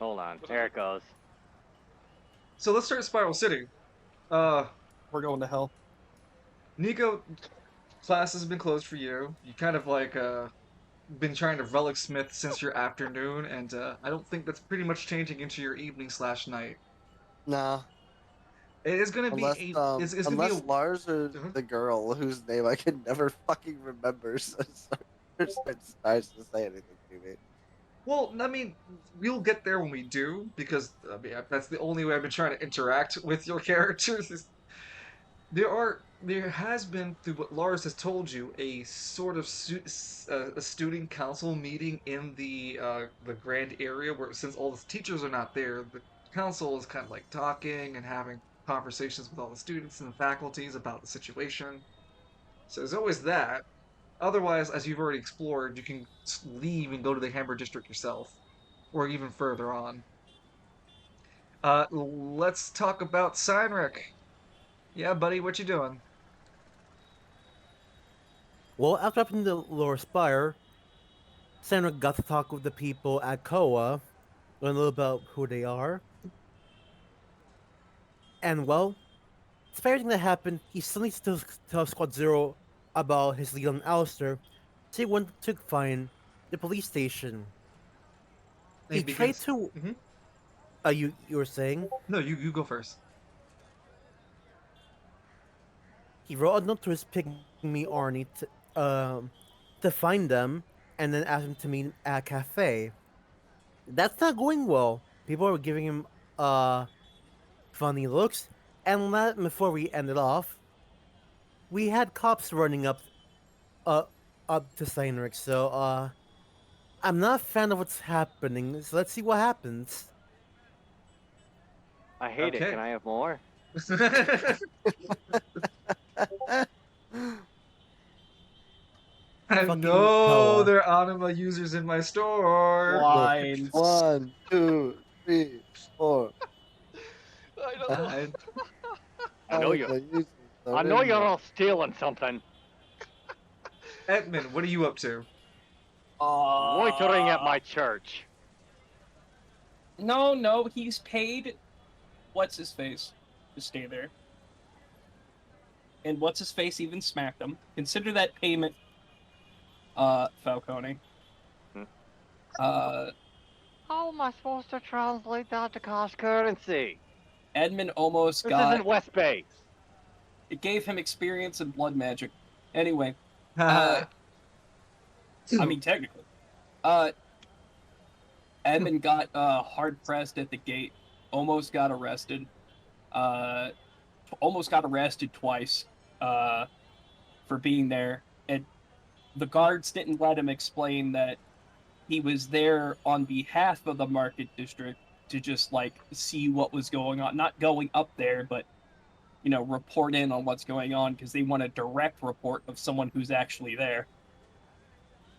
Hold on. There it goes. So let's start Spiral City. Uh, We're going to hell. Nico, class has been closed for you. You kind of like been trying to relic smith since your afternoon, and I don't think that's pretty much changing into your evening slash night. Nah, It is gonna be unless a it's gonna be unless Lars is uh the girl whose name I can never fucking remember, so starts to say anything to me. well, I mean, we'll get there when we do because I mean that's the only way I've been trying to interact with your characters. There has been through what Lars has told you a sort of a student council meeting in the grand area where since all the teachers are not there, the council is kind of like talking and having conversations with all the students and the faculties about the situation. So there's always that. Otherwise, as you've already explored, you can leave and go to the Hammer District yourself, or even further on. Let's talk about Seinrich. Yeah, buddy, what you doing? Well, after opening the lower spire, Sandra got to talk with the people at Koa, learn a little about who they are, and well, despite everything that happened, he suddenly still tells Squad Zero about his lead on Alistair, so he went to find the police station. He He tried begins. to. Mhm. You were saying No, you go first. he wrote a note to his pygmy Arnie to find them, and then asked him to meet at a cafe. That's not going well. People are giving him funny looks, and before we ended off, we had cops running uh up to Steinrich. So I'm not a fan of what's happening. So let's see what happens. I hate it. Can Okay. I have more? I Fucking know Koa. there are anima users in my store. Look, Lines. 1, 2, 3, 4. I don't know. I, I know I'm you. the users I are know in you're there. all stealing something. Edmund, what are you up to? Loitering at my church. No, he's paid. What's his face to stay there, and what's his face even smacked him. Consider that payment, Falcone. Hmm. Uh, How am I supposed to translate that to cost currency? Edmund almost This got. isn't West Bay. It gave him experience in blood magic. Anyway, I mean technically, uh, Edmund got hard pressed at the gate. Almost got arrested. Uh, Almost got arrested twice. For being there. And the guards didn't let him explain that he was there on behalf of the market district to just like see what was going on, not going up there, but report in on what's going on because they want a direct report of someone who's actually there.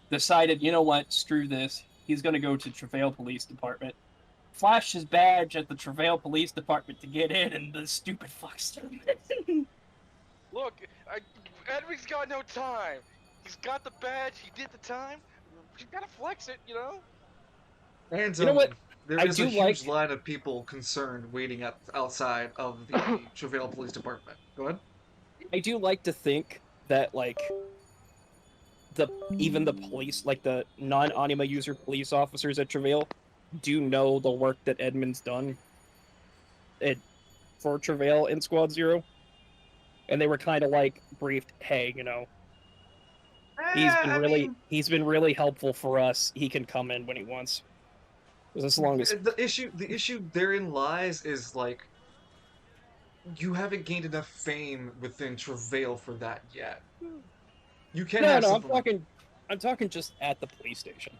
Decided, you know what, screw this. He's going to go to Travail Police Department. Flashed his badge at the Travail Police Department to get in, and the stupid fucks. Look, Edwig's got no time. He's got the badge. He did the time. You gotta flex it, you know. and You know what? there I is a do huge like. line of people concerned waiting outside of the Travail Police Department. Go ahead. I do like to think that like even the police, like the non-anima user police officers at Travail, do know the work that Edmund's done at for Travail in Squad Zero, and they were kind of like briefed, hey, I mean, he's been really helpful for us. He can come in when he wants. As long as the issue therein lies is like you haven't gained enough fame within Travail for that yet. You can no, have no, something like I'm talking just at the police station.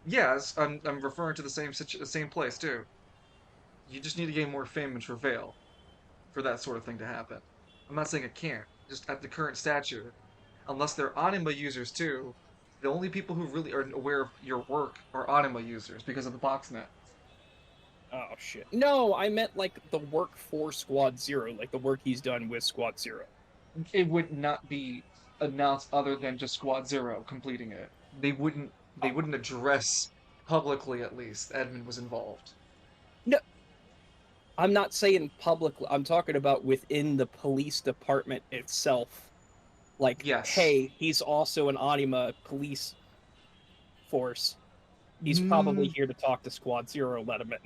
yes, I'm referring to the same place too. You just need to gain more fame in Travail for that sort of thing to happen. I'm not saying it can't. Just at the current stature, unless they're Anima users too, the only people who really are aware of your work are Anima users because of the boxnet. Oh shit. No, I meant like the work for Squad Zero, like the work he's done with Squad Zero. It would not be announced other than just Squad Zero completing it. They wouldn't address publicly at least Edmund was involved. I'm not saying publicly. I'm talking about within the police department itself. Like, Yes. hey, he's also an Anima police force. He's probably here to talk to Squad Zero. Let him in.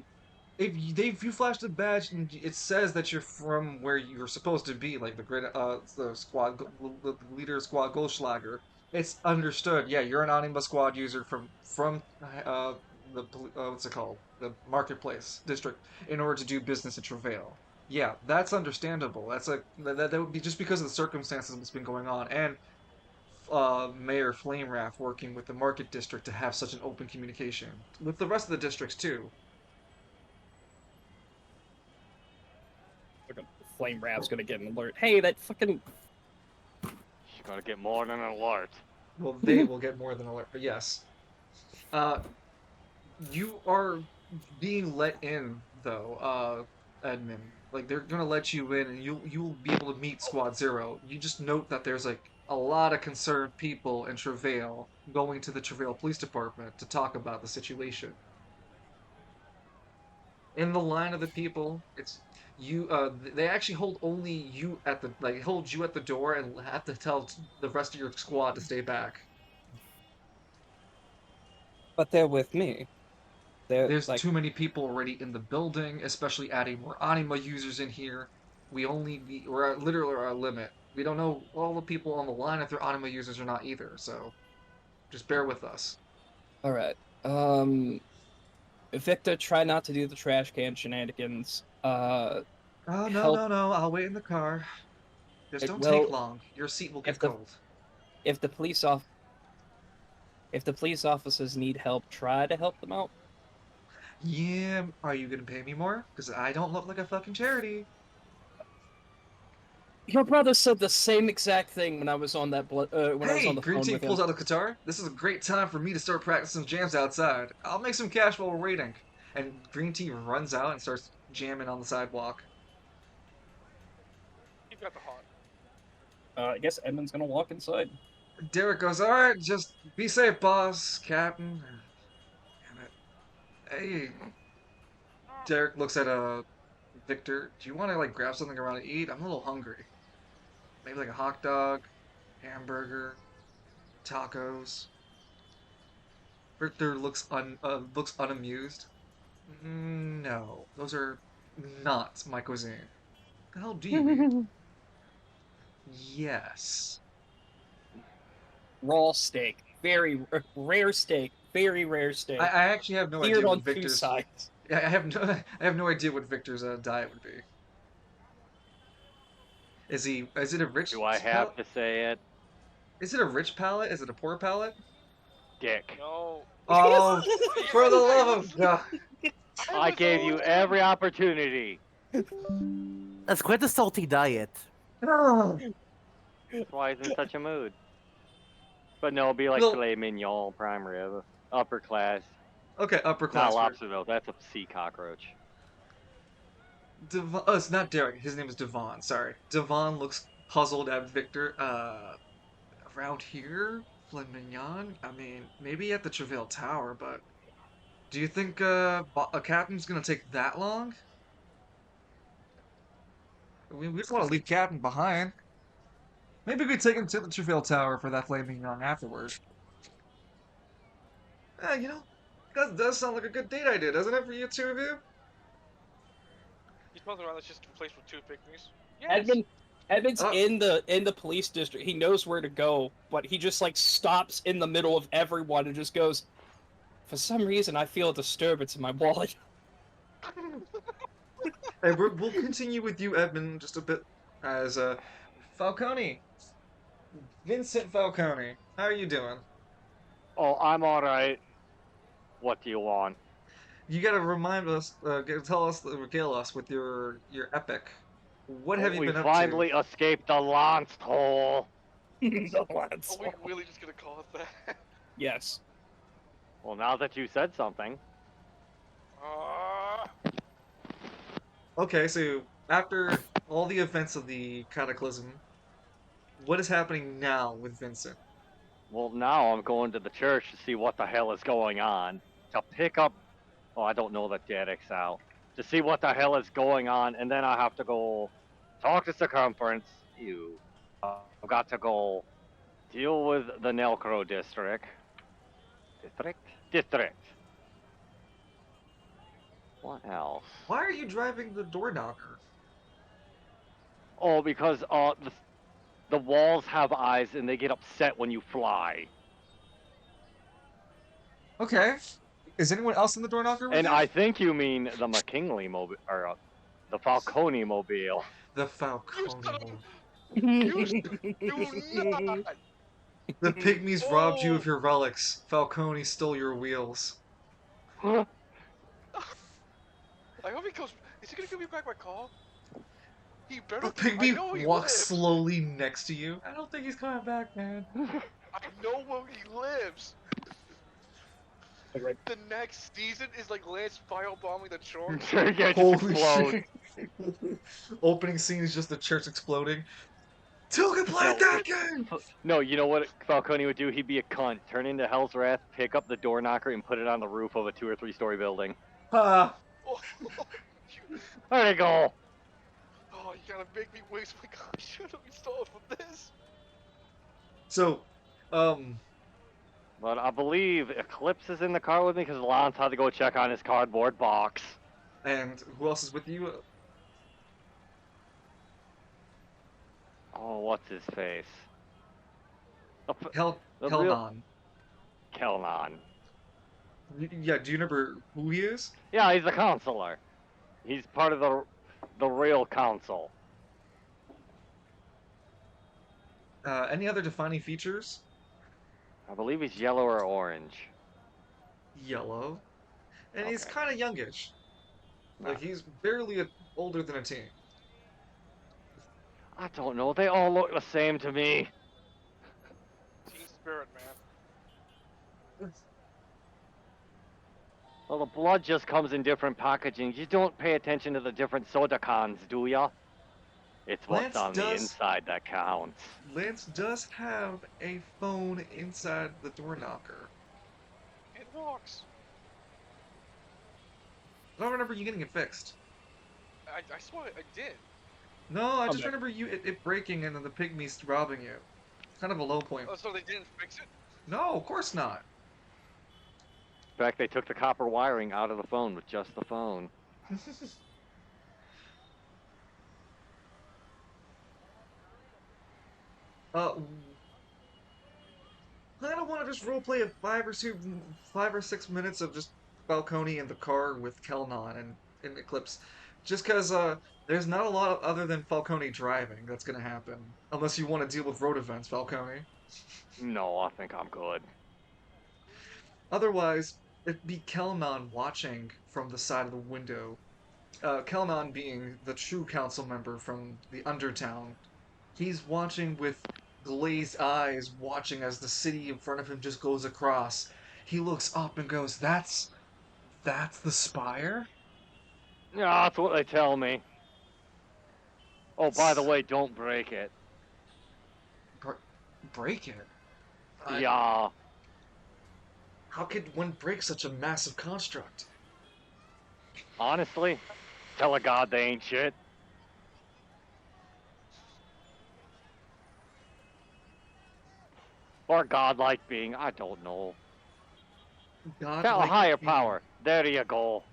If you flash the badge and it says that you're from where you're supposed to be, like the squad the leader of Squad Goldschlager, it's understood. Yeah, you're an Anima Squad user from what's it called, the marketplace district, in order to do business at Travail. Yeah, that's understandable. That's that would be just because of the circumstances that's been going on, and Mayor Flamerath working with the market district to have such an open communication with the rest of the districts too. Flame Rap's gonna get an alert. Hey, that fucking. She's gonna get more than an alert. Well, they will get more than alert, but yes. You are being let in though, Edmund. Like they're gonna let you in, and you'll be able to meet Squad Zero. You just note that there's like a lot of concerned people in Travail going to the Travail Police Department to talk about the situation. In the line of the people, it's you. They actually hold only you at the hold you at the door and have to tell the rest of your squad to stay back. But they're with me. There's too many people already in the building, especially adding more Anima users in here. We're literally at our limit. We don't know all the people on the line if they're Anima users or not either, so just bear with us. Alright. Victor, try not to do the trash can shenanigans. Oh, no, I'll wait in the car. Just don't take long. Your seat will get cold. If the police officers need help, try to help them out. Yeah, are you gonna pay me more? Because I don't look like a fucking charity. Your brother said the same exact thing when I was on that Green Tea pulls out a guitar. This is a great time for me to start practicing jams outside. I'll make some cash while we're waiting. And Green Tea runs out and starts jamming on the sidewalk. You got the hot. I guess Edmund's gonna walk inside. Derek goes, alright, just be safe, boss, Captain. Damn it. Hey. Derek looks at Victor. Do you want to like grab something around to eat? I'm a little hungry. Maybe like a hot dog, hamburger, tacos. Victor looks unamused. No, those are not my cuisine. The hell do you mean? Yes. Raw steak, very rare steak, very rare steak. I actually have no idea Seared what on two Victor's. sides. I have no idea what Victor's diet would be. Is it a rich? Do I have to say it? Is it a rich palate? Is it a poor palate? Dick. No. Oh, for the love of God! I gave you every opportunity. That's quite a salty diet. Oh. That's why he's in such a mood. But no, it'll be like Well- filet mignon, prime rib, upper class. Okay, upper class. Not lobster though. That's a sea cockroach. Oh, it's not Derek. His name is Devon. Sorry. Devon looks puzzled at Victor. Around here, filet mignon. I mean, maybe at the Travail Tower, but do you think a captain's gonna take that long? We just want to leave Captain behind. Maybe we could take him to the Travail Tower for that filet mignon afterwards. You know, that does sound like a good date idea, doesn't it, for you two of you? He smells around. That's just a place for two picnics. Yes. Edmund's Oh. in the police district. He knows where to go, but he just like stops in the middle of everyone and just goes, for some reason I feel a disturbance in my wallet. Hey, we'll continue with you, Edmund, just a bit as Falcone. Vincent Falcone, how are you doing? Oh, I'm alright. What do you want? You gotta remind us, regale us with your epic. What have you We been up finally to? escaped the launch hole. The lads. Are we really just gonna call it that? Yes. Well, now that you said something. Okay, so after all the events of the Cataclysm, what is happening now with Vincent? Well, now I'm going to the church to see what the hell is going on. To pick up... Oh, I don't know that Derek's out. to see what the hell is going on, and then I have to go talk to circumference. I've got to go deal with the Nelcro district. District. What else? Why are you driving the door knocker? Oh, because the walls have eyes and they get upset when you fly. Okay. Is anyone else in the door knocker with And you? I think you mean the McKinley mobile or the Falcone mobile. The You Falcone. son of- move. Do not. The pygmies robbed you of Oh. your relics. Falcone stole your wheels. I hope he comes. Is he gonna give me back my call? He better. The I know pygmy he walks lives. slowly next to you. I don't think he's coming back, man. I know where he lives. Like, right. The next season is like Lance firebombing the church. Yeah, just Holy explode. shit. Opening scene is just the church exploding. Two can play No. that game! No, you know what Falcone would do? He'd be a cunt, turn into Hell's Wrath, pick up the door knocker, and put it on the roof of a 2 or 3 story building. Ah, Oh, There you go. oh, you gotta make me waste my car. I should have installed for this. so, But I believe Eclipse is in the car with me because Lance had to go check on his cardboard box. and who else is with you? Oh, what's his face? The real- Kelnon. Kelnon. Yeah, do you remember who he is? Yeah, he's a counselor. He's part of the real council. Any other defining features? I believe he's yellow or orange. Yellow. And he's Okay. kind of youngish. Like, No. he's barely older than a teen. I don't know. They all look the same to me. Team spirit, man. Well, the blood just comes in different packaging. You don't pay attention to the different soda cans, do ya? It's what's Lance on the does- inside that counts. Lance does have a phone inside the door knocker. It walks. I don't remember you getting it fixed. I swear I did. No, I just Okay. remember it breaking and then the pygmies robbing you. It's kind of a low point. Oh, so they didn't fix it? No, of course not. In fact, they took the copper wiring out of the phone with just the phone. I don't want to just roleplay a 5 or 6 minutes of just Falcone in the car with Kelnon and Eclipse, just because there's not a lot other than Falcone driving that's gonna happen, unless you want to deal with road events, Falcone. No, I think I'm good. Otherwise, it'd be Kelnon watching from the side of the window. Kelnon being the true council member from the Undertown. He's watching with glazed eyes, watching as the city in front of him just goes across. He looks up and goes, That's the spire? Yeah, that's what they tell me. Oh, by the way, don't break it. Break it? Yeah. How could one break such a massive construct? Honestly, tell a god they ain't shit. Or godlike being, I don't know. God, Tell a higher power. There you go.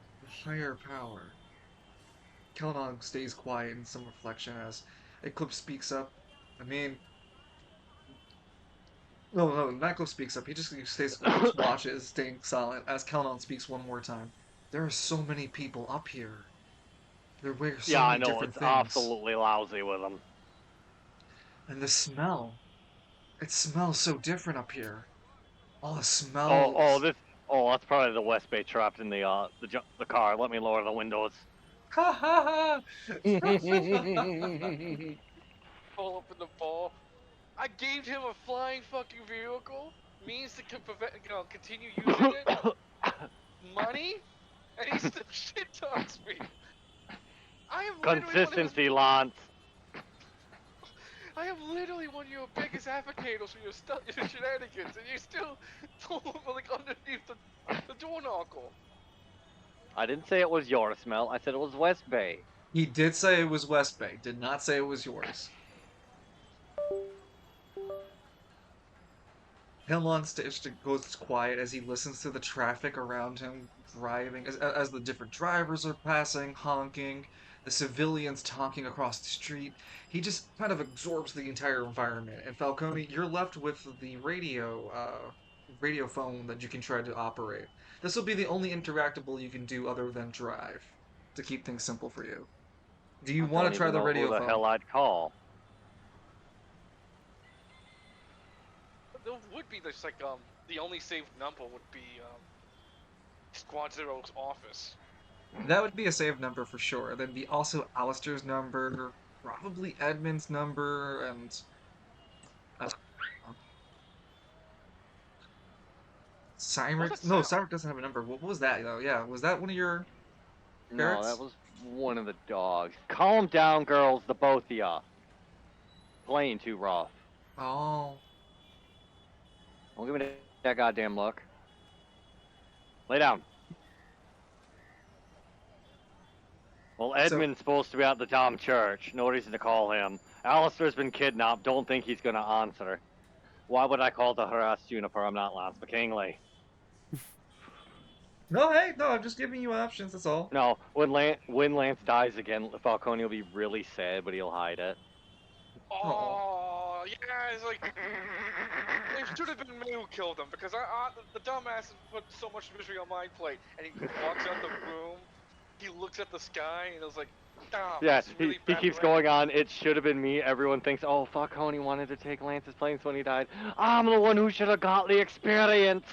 Higher power. Kelnon stays quiet in some reflection as Eclipse speaks up. I mean... No, not Eclipse speaks up. He just stays, watches, staying silent, as Kelnon speaks one more time. There are so many people up here. They wear so Yeah, I many know, different it's things. absolutely lousy with them. And the smell. It smells so different up here. All the Oh, smells. that's probably the West Bay trapped in the car. Let me lower the windows. Ha ha ha! Fall up in the ball. I gave him a flying fucking vehicle. Means to continue using it. Money? And he still shit talks me. I am literally one of his- Consistency, Lance. I am literally one of your biggest advocates for your shenanigans, and you still told him like underneath the door knockle. I didn't say it was your smell. I said it was West Bay. He did say it was West Bay. Did not say it was yours. Hemlon goes quiet as he listens to the traffic around him driving, as the different drivers are passing, honking, the civilians talking across the street. He just kind of absorbs the entire environment. And Falcone, you're left with the radio phone that you can try to operate. This will be the only interactable you can do other than drive, to keep things simple for you. Do you I want don't to try even the know who radio the phone? hell I'd call. There would be this, like, the only saved number would be, Squad Zero's office. That would be a save number for sure. There'd be also Alistair's number, probably Edmund's number, and uh, Cymric. What's that No, sound? Cymric doesn't have a number. What was that though? Yeah, was that one of your No, ferrets? that was one of the dogs. Calm down, girls, the both of ya. Playing too rough. Oh, Don't give me that goddamn look. Lay down. Well, Edmund's supposed to be at the Dom Church. No reason to call him. Alistair's been kidnapped. Don't think he's gonna answer. Why would I call the harassed Juniper? I'm not Lance McKinley. no, hey, no, I'm just giving you options. That's all. No, when Lance dies again, Falcone will be really sad, but he'll hide it. Oh, yeah, it's like, it should have been me who killed him, because the dumbass put so much misery on my plate, and he walks out the room, he looks at the sky, and it was like, damn, Yeah, this is really he bad keeps plan. going on. It should have been me. Everyone thinks, oh, Falcone wanted to take Lance's place when he died. I'm the one who should have got the experience.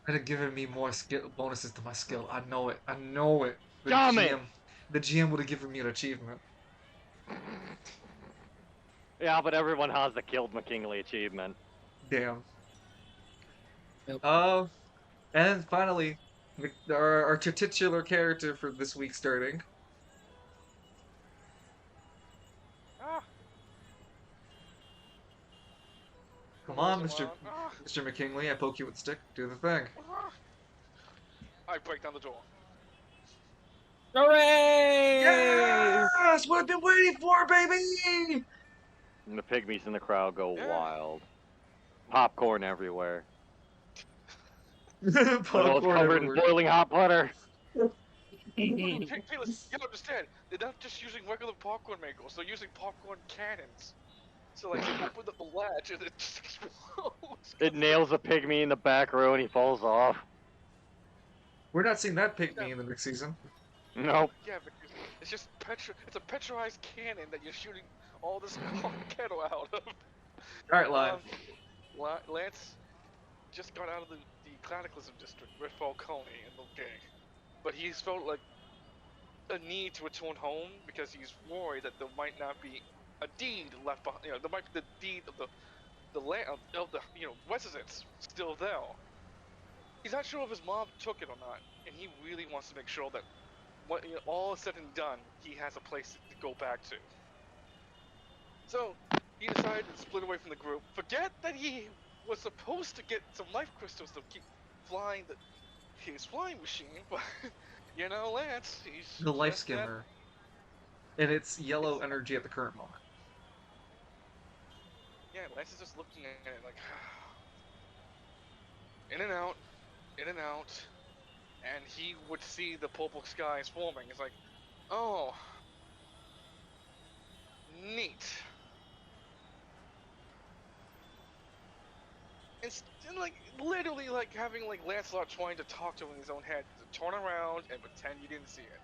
Could have given me more skill bonuses to my skill. I know it. I know it. Damn it! The GM would have given me an achievement. Yeah, but everyone has the killed McKinley achievement. Damn. Yep. And finally, our titular character for this week starting. Ah, Come on, come Mr. on. Ah, Mr. McKinley. I poke you with a stick. Do the thing. ah. I break down the door. Hooray! Yes! What I've been waiting for, baby! And the pygmies in the crowd go Yeah. wild. Popcorn everywhere. Popcorn Covered everywhere. in boiling hot butter. Felix, you understand, they're not just using regular popcorn makers, they're using popcorn cannons. So, like, they open up the latch and it just explodes. It nails a pygmy in the back row and he falls off. We're not seeing that pygmy in the next season. Nope. Yeah, because it's just it's a pressurized cannon that you're shooting all this kettle out of. Alright, live. Lance just got out of the Chronicles district with Falcone and the gang. But he's felt like a need to return home because he's worried that there might not be a deed left behind. You know, there might be the deed of the land of the residents still there. He's not sure if his mom took it or not, and he really wants to make sure that when all is said and done, he has a place to go back to. So he decided to split away from the group. Forget that he was supposed to get some life crystals to keep flying his flying machine, but Lance, he's The life just that- skimmer. And it's yellow energy at the current moment. Yeah, Lance is just looking at it like in and out, and he would see the purple skies forming. It's like, oh, neat. And like literally like having like Lancelot trying to talk to him in his own head to turn around and pretend you didn't see it.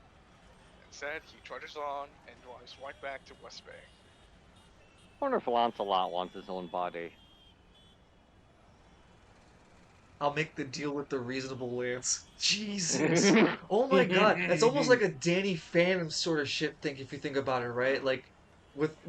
Instead, he trudges on and drives right back to West Bay. I wonder if Lancelot wants his own body. I'll make the deal with the reasonable Lance. Jesus. Oh my god. It's almost like a Danny Phantom sort of shit thing if you think about it, right? Like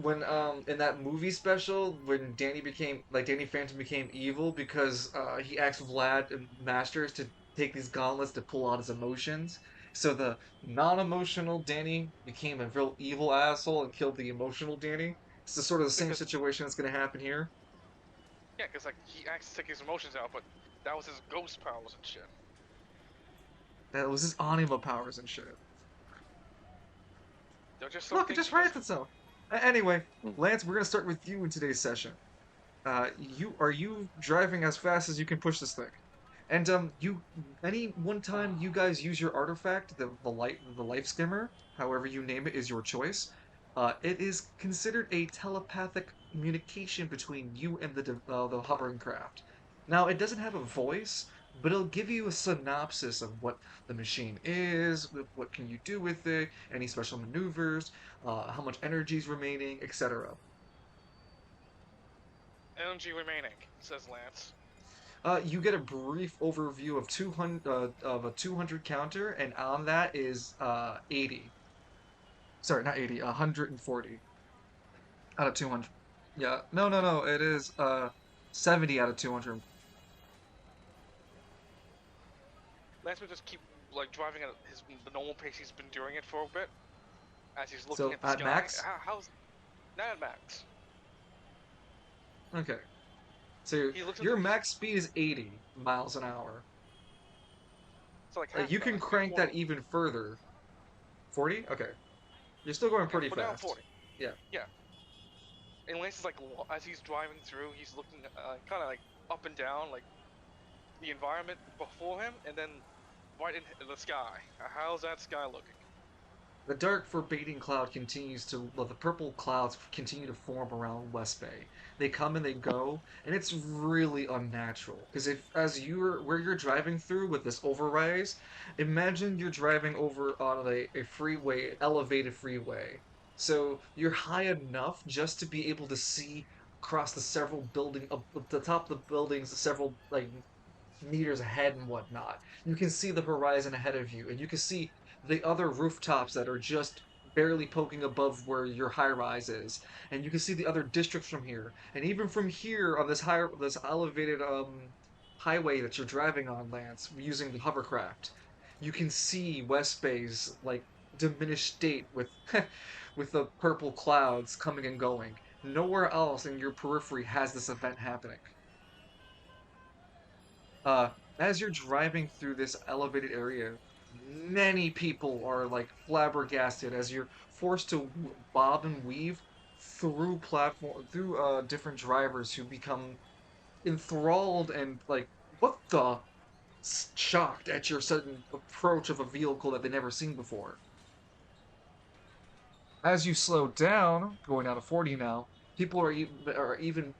when in that movie special when Danny Phantom became evil because he asked Vlad and Masters to take these gauntlets to pull out his emotions. So the non-emotional Danny became a real evil asshole and killed the emotional Danny. It's the sort of the same situation that's gonna happen here. Yeah, because like he acts to take his emotions out, but that was his ghost powers and shit. That was his anima powers and shit. They're just some Look, it things just you writes itself. Anyway, Hmm. Lance, we're gonna start with you in today's session. Are you driving as fast as you can push this thing? And any one time you guys use your artifact, the life skimmer, however you name it, is your choice. It is considered a telepathic communication between you and the hovering craft. Now, it doesn't have a voice, but it'll give you a synopsis of what the machine is, what can you do with it, any special maneuvers, how much energy is remaining, etc. energy remaining, says Lance. You get a brief overview of 200 of a 200 counter, and on that is 80. Sorry, not 80, 140 out of 200. Yeah, no. It is 70 out of 200. Lance would just keep like driving at the normal pace he's been doing it for a bit, as he's looking So at the at sky. max. How's not at max? Okay. So He looks at your the. max speed is 80 miles an hour. It's like half You can like crank that 40. even further. 40? Okay. You're still going pretty Put down fast. 40. Yeah. Yeah. And Lance is like, as he's driving through, he's looking kind of like up and down, like the environment before him, and then right in the sky. How's that sky looking? The dark, forbidding cloud continues to. Well, the purple clouds continue to form around West Bay. They come and they go, and it's really unnatural. Because if, as you're where you're driving through with this overrise, imagine you're driving over on a freeway, elevated freeway. So you're high enough just to be able to see across the several building, up the top of the buildings, several like meters ahead and whatnot. You can see the horizon ahead of you, and you can see the other rooftops that are just barely poking above where your high rise is, and you can see the other districts from here. And even from here on this elevated highway that you're driving on, Lance, using the hovercraft, you can see West Bay's like diminished state with with the purple clouds coming and going. Nowhere else in your periphery has this event happening. Uh, as you're driving through this elevated area, many people are like flabbergasted as you're forced to bob and weave through different drivers who become enthralled and like what the shocked at your sudden approach of a vehicle that they've never seen before. As you slow down, going down to 40 now, people are even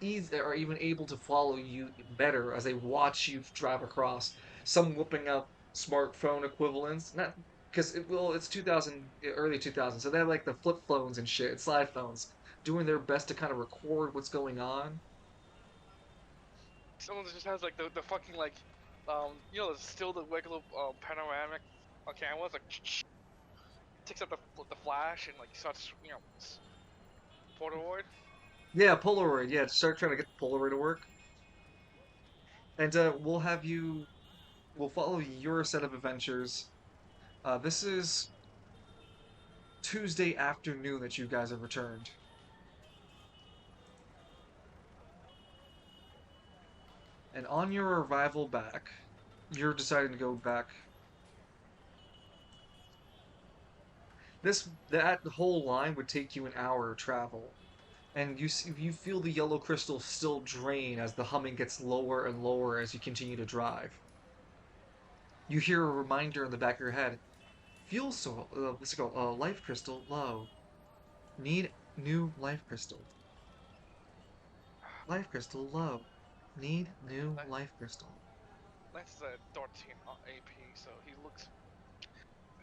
able to follow you better as they watch you drive across. Some whipping out smartphone equivalents, not because it's 2000, early 2000, so they have like the flip phones and shit, slide phones, doing their best to kind of record what's going on. Someone that just has like the fucking like, still the regular panoramic cameras, like takes up the flash and like starts, Polaroid. Yeah, Polaroid. Yeah, start trying to get the Polaroid to work, and we'll follow your set of adventures. This is Tuesday afternoon that you guys have returned. And on your arrival back, you're deciding to go back. That whole line would take you an hour of travel, and you feel the yellow crystal still drain as the humming gets lower and lower as you continue to drive. You hear a reminder in the back of your head: fuel soul, what's it called? Life crystal low. Need new life crystal. Life crystal low. Need new life crystal. Lance is at 13 AP, so he looks.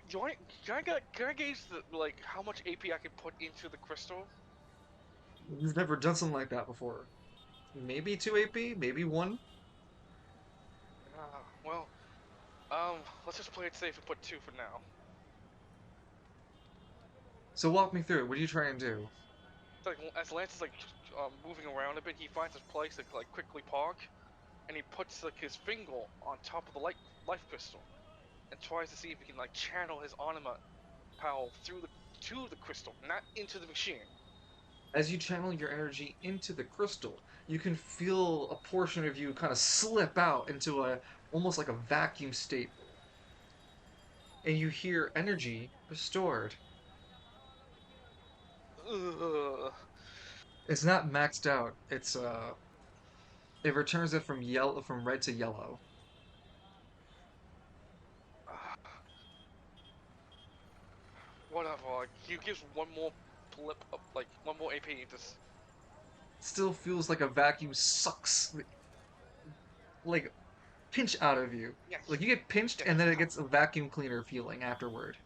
Can I gauge like how much AP I can put into the crystal? You've never done something like that before. Maybe 2 AP, maybe 1. Well, let's just play it safe and put 2 for now. So walk me through it. What are you trying to do? So, like as Lance is like moving around a bit, he finds his place to like quickly park, and he puts like his finger on top of the life crystal, and tries to see if he can like channel his anima power to the crystal, not into the machine. As you channel your energy into the crystal, you can feel a portion of you kind of slip out into a almost like a vacuum state, and you hear energy restored. Ugh. It's not maxed out. It returns it from red to yellow. Whatever. Like, he gives one more blip of, like, one more AP. Just. Still feels like a vacuum sucks like pinch out of you. Yes. Like you get pinched Yes. and then it gets a vacuum cleaner feeling afterward.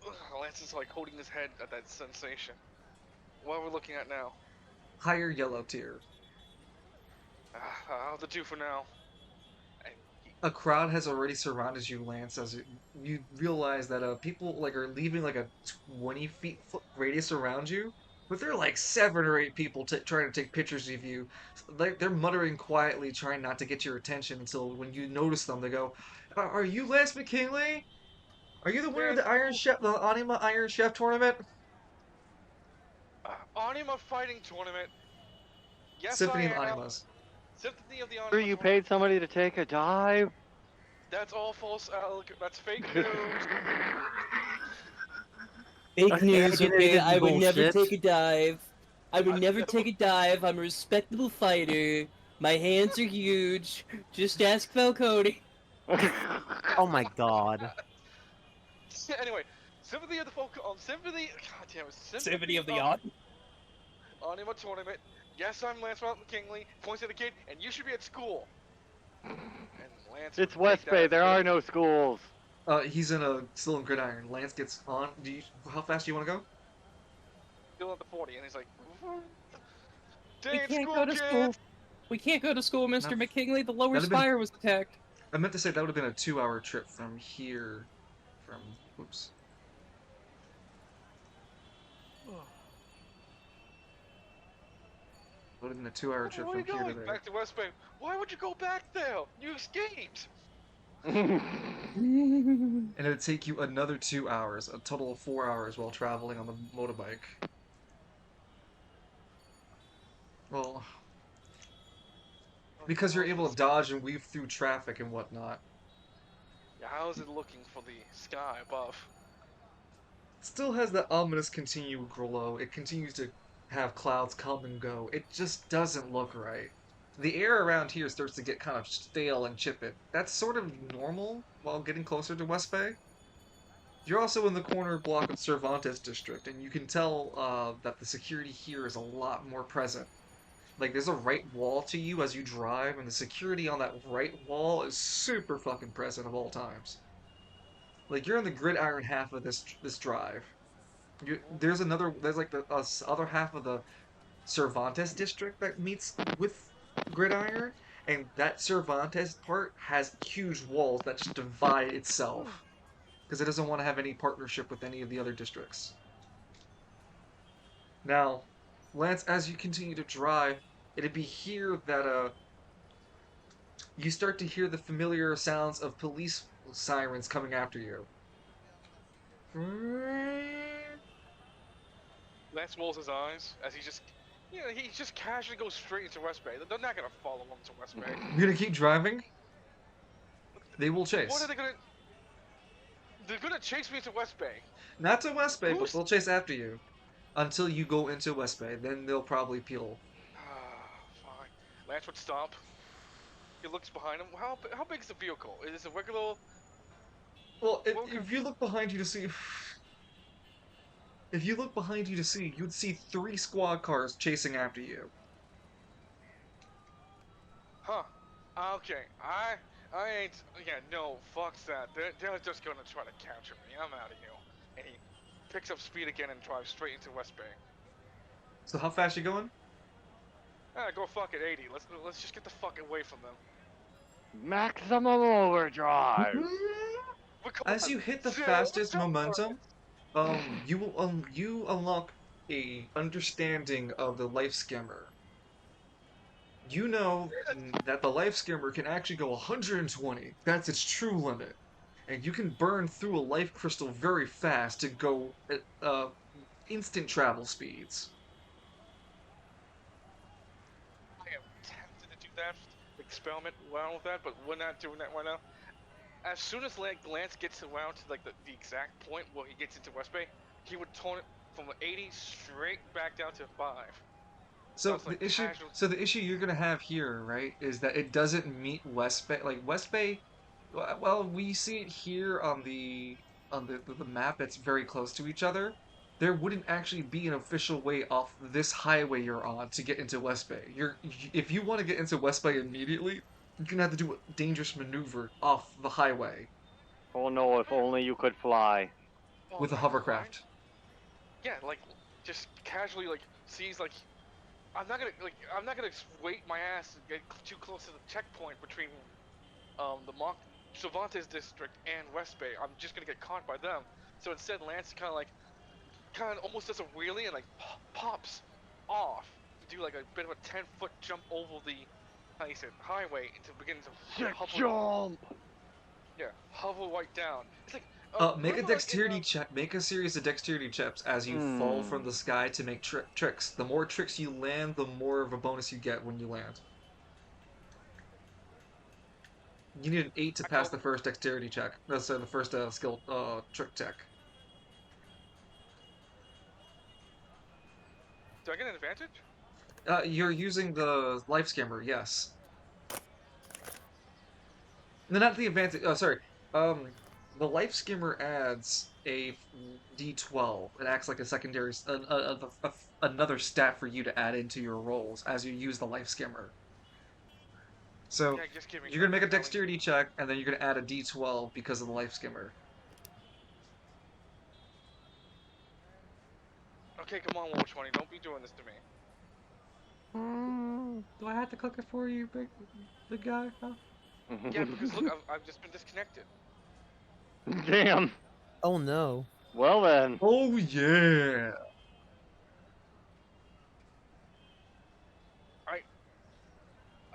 Ugh, Lance is like holding his head at that sensation. What are we looking at now? Higher yellow tier. I'll have to do for now. And A crowd has already surrounded you, Lance, as you realize that people like are leaving like a 20 feet radius around you, but there are like 7 or 8 people trying to take pictures of you. Like they're muttering quietly, trying not to get your attention until when you notice them, they go, "Are you Lance McKinley? Are you the winner of Yes, the Iron who? Chef, the Anima Iron Chef tournament?" Anima Fighting Tournament. Yes, I Symphony of am. Animas. Symphony of the Sure, Anima you Tournament. paid somebody to take a dive? That's all false. That's fake news. Fake Okay, news, again, okay? it is I would never bullshit. take a dive. I would I've never never- take a dive. I'm a respectable fighter. My hands are huge. Just ask Falcone. Oh my god. Anyway, Symphony of the Folk. Symphony. God damn it. Symphony of the Odd. Anima Tournament. Yes, I'm Lance McKinley. Points at the kid, and you should be at school. And Lance. It's would West take Bay. that There as are good. no schools. He's still in gridiron. Lance gets on. How fast do you want to go? Still at the 40, and he's like, We "Day at can't school, go to kids." school. We can't go to school, Mr. No. McKinley. The lower That'd have been- spire was attacked. I meant to say that would have been a 2-hour trip from here. Whoops. Would have been a 2-hour trip Where are from you here to going? there. Back to West Bay. Why would you go back there? You escaped. And it would take you another 2 hours, a total of 4 hours while traveling on the motorbike. Well, because you're able to dodge and weave through traffic and whatnot. Yeah, how's it looking for the sky above? Still has that ominous continual glow. It continues to have clouds come and go. It just doesn't look right. The air around here starts to get kind of stale and chipped. That's sort of normal while getting closer to West Bay. You're also in the corner block of Cervantes District, and you can tell that the security here is a lot more present. Like, there's a right wall to you as you drive, and the security on that right wall is super fucking present of all times. Like, you're in the gridiron half of this drive. There's like the other half of the Cervantes district that meets with gridiron, and that Cervantes part has huge walls that just divide itself because it doesn't want to have any partnership with any of the other districts. Now, Lance, as you continue to drive, it'd be here that you start to hear the familiar sounds of police sirens coming after you. Lance rolls his eyes as he just, he just casually goes straight into West Bay. They're not gonna follow him to West Bay. You're gonna keep driving? They will chase. What are they gonna? They're gonna chase me to West Bay. Not to West Bay, but Who's- they'll chase after you. Until you go into West Bay. Then they'll probably peel. Fine. Lance would stop. He looks behind him. How big is the vehicle? Is it a regular? Well, Welcome. if you look behind you to see... If you look behind you to see, you'd see 3 squad cars chasing after you. Huh. Okay. I ain't. Yeah. No. Fuck that. They're just gonna try to capture me. I'm out of here. And he picks up speed again and drives straight into West Bay. So how fast you going? Go fuck it, 80. Let's just get the fuck away from them. Maximum overdrive. As you hit the Shit, fastest don't momentum, you unlock a understanding of the life skimmer. You know that the life skimmer can actually go 120. That's its true limit. And you can burn through a life crystal very fast to go at instant travel speeds. I am tempted to do that, experiment around with that, but we're not doing that right now. as soon as Lance gets around to like the exact point where he gets into West Bay, he would tone it from 80 straight back down to 5. So it's like the issue, casual. so the issue you're gonna have here, right, is that it doesn't meet West Bay. Like West Bay, well, we see it here on the map. It's very close to each other. There wouldn't actually be an official way off this highway you're on to get into West Bay. If you want to get into West Bay immediately, you're gonna have to do a dangerous maneuver off the highway Oh no, if only you could fly. Oh, with a I don't mind. hovercraft. Yeah, like just casually like sees like I'm not gonna wait my ass to get too close to the checkpoint between the Cervantes district and West Bay. I'm just gonna get caught by them. So instead, Lance kind of almost does a wheelie and like pops off to do like a bit of a 10-foot jump over the how you said highway into beginning to hover. Jump! Yeah, hover right down. It's like Make a remember, like, dexterity check. Make a series of dexterity checks as you fall from the sky to make tricks. The more tricks you land, the more of a bonus you get when you land. You need an 8 to pass the first dexterity check. No, sorry, the first skill trick check. Do I get an advantage? You're using the life scammer, yes. No, not the advantage. Oh, sorry. The life skimmer adds a D12. It acts like a secondary, another stat for you to add into your rolls as you use the life skimmer. So Yeah, just give me you're gonna make a dexterity check, and then you're gonna add a D12 because of the life skimmer. Okay, come on, Wolf 20. Don't be doing this to me. Do I have to click it for you, big guy? Huh? Yeah, because look, I've just been disconnected. Damn. Oh no. Well then. Oh yeah.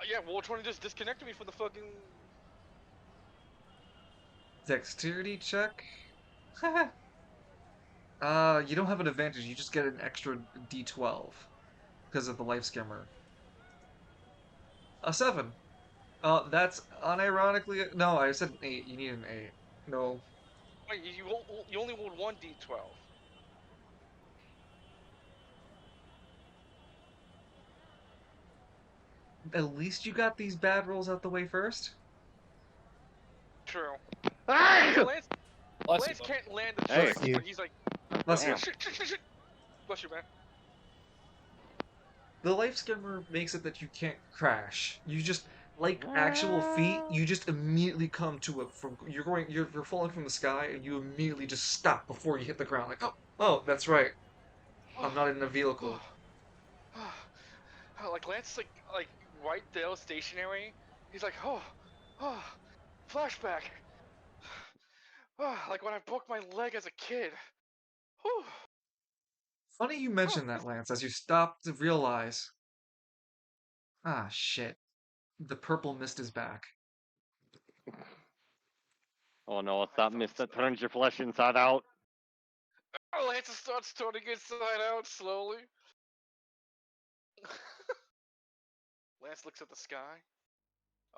Yeah, Wolf 20 just disconnected me from the fucking. Dexterity check. You don't have an advantage. You just get an extra D12 because of the life skimmer. A 7. That's unironically. No, I said an 8. You need an 8. No. Wait, you only rolled one D12. At least you got these bad rolls out the way first. True. Ah! Lance Bless you, can't land the Hey. trick, but he's like, Bless you. shit. Bless you, man. The life skimmer makes it that you can't crash. You just, like actual feet, you just immediately come to it from you're falling from the sky and you immediately just stop before you hit the ground. Like, oh, that's right. I'm not in a vehicle. Like Lance, like right there, stationary. He's like, oh, flashback. Like when I broke my leg as a kid. Whew. Funny you mention that, Lance, as you stop to realize. Ah, shit. The purple mist is back. Oh no, it's that mist that turns your flesh inside out. Lance starts turning inside out slowly. Lance looks at the sky.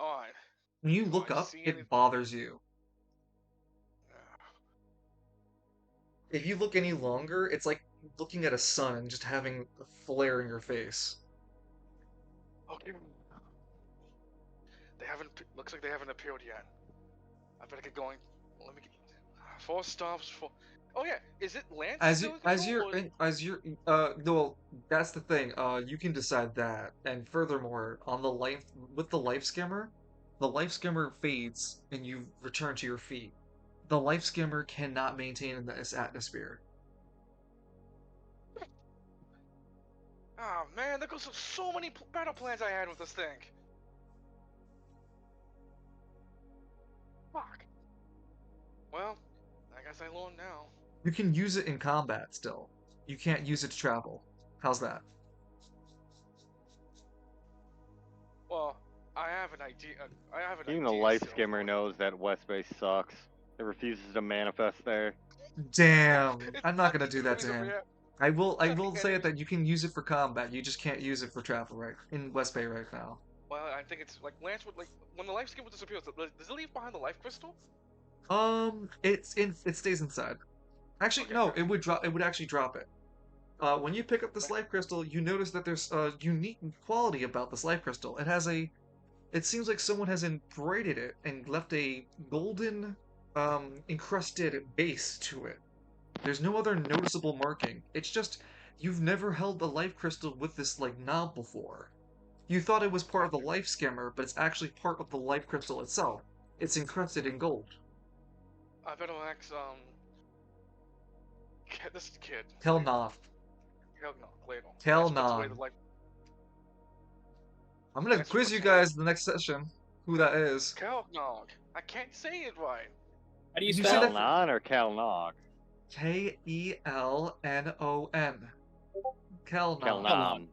Alright. When you Do look I up, see it anything? bothers you. If you look any longer, it's like looking at a sun and just having a flare in your face. Okay. They haven't. Looks like they haven't appeared yet. I better get going. Let me get 4 stops for. Oh yeah, is it Lance? No, that's the thing. You can decide that. And furthermore, on the life with the life skimmer fades and you return to your feet. The life skimmer cannot maintain in this atmosphere. Oh man, there goes so many battle plans I had with this thing. Fuck. Well, I guess I learned now. You can use it in combat still. You can't use it to travel. How's that? Well, I have an idea. Even the life skimmer knows that West Bay sucks. It refuses to manifest there. Damn, I'm not gonna do that to It's him. rea- I will say it that you can use it for combat. You just can't use it for travel right in West Bay right now. Well, I think it's like Lance would like when the life skin disappears. Does it leave behind the life crystal? It stays inside. Actually, Okay, no, okay. it would drop. It would actually drop it. When you pick up this life crystal, you notice that there's a unique quality about this life crystal. It has a. It seems like someone has embroidered it and left a golden, encrusted base to it. There's no other noticeable marking. It's just you've never held the life crystal with this like knob before. You thought it was part of the life skimmer, but it's actually part of the life crystal itself. It's encrusted in gold. I better ask this kid. Hell nah. Hell no, Ladle. Hell Lance puts nah. away the life. I'm gonna Lance quiz puts you away- guys in the next session who that is. Kelgnog. I can't say it right. How do you Did you see spell? that? Kalnon or Kalnog? Kelnon. Kelnon. Kelnom.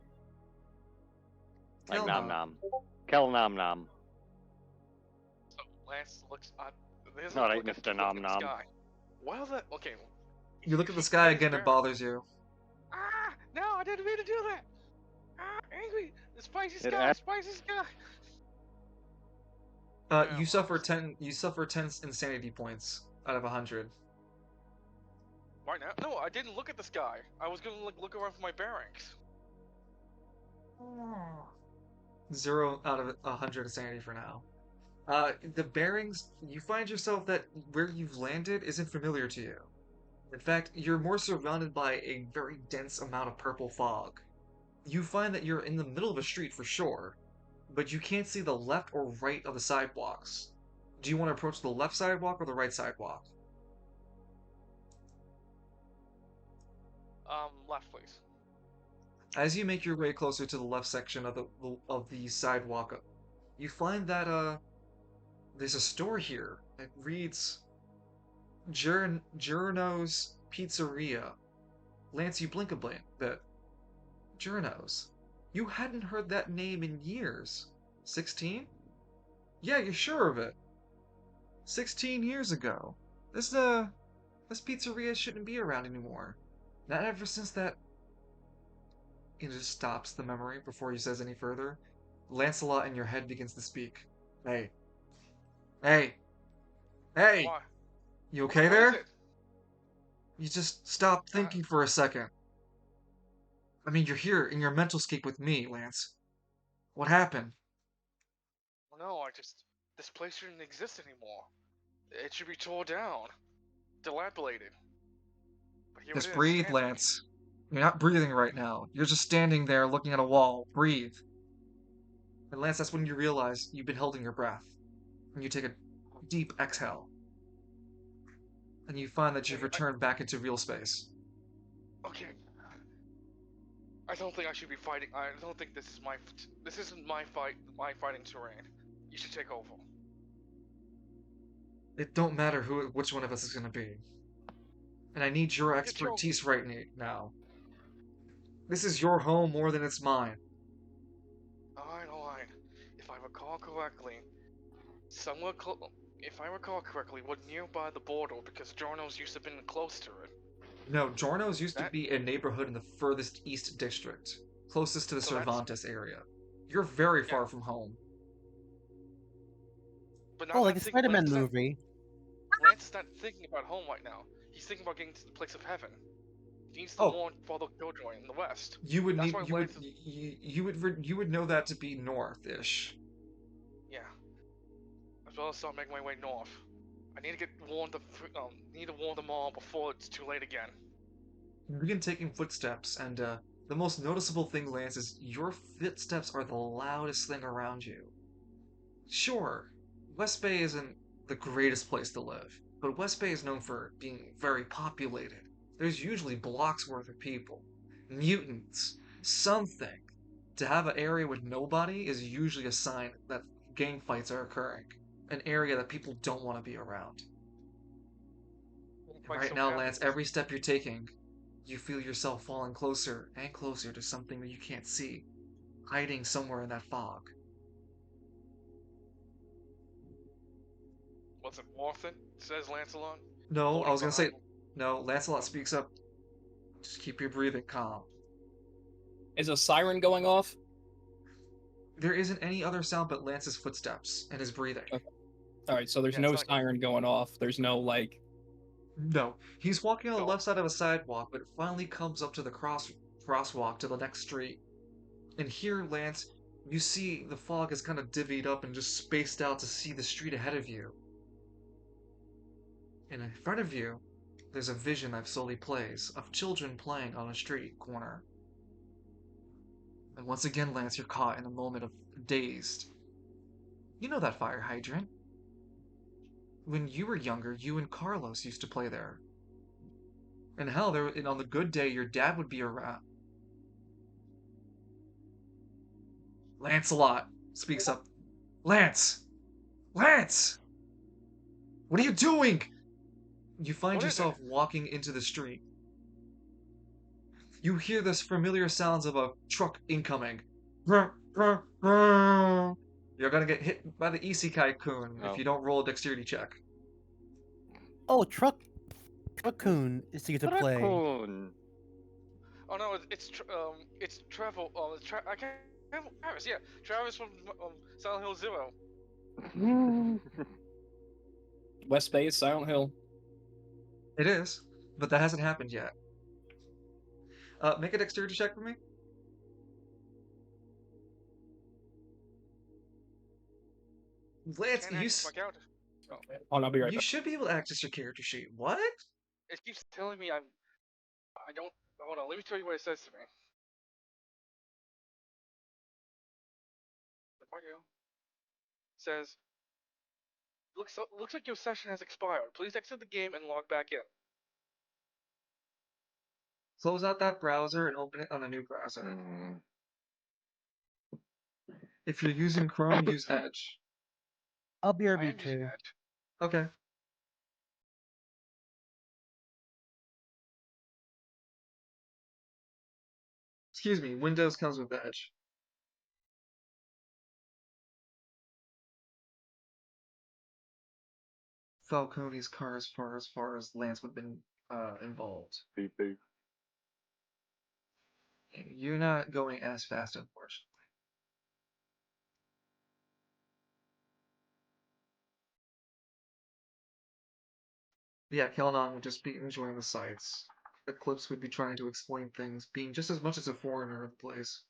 Like Kelnon. nom nom. Kelnom nom. So Lance looks at. There's All right, look at- Mr. look Nom at the Nom. sky. Well, that okay. You look at the He sky gets again, it very- bothers you. Ah! No, I didn't mean to do that. Ah, angry. The spicy It sky. act- Spicy sky. You suffer 10. You suffer 10 insanity points out of 100. Right now? No, I didn't look at the sky. I was gonna look around for my bearings. 0 out of 100 insanity for now. The bearings. You find yourself that where you've landed isn't familiar to you. In fact, you're more surrounded by a very dense amount of purple fog. You find that you're in the middle of a street for sure, but you can't see the left or right of the sidewalks. Do you want to approach the left sidewalk or the right sidewalk? Left, please. As you make your way closer to the left section of the sidewalk, you find that there's a store here. It reads Giorno's Pizzeria. Lance, you blink a bit. Giorno's. You hadn't heard that name in years. 16? Yeah, you're sure of it. 16 years ago. This pizzeria shouldn't be around anymore. Not ever since that. He just stops the memory before he says any further. Lancelot in your head begins to speak. Hey. Hey. Hey! Why? You okay What there? is it? You just stop thinking for a second. I mean, you're here in your mental scape with me, Lance. What happened? No, this place shouldn't exist anymore. It should be torn down, dilapidated. But here Just it is, breathe, standing. Lance. You're not breathing right now. You're just standing there looking at a wall. Breathe. And Lance, that's when you realize you've been holding your breath. And you take a deep exhale. And you find that you've returned back into real space. Okay. I don't think I should be fighting. I don't think this isn't my fighting terrain. You should take over. It don't matter which one of us is gonna be. And I need your Get your- expertise right now. This is your home more than it's mine. Alright. If I recall correctly, if I recall correctly, we're nearby the border because Jorno's used to have been close to it. No, Jorno's used to be a neighborhood in the furthest east district, closest to the So that's- Cervantes area. You're very Yeah. far from home. But now Oh, I'm like a thinking- Spider-Man Lance is not- movie. Lance is not thinking about home right now. He's thinking about getting to the place of heaven. He needs to Oh. warn Father Killjoy in the west. You would That's need why you would Lance you would know that to be north-ish. Yeah. As well as start making my way north. I need to get warned need to warn them all before it's too late again. You begin taking footsteps, and the most noticeable thing, Lance, is your footsteps are the loudest thing around you. Sure, West Bay isn't the greatest place to live, but West Bay is known for being very populated. There's usually blocks worth of people, mutants, something. To have an area with nobody is usually a sign that gang fights are occurring, an area that people don't want to be around. Quite Right so now, bad. Lance, every step you're taking, you feel yourself falling closer and closer to something that you can't see, hiding somewhere in that fog. Was it worth it? Says Lancelot. No, Holding I was gonna say, behind- no, Lancelot speaks up. Just keep your breathing calm. Is a siren going off? There isn't any other sound but Lance's footsteps and his breathing. Okay. All right, so there's Yeah, no it's not siren going off. There's no like. No, he's walking on the No. left side of a sidewalk, but it finally comes up to the crosswalk to the next street. And here, Lance, you see the fog is kind of divvied up and just spaced out to see the street ahead of you. And in front of you, there's a vision that slowly plays of children playing on a street corner. And once again, Lance, you're caught in a moment of dazed. You know that fire hydrant. When you were younger, you and Carlos used to play there. And hell, and on the good day, your dad would be around. Lancelot speaks up. Lance! Lance! What are you doing? You find What is yourself walking into the street. You hear this familiar sounds of a truck incoming. You're gonna get hit by the Isekai-kun if Oh. you don't roll a dexterity check. Oh, Truckoon is here to play. Raccoon. Oh no, it's Travel. I can't. Travis, yeah, Travis from Silent Hill Zero. West Bay is Silent Hill. It is, but that hasn't happened yet. Make a dexterity check for me. Lance, Can't access my character. Oh, and I'll be right you back. should be able to access your character sheet. What? It keeps telling me I don't. Hold on, let me tell you what it says to me. There we go. It says, looks like your session has expired. Please exit the game and log back in. Close out that browser and open it on a new browser. If you're using Chrome, use Edge. I'll I am BRB using too. Edge. Okay. Excuse me, Windows comes with Edge. Falcone's car as far as Lance would have been involved. Beep beep. You're not going as fast, unfortunately. Yeah, Kelnon would just be enjoying the sights. Eclipse would be trying to explain things, being just as much as a foreigner in the place.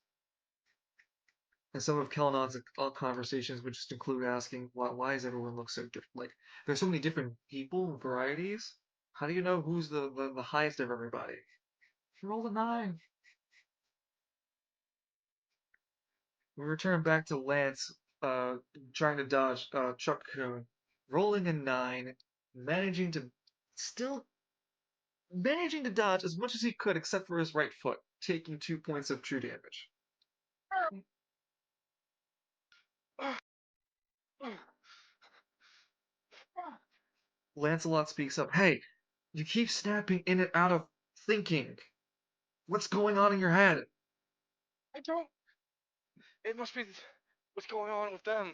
And some of Kelnon's conversations would just include asking, why does everyone look so different? Like, there's so many different people, varieties. How do you know who's the highest of everybody? Roll a 9. We return back to Lance, trying to dodge Chuck Coon, rolling a 9, managing to still managing to dodge as much as he could, except for his right foot, taking 2 points of true damage. Lancelot speaks up. Hey, you keep snapping in and out of thinking. What's going on in your head? I don't. It must be what's going on with them.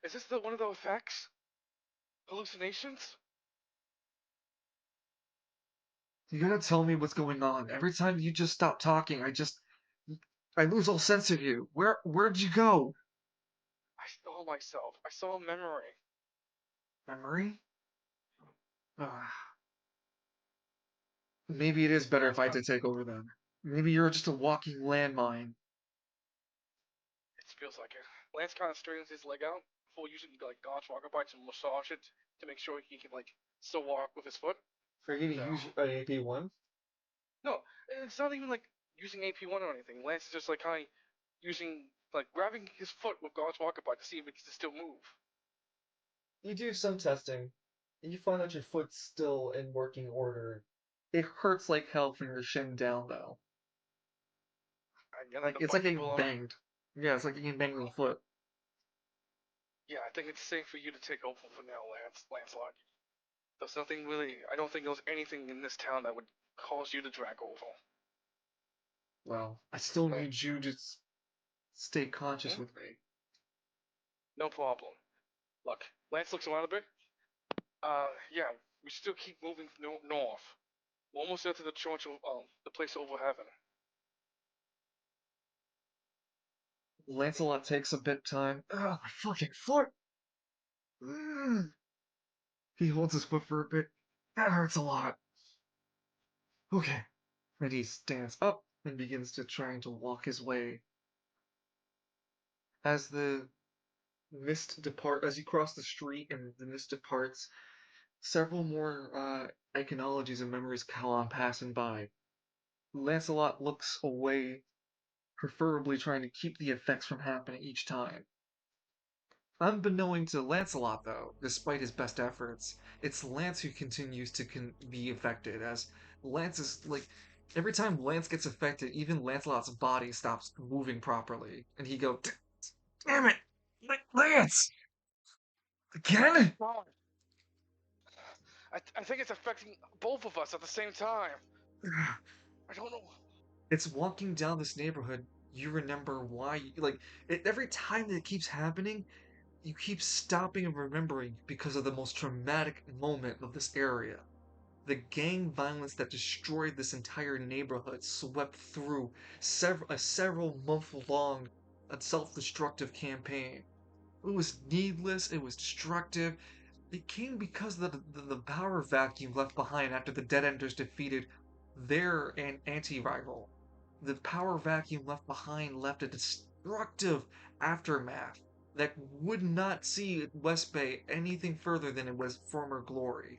Is this one of the effects? Hallucinations? You gotta tell me what's going on. Every time you just stop talking, I lose all sense of you. Where'd you go? I saw myself. I saw a memory. Memory? Ah. Maybe it is better if I did take over then. Maybe you're just a walking landmine. It feels like it. Lance kind of straightens his leg out before using like God's rocker bites and massage it to make sure he can like still walk with his foot. For you to No. use an AP1? No, it's not even like using AP1 or anything. Lance is just like kind of using like grabbing his foot with God's rocker bite to see if it can still move. You do some testing, and you find that your foot's still in working order. It hurts like hell from your shin down, though. Again, Like it's like getting banged. Yeah, it's like getting banged in the foot. Yeah, I think it's safe for you to take over for now, Lancelot. There's nothing really. I don't think there's anything in this town that would cause you to drag over. Well, I still need you to stay conscious with me. No problem. Look, Lance looks around a bit. Yeah, we still keep moving north. We're almost there to the church of, the place over heaven. Lancelot takes a bit of time. Oh, my fucking foot! Mm. He holds his foot for a bit. That hurts a lot. Okay. And he stands up and begins to trying to walk his way. As the as you cross the street and the mist departs, several more iconologies and memories come on passing by. Lancelot looks away, preferably trying to keep the effects from happening each time. Unbeknown to Lancelot, though, despite his best efforts, it's Lance who continues to be affected, as Lance is like. Every time Lance gets affected, even Lancelot's body stops moving properly, and he goes, "Damn it! Lance! Again?" Ron, I think it's affecting both of us at the same time. I don't know. It's walking down this neighborhood, you remember why. Every time that it keeps happening, you keep stopping and remembering because of the most traumatic moment of this area. The gang violence that destroyed this entire neighborhood swept through a several month long self-destructive campaign. It was needless, it was destructive. It came because of the power vacuum left behind after the Dead Enders defeated their anti-rival. The power vacuum left behind left a destructive aftermath that would not see West Bay anything further than it was former glory.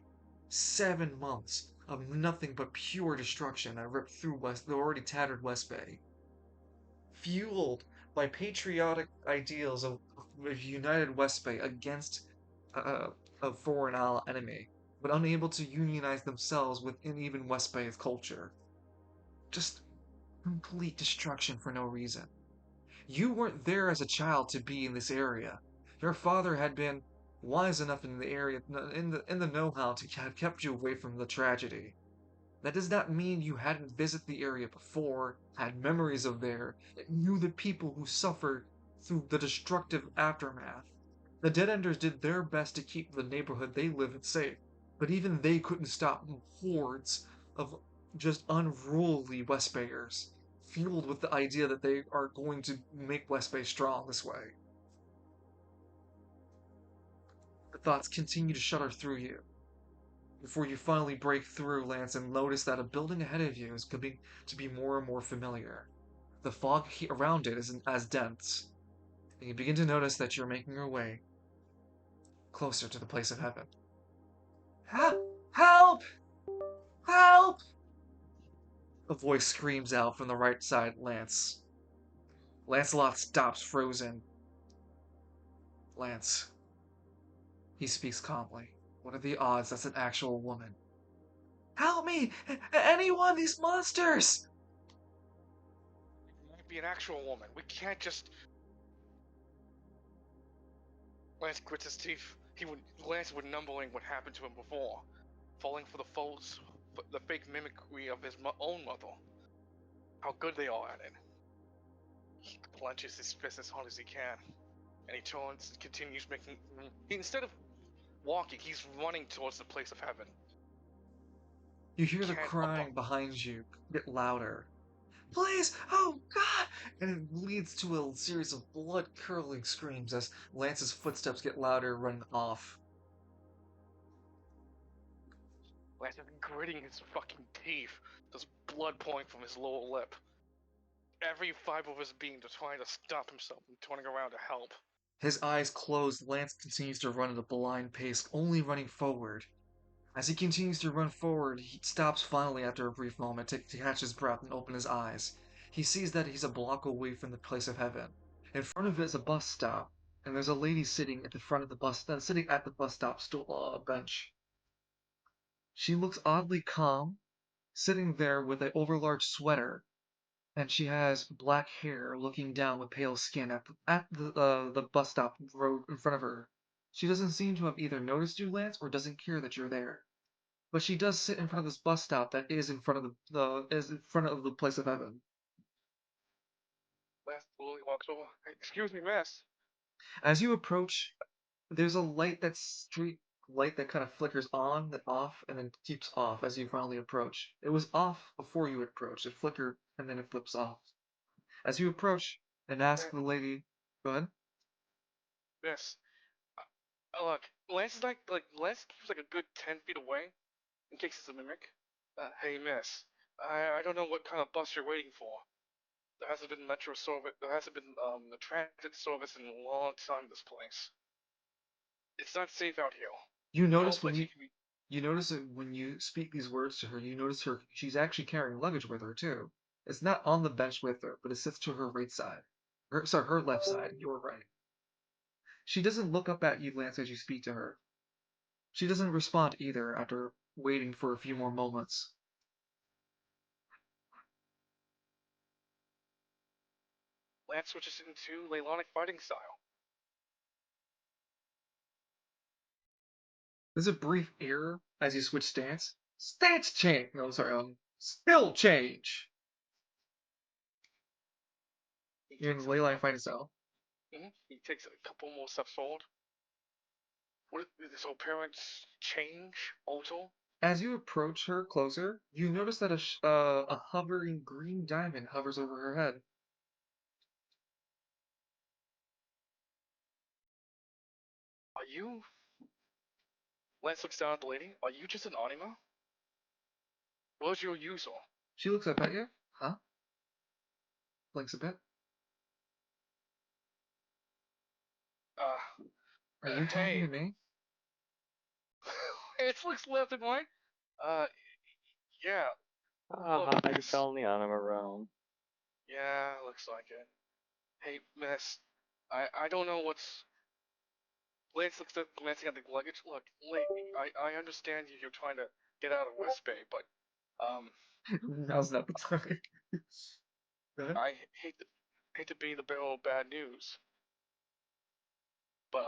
7 months of nothing but pure destruction that ripped through the already tattered West Bay. Fueled by patriotic ideals of united West Bay against uh, a foreign enemy, but unable to unionize themselves within even West Bay's culture. Just complete destruction for no reason. You weren't there as a child to be in this area. Your father had been wise enough in the area, in the know-how to have kept you away from the tragedy. That does not mean you hadn't visited the area before, had memories of there, knew the people who suffered through the destructive aftermath. The Dead Enders did their best to keep the neighborhood they live in safe, but even they couldn't stop hordes of just unruly West Bayers, fueled with the idea that they are going to make West Bay strong this way. The thoughts continue to shudder through you, before you finally break through, Lance, and notice that a building ahead of you is coming to be more and more familiar. The fog around it isn't as dense, and you begin to notice that you're making your way closer to the place of heaven. Help! Help! A voice screams out from the right side, Lance. Lancelot stops frozen. Lance. He speaks calmly. What are the odds that's an actual woman? Help me! Anyone! These monsters! It might be an actual woman. We can't just. Lance grits his teeth. Lance would numbling what happened to him before, falling for the fake mimicry of his own mother. How good they are at it. He clenches his fist as hard as he can, and he turns and continues making. Instead of walking, he's running towards the place of heaven. You hear the crying behind you get louder. Please! Oh, God! And it leads to a series of blood-curdling screams as Lance's footsteps get louder, running off. Lance is gritting his fucking teeth. There's blood pouring from his lower lip. Every fiber of his being to trying to stop himself from turning around to help. His eyes closed, Lance continues to run at a blind pace, only running forward. As he continues to run forward, he stops finally after a brief moment to catch his breath and open his eyes. He sees that he's a block away from the place of heaven. In front of it is a bus stop, and there's a lady sitting at the front of the bus stop bench. She looks oddly calm, sitting there with an overlarge sweater, and she has black hair, looking down with pale skin at the bus stop road in front of her. She doesn't seem to have either noticed you, Lance, or doesn't care that you're there. But she does sit in front of this bus stop that is in front of the place of heaven. Lance slowly walks over. Hey, excuse me, miss. As you approach, there's a street light that kind of flickers on, then off, and then keeps off as you finally approach. It was off before you approached. It flickered and then it flips off. As you approach, and ask the lady. Go ahead. Miss, look, Lance is Lance keeps like a good 10 feet away in case it's a mimic. Hey, Miss, I don't know what kind of bus you're waiting for. There hasn't been metro service. There hasn't been a transit service in a long time. This place. It's not safe out here. You No notice when place you can be. you notice that when you speak these words to her, you notice she's actually carrying luggage with her too. It's not on the bench with her, but it sits to her right side. Her left side. You're right. She doesn't look up at you, Lance, as you speak to her. She doesn't respond either after waiting for a few more moments. Lance switches into Leylonic fighting style. There's a brief error as you switch stance. Stance change. No, sorry. Still change. You're in Leyline fighting style. He takes a couple more steps forward. What did his appearance change? Alter? As you approach her closer, you notice that a hovering green diamond hovers over her head. Are you? Lance looks down at the lady. Are you just an anima? Where's your user? She looks up at you. Huh? Blinks a bit. Are you talking to me? It looks left and right. Uh, yeah. You're telling the anime around. Yeah, looks like it. Hey, miss. I don't know what's. Lance looks at glancing at the luggage. Look, lady, I understand you're trying to get out of West Bay, but Now's not the time. Go ahead. I hate to be the bearer of bad news, but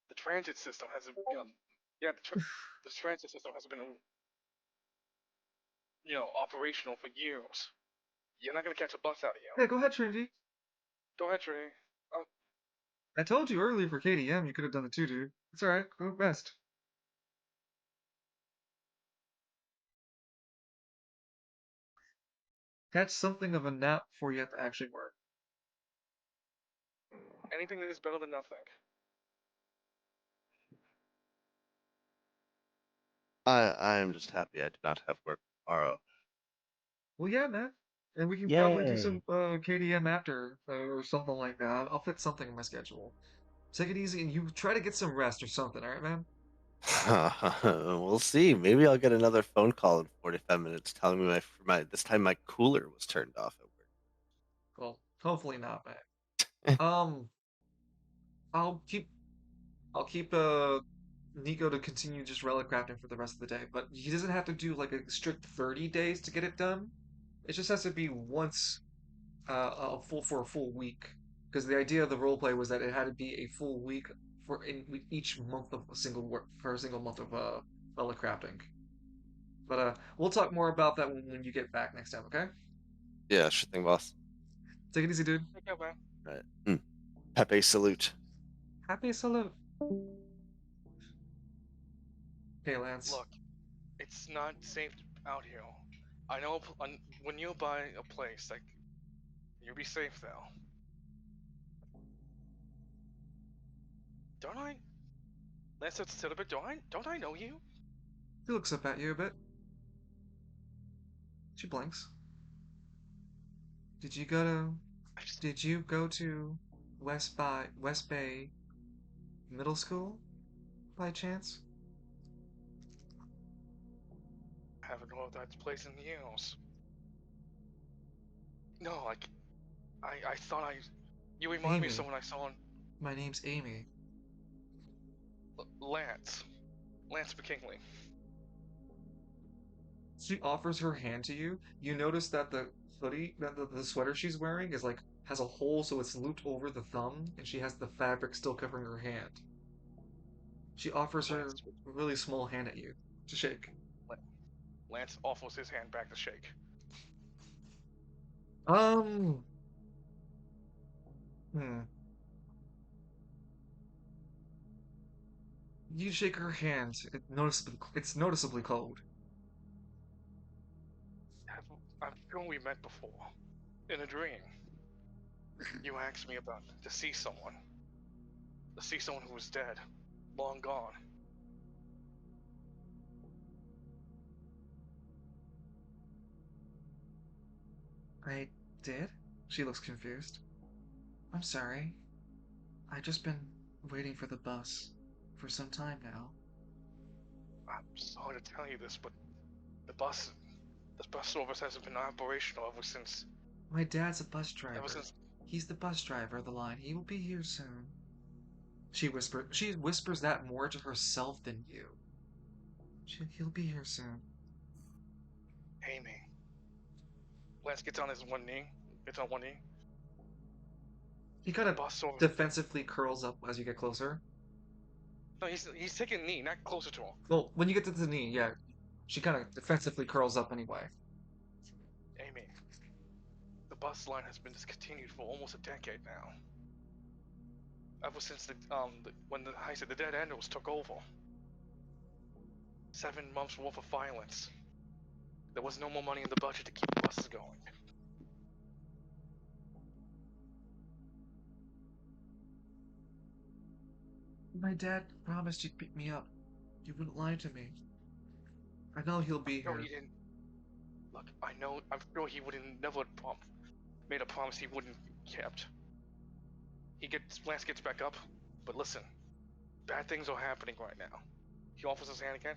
the transit system hasn't yeah the transit system hasn't been operational for years. You're not gonna catch a bus out of Yeah, here. go ahead, Trinity. Go ahead, Trey. Oh, I told you earlier for KDM you could have done it too, dude. It's alright. Go best. Catch something of a nap before you have to actually work. anything is better than nothing. I am just happy I did not have work tomorrow. Well, yeah, man. And we can probably do some Yay. KDM after or something like that. I'll fit something in my schedule. Take it easy and you try to get some rest or something, alright, man? We'll see. Maybe I'll get another phone call in 45 minutes telling me my this time my cooler was turned off at work. Well, hopefully not, man. Um, I'll keep Nico to continue just relic crafting for the rest of the day, but he doesn't have to do like a strict 30 days to get it done. It just has to be once for a full week. Because the idea of the roleplay was that it had to be a full week for each month of a single work for a single month of relic crafting. But we'll talk more about that when you get back next time, okay? Yeah, sure thing, boss. Take it easy, dude. Take care, man. Right. Pepe salute. Happy salute. Okay, Lance. Look, it's not safe out here. I know when you buy a place, like, you'll be safe though. Don't I? Lance said a bit. Don't I know you? He looks up at you a bit. She blinks. Did you go to Did you go to West Bay Middle School by chance? Haven't heard that place in years. No, like, I thought you remind me of Amy. someone I saw on My name's Amy. Lance. Lance McKinley. She offers her hand to you. You notice that the hoodie, that the sweater she's wearing is like has a hole, so it's looped over the thumb, and she has the fabric still covering her hand. She offers her Lance, a really small hand at you to shake. Lance offers his hand back to shake. Um, hmm. You shake her hand. It's noticeably cold. I'm sure we met before. In a dream. You asked me about to see someone. To see someone who was dead. Long gone. I did? She looks confused. I'm sorry. I've just been waiting for the bus for some time now. I'm sorry to tell you this, but the bus service hasn't been operational My dad's a bus ever driver. since. He's the bus driver of the line. He will be here soon. She whispers that more to herself than you. He'll be here soon. Amy. Lance gets on his one knee. Gets on one knee. He kind of Bus service. defensively curls up as you get closer. No, he's taking a knee, not closer to him. Well, when you get to the knee, yeah. She kind of defensively curls up anyway. Amy. The bus line has been discontinued for almost a decade now. Ever since when the dead enders took over. 7 months worth of violence. There was no more money in the budget to keep the buses going. My dad promised you'd pick me up. You wouldn't lie to me. I know he'll be No, here. he didn't. Look, I know. I'm sure he never made a promise he wouldn't kept. Lance gets back up, but listen, bad things are happening right now. He offers his hand again.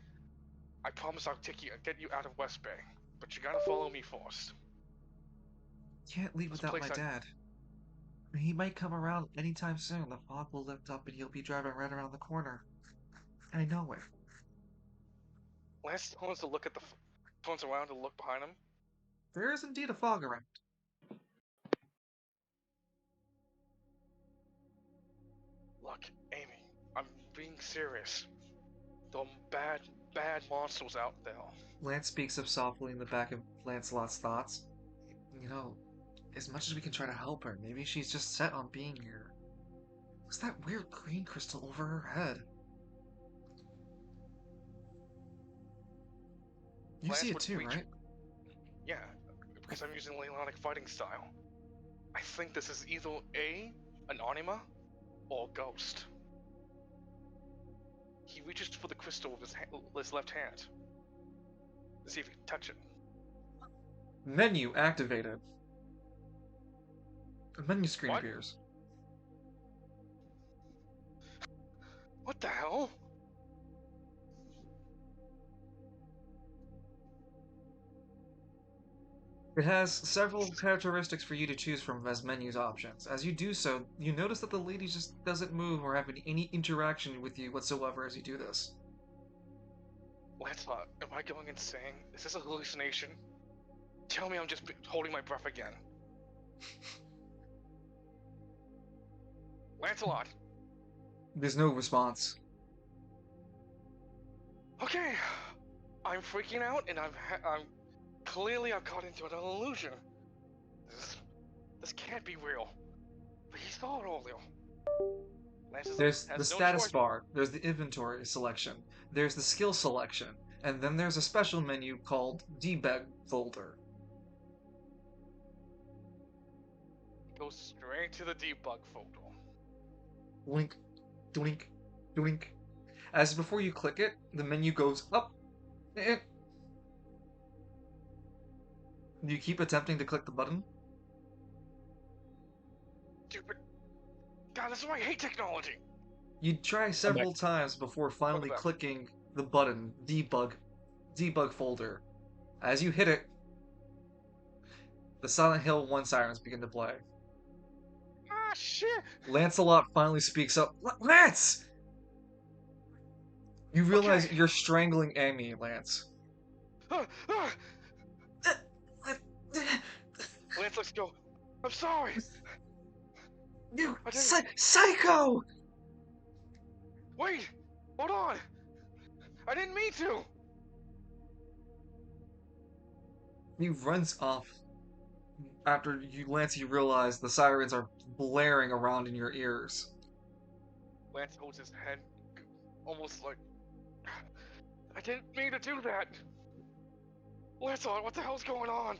I promise I'll get you out of West Bay, but you gotta follow me first. Can't leave This without place my dad. He might come around anytime soon. The fog will lift up and he'll be driving right around the corner. I know it. Lance turns to look at turns around to look behind him. There is indeed a fog around. Look, Amy, I'm being serious. There are bad monsters out there. Lance speaks up softly in the back of Lancelot's thoughts. You know, as much as we can try to help her, maybe she's just set on being here. What's that weird green crystal over her head? You Lance see it would too, reach- right? Yeah, because I'm using Leonic fighting style. I think this is either an anima, or a ghost. He reaches for the crystal with his left hand. To see if he can touch it. Menu activated. A menu screen What? appears. What the hell? It has several characteristics for you to choose from as menus options. As you do so, you notice that the lady just doesn't move or have any interaction with you whatsoever as you do this. Lancelot, am I going insane? Is this a hallucination? Tell me I'm just holding my breath again. Lancelot! There's no response. Okay, I'm freaking out, and I'm clearly I've caught into an illusion. This can't be real. But he saw it earlier. There's the status bar, there's the inventory selection, there's the skill selection, and then there's a special menu called debug folder. Goes straight to the debug folder. Blink, doink, doink. As before you click it, the menu goes up. Do you keep attempting to click the button? Stupid. God, this is why I hate technology. You try several times before finally back. clicking the button, debug folder. As you hit it, the Silent Hill 1 sirens begin to play. Ah, shit! Lancelot finally speaks up. Lance! You realize Okay. you're strangling Amy, Lance. Lance, let's go. I'm sorry. You I didn't- psycho! Wait, hold on. I didn't mean to. He runs off. After you realize the sirens are blaring around in your ears. Lance holds his head, almost like, I didn't mean to do that. Lancelot, what the hell's going on?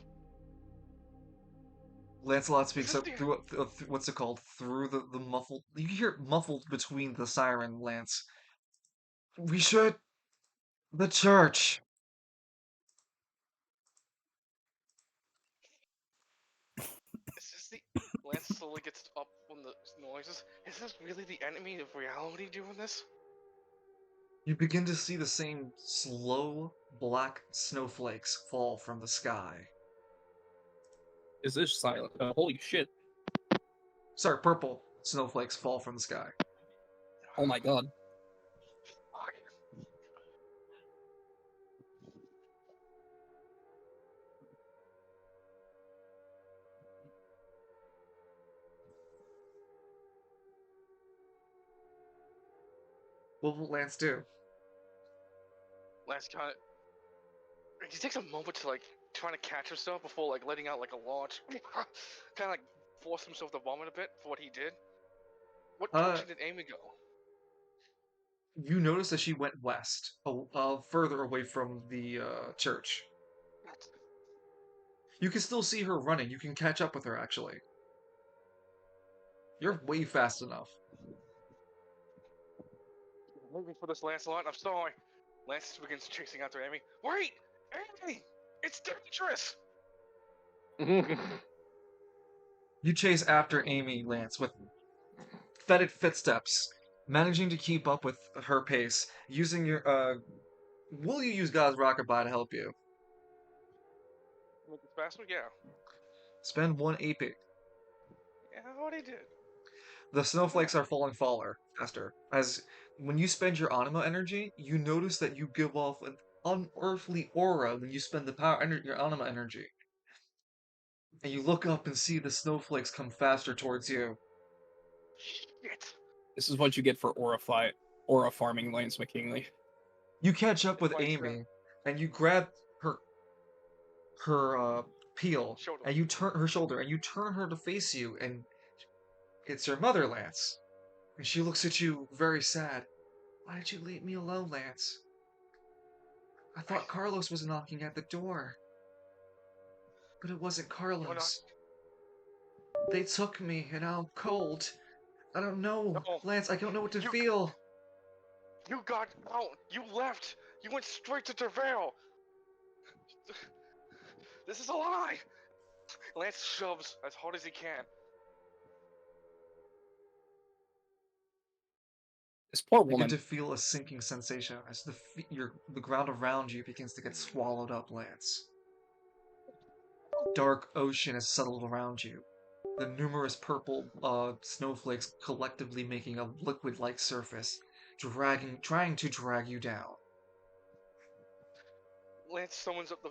Lancelot speaks this up the through what's it called? Through the muffled. You hear it muffled between the siren, Lance. We should. The church. is this the Lance slowly gets up on the noises. Is this really the enemy of reality doing this? You begin to see the same slow black snowflakes fall from the sky. Is this silent? Holy shit! Sorry, purple snowflakes fall from the sky. Oh my god! Fuck. What will Lance do? Lance kind of he takes a moment to like trying to catch himself before like letting out like a large kind of like force himself to vomit a bit for what he did. What direction did Amy go? You notice that she went west, further away from the church. You can still see her running. You can catch up with her, actually. You're way fast enough. I'm looking for this Lancelot. I'm sorry. Lance begins chasing after Amy. Wait, Amy! It's dangerous. You chase after Amy, Lance, with fetid footsteps, managing to keep up with her pace, using your, will you use God's Rockabye to help you? Make it faster? Yeah. Spend 1 AP. Yeah, I already did. The snowflakes are falling faster. As when you spend your anima energy, you notice that you give off an unearthly aura when you spend your anima energy. And you look up and see the snowflakes come faster towards you. Shit. This is what you get for aura farming, Lance McKinley. You catch up with Like, Amy, and you grab her peel, Shoulder. and you turn her shoulder, and you turn her to face you, and it's your mother, Lance. And she looks at you very sad. Why did you leave me alone, Lance? I thought Carlos was knocking at the door. But it wasn't Carlos. They took me, and now I'm cold. I don't know. No. Lance, I don't know what to You- feel. You got out. You left. You went straight to Tervel. This is a lie. Lance shoves as hard as he can. This poor You begin woman. to feel a sinking sensation as the ground around you begins to get swallowed up, Lance. Dark ocean has settled around you. The numerous purple snowflakes collectively making a liquid-like surface, trying to drag you down. Lance summons up the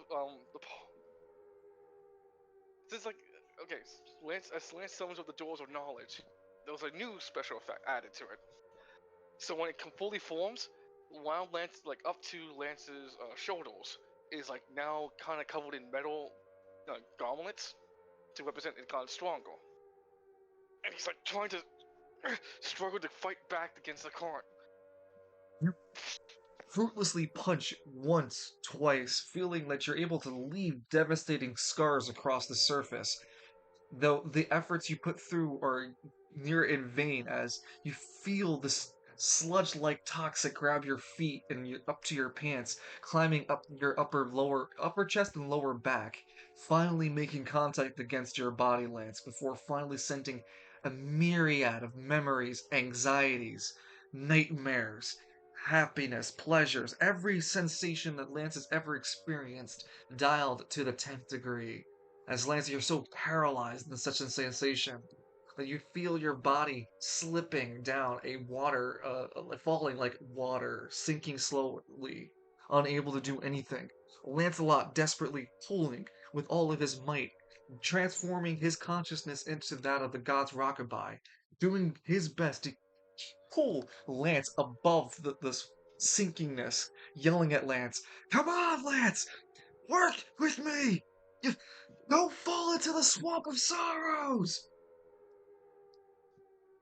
This is like okay. Lance summons up the doors of knowledge. There was a new special effect added to it. So when it fully forms, while Lance like up to Lance's shoulders is like now kind of covered in metal gauntlets to represent it kind of stronger. And he's like trying to struggle to fight back against the current. You fruitlessly punch once, twice, feeling that you're able to leave devastating scars across the surface, though the efforts you put through are near in vain as you feel this sludge-like toxic grab your feet and up to your pants, climbing up your upper chest and lower back, finally making contact against your body, Lance, before finally sending a myriad of memories, anxieties, nightmares, happiness, pleasures, every sensation that Lance has ever experienced, dialed to the 10th degree. As Lance, you're so paralyzed in such a sensation that you feel your body slipping down falling like water, sinking slowly, unable to do anything. Lancelot desperately pulling with all of his might, transforming his consciousness into that of the god's Rockabye, doing his best to pull Lance above this sinkingness, yelling at Lance, "Come on, Lance! Work with me! Don't fall into the swamp of sorrows!"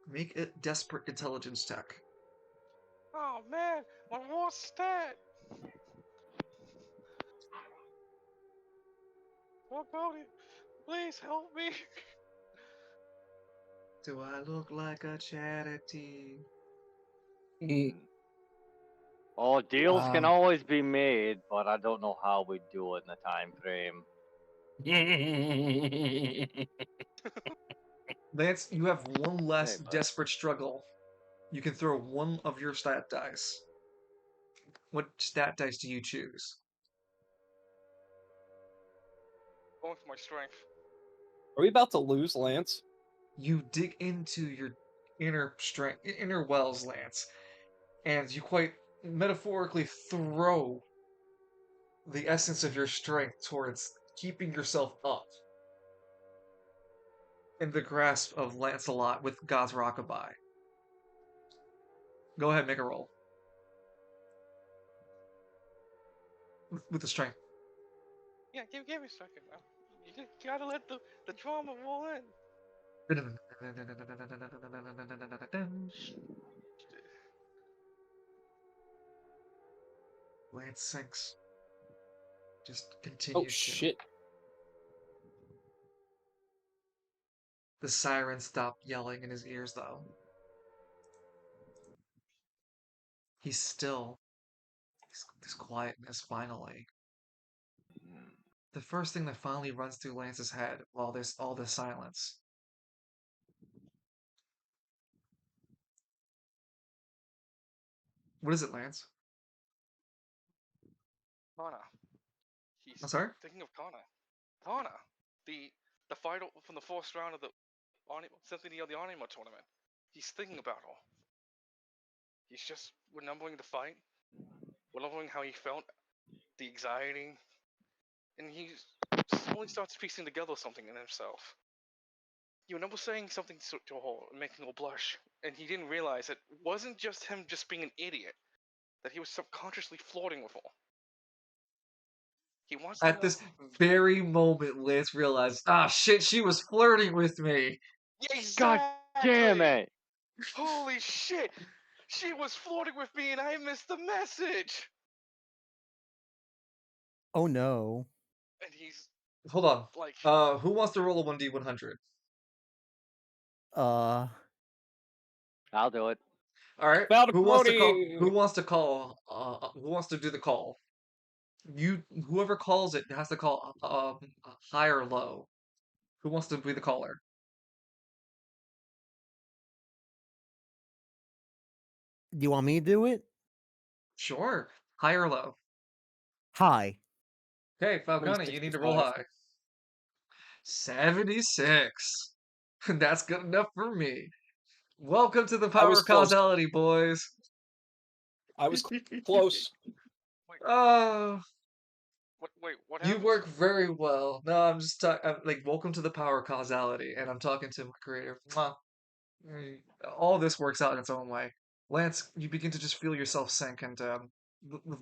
Make a desperate intelligence check. Oh man, my worst stat. Oh God, please help me. Do I look like a charity? Oh, deals can Um, always be made, but I don't know how we do it in the time frame. Lance, you have one less Hey, bud. desperate struggle. You can throw one of your stat dice. What stat dice do you choose? Going for my strength. are we about to lose, Lance? You dig into your inner strength, inner wells, Lance, and you quite metaphorically throw the essence of your strength towards keeping yourself up in the grasp of Lancelot with God's Rockabye. Go ahead, make a roll with the strength. Yeah, give me a second now. You gotta let the drama roll in. Lance sinks. Just Oh continues to. shit! The sirens stop yelling in his ears, though. He's still. This quietness, finally. The first thing that finally runs through Lance's head while there's all this silence. What is it, Lance? Kana. He's I'm sorry? thinking of Kana. Kana. The the fight from the first round of the Symphony of the Anima tournament. He's thinking about her. He's just remembering the fight, remembering how he felt, the anxiety, and he slowly starts piecing together something in himself. He remembers saying something to her, making her blush, and he didn't realize it wasn't just him just being an idiot, that he was subconsciously flirting with her. He wants to At know. this very moment, Lance realized, ah, shit, she was flirting with me. God damn Exactly! it! Holy shit! She was flirting with me and I missed the message! Oh no. And he's Hold on. like, Who wants to roll a 1d100? Uh, I'll do it. All right. About Who wants to call? Brody. Who wants to call? Who wants to do the call? Whoever calls it has to call high or low. Who wants to be the caller? do you want me to do it? Sure. High or low. Hi. Okay, I'm gonna be Falcone, you need to roll 65. high. 76. That's good enough for me. Welcome to the I power was of close. causality, boys. I was close. wait, Oh, what you happened? work very well. No, I'm just talking. Like, welcome to the power of causality, and I'm talking to my creator. Mwah. All this works out in its own way. Lance, you begin to just feel yourself sink, and the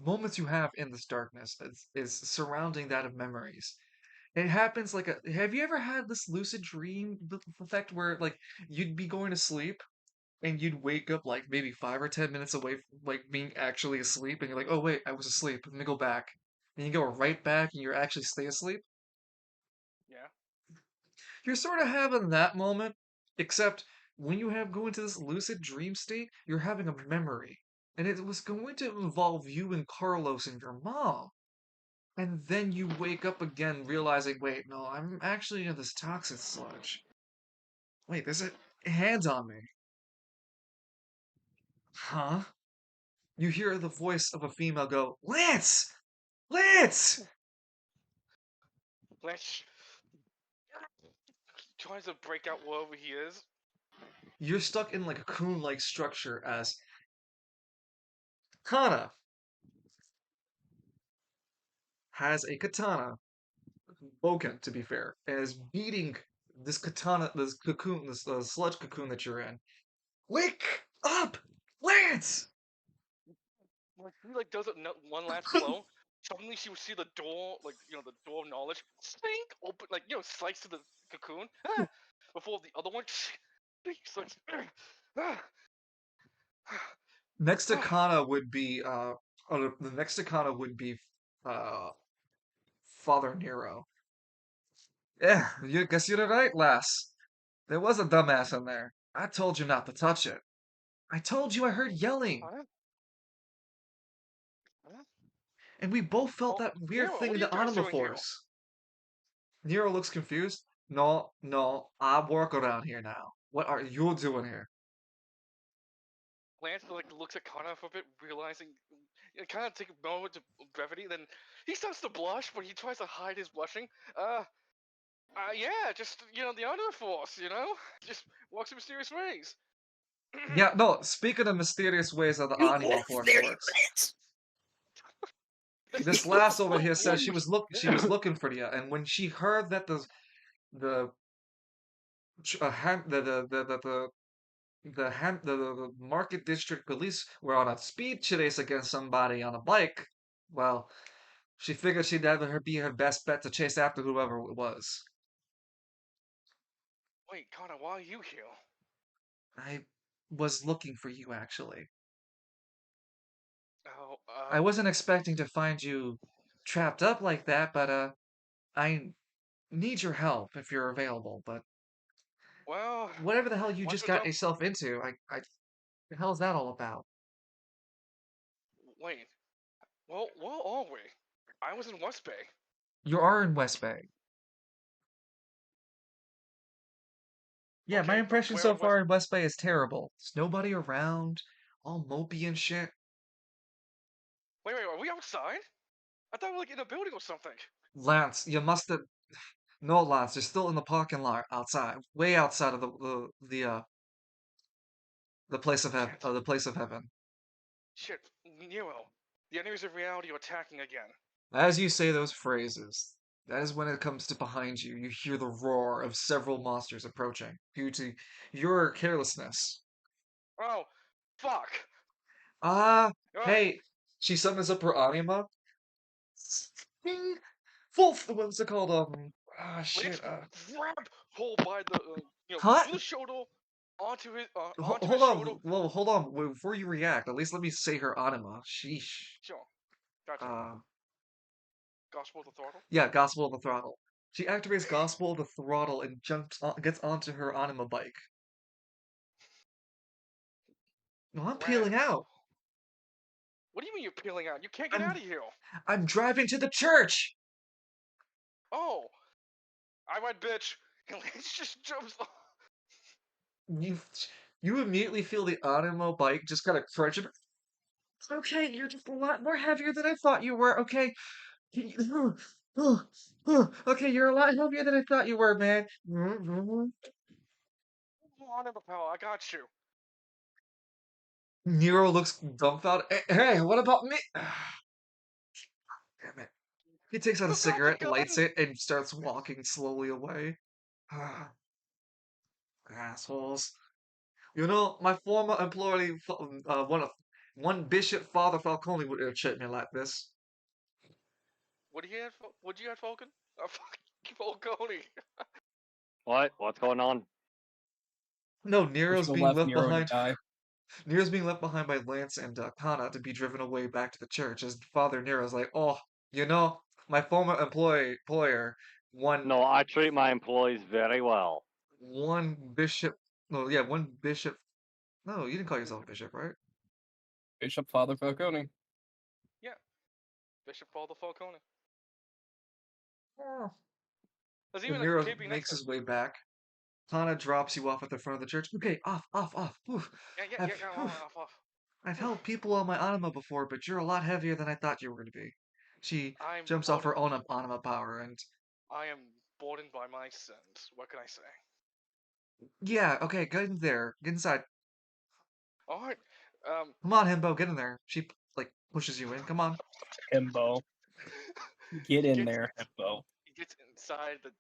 moments you have in this darkness is surrounding that of memories. It happens like a. Have you ever had this lucid dream effect where like you'd be going to sleep and you'd wake up like maybe 5 or 10 minutes away from like being actually asleep, and you're like, oh wait, I was asleep. Let me go back, and you go right back, and you're actually stay asleep. Yeah? You're sort of having that moment, except when you have go into this lucid dream state, you're having a memory. And it was going to involve you and Carlos and your mom. And then you wake up again realizing, wait, no, I'm actually in this toxic sludge. Wait, there's a hands on me. Huh? You hear the voice of a female go, Lance! Lance! Lance tries to break out wherever he is. You're stuck in like a cocoon-like structure as Kana has a katana, Boken, to be fair, and is beating this katana, this cocoon, this sludge cocoon that you're in. Wake up, Lance! Like, he like does it one last blow. Suddenly she would see the door, like, the door of knowledge, stink, open, like, slice to the cocoon. Before the other one, starts, Next to Kana would be the next to Kana would be uh Father Nero. Yeah, you guess you're right, lass. There was a dumbass in there. I told you not to touch it. I told you I heard yelling. Huh? Huh? And we both felt Well, that weird Nero, thing what in are you the guys Anima doing here? Force. Nero looks confused. No, no, I work around here now. What are you doing here? Lance like looks at Connor for a bit, realizing it kind of take a moment of brevity. Then he starts to blush, but he tries to hide his blushing. Yeah, just the Honor Force, just walks in mysterious ways. Yeah, no, speaking of mysterious ways of the You Anima walk Force very works. fast. This lass over here says she was looking for you, and when she heard that the the Market District Police were on a speed chase against somebody on a bike, well, she figured she'd either be her best bet to chase after whoever it was. Wait, Connor, why are you here? I was looking for you, actually. Oh, I wasn't expecting to find you trapped up like that, but I need your help if you're available. But well, whatever the hell you once just we're got done. yourself into, the hell's that all about? Wait, well, where are we? I was in West Bay. You are in West Bay. Yeah, my Okay, but impression where so in West? far in West Bay is terrible. There's nobody around, all mopey and shit. Wait, are we outside? I thought we were like in a building or something. Lance, you must have. No, Lance, you're still in the parking lot outside, way outside of the place of heaven. Shit, The place of heaven. shit, Nero. The enemies of reality are attacking again. As you say those phrases, that is when it comes to behind you. You hear the roar of several monsters approaching due to your carelessness. Oh, fuck. Ah, Uh, hey, she summons up her anima. Ding! Wolf, what's it called? Lance Shit. grabbed hold by the, Huh? from the shoulder onto his, Hold shoulder. on. Well, hold on. Before you react, at least let me say her anima. Sheesh. Sure, gotcha. Uh, Gospel of the throttle. yeah, Gospel of the Throttle. She activates Gospel of the Throttle and gets onto her anima bike. No, I'm peeling Lance. out. What do you mean you're peeling out? You can't get I'm out of here. I'm driving to the church. Oh, I might bitch. And Lance just jumps off. You you immediately feel the anima bike just kind of crunch. Okay, you're just a lot more heavier than I thought you were. Okay. Okay, you're a lot heavier than I thought you were, man. On him, pal. I got you. Nero looks dumbfounded. Hey, what about me? Damn it. He takes out a You got the cigarette, lights gun. it, and starts walking slowly away. Assholes. You know, my former employee, one Bishop Father Falcone would have treated me like this. What do you have? What do you have, Falcon? Fucking Falcone. What? What's going on? No, We should have left Nero to die. Nero's being left behind by Lance and Kana to be driven away back to the church. As Father Nero's like, oh, my former employer, one No, I treat my employees very well. one bishop. No, yeah, one bishop. No, you didn't call yourself a bishop, right? Bishop Father Falcone. Yeah, Bishop Father Falcone. Oh. There's And even a Nero KP next makes to him. his way back. Kana drops you off at the front of the church. Okay, off. Oof. Yeah, Oof. off. I've helped people on my anima before, but you're a lot heavier than I thought you were going to be. She I'm jumps off her own anima power, and I am burdened by my sins. What can I say? yeah, okay, get in there, get inside. All right. Come on, Himbo, get in there. She like pushes you in. Come on. Himbo. Get He in gets there, Himbo. he gets inside the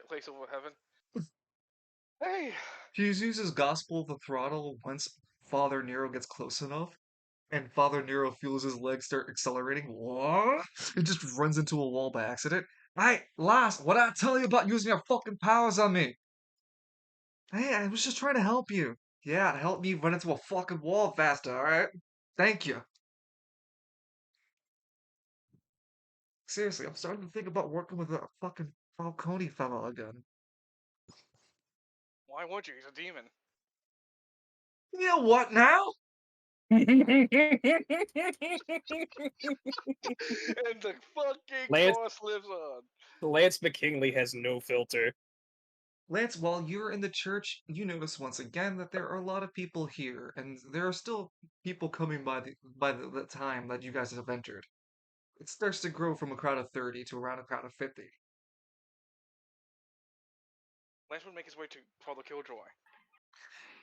place over heaven. Hey, She uses Gospel of the Throttle once Father Nero gets close enough, and Father Nero feels his legs start accelerating. What? It just runs into a wall by accident. Hey, last, what did I tell you about using your fucking powers on me? Hey, I was just trying to help you. Yeah, help me run into a fucking wall faster, alright? Thank you. Seriously, I'm starting to think about working with a fucking Falcone fellow again. Why would you? He's a demon. You know what now? And the fucking Lance- course lives on. Lance McKinley has no filter. Lance, while you're in the church, you notice once again that there are a lot of people here, and there are still people coming by the time that you guys have entered. It starts to grow from a crowd of 30 to around a crowd of 50. Lance would make his way to Father Killjoy.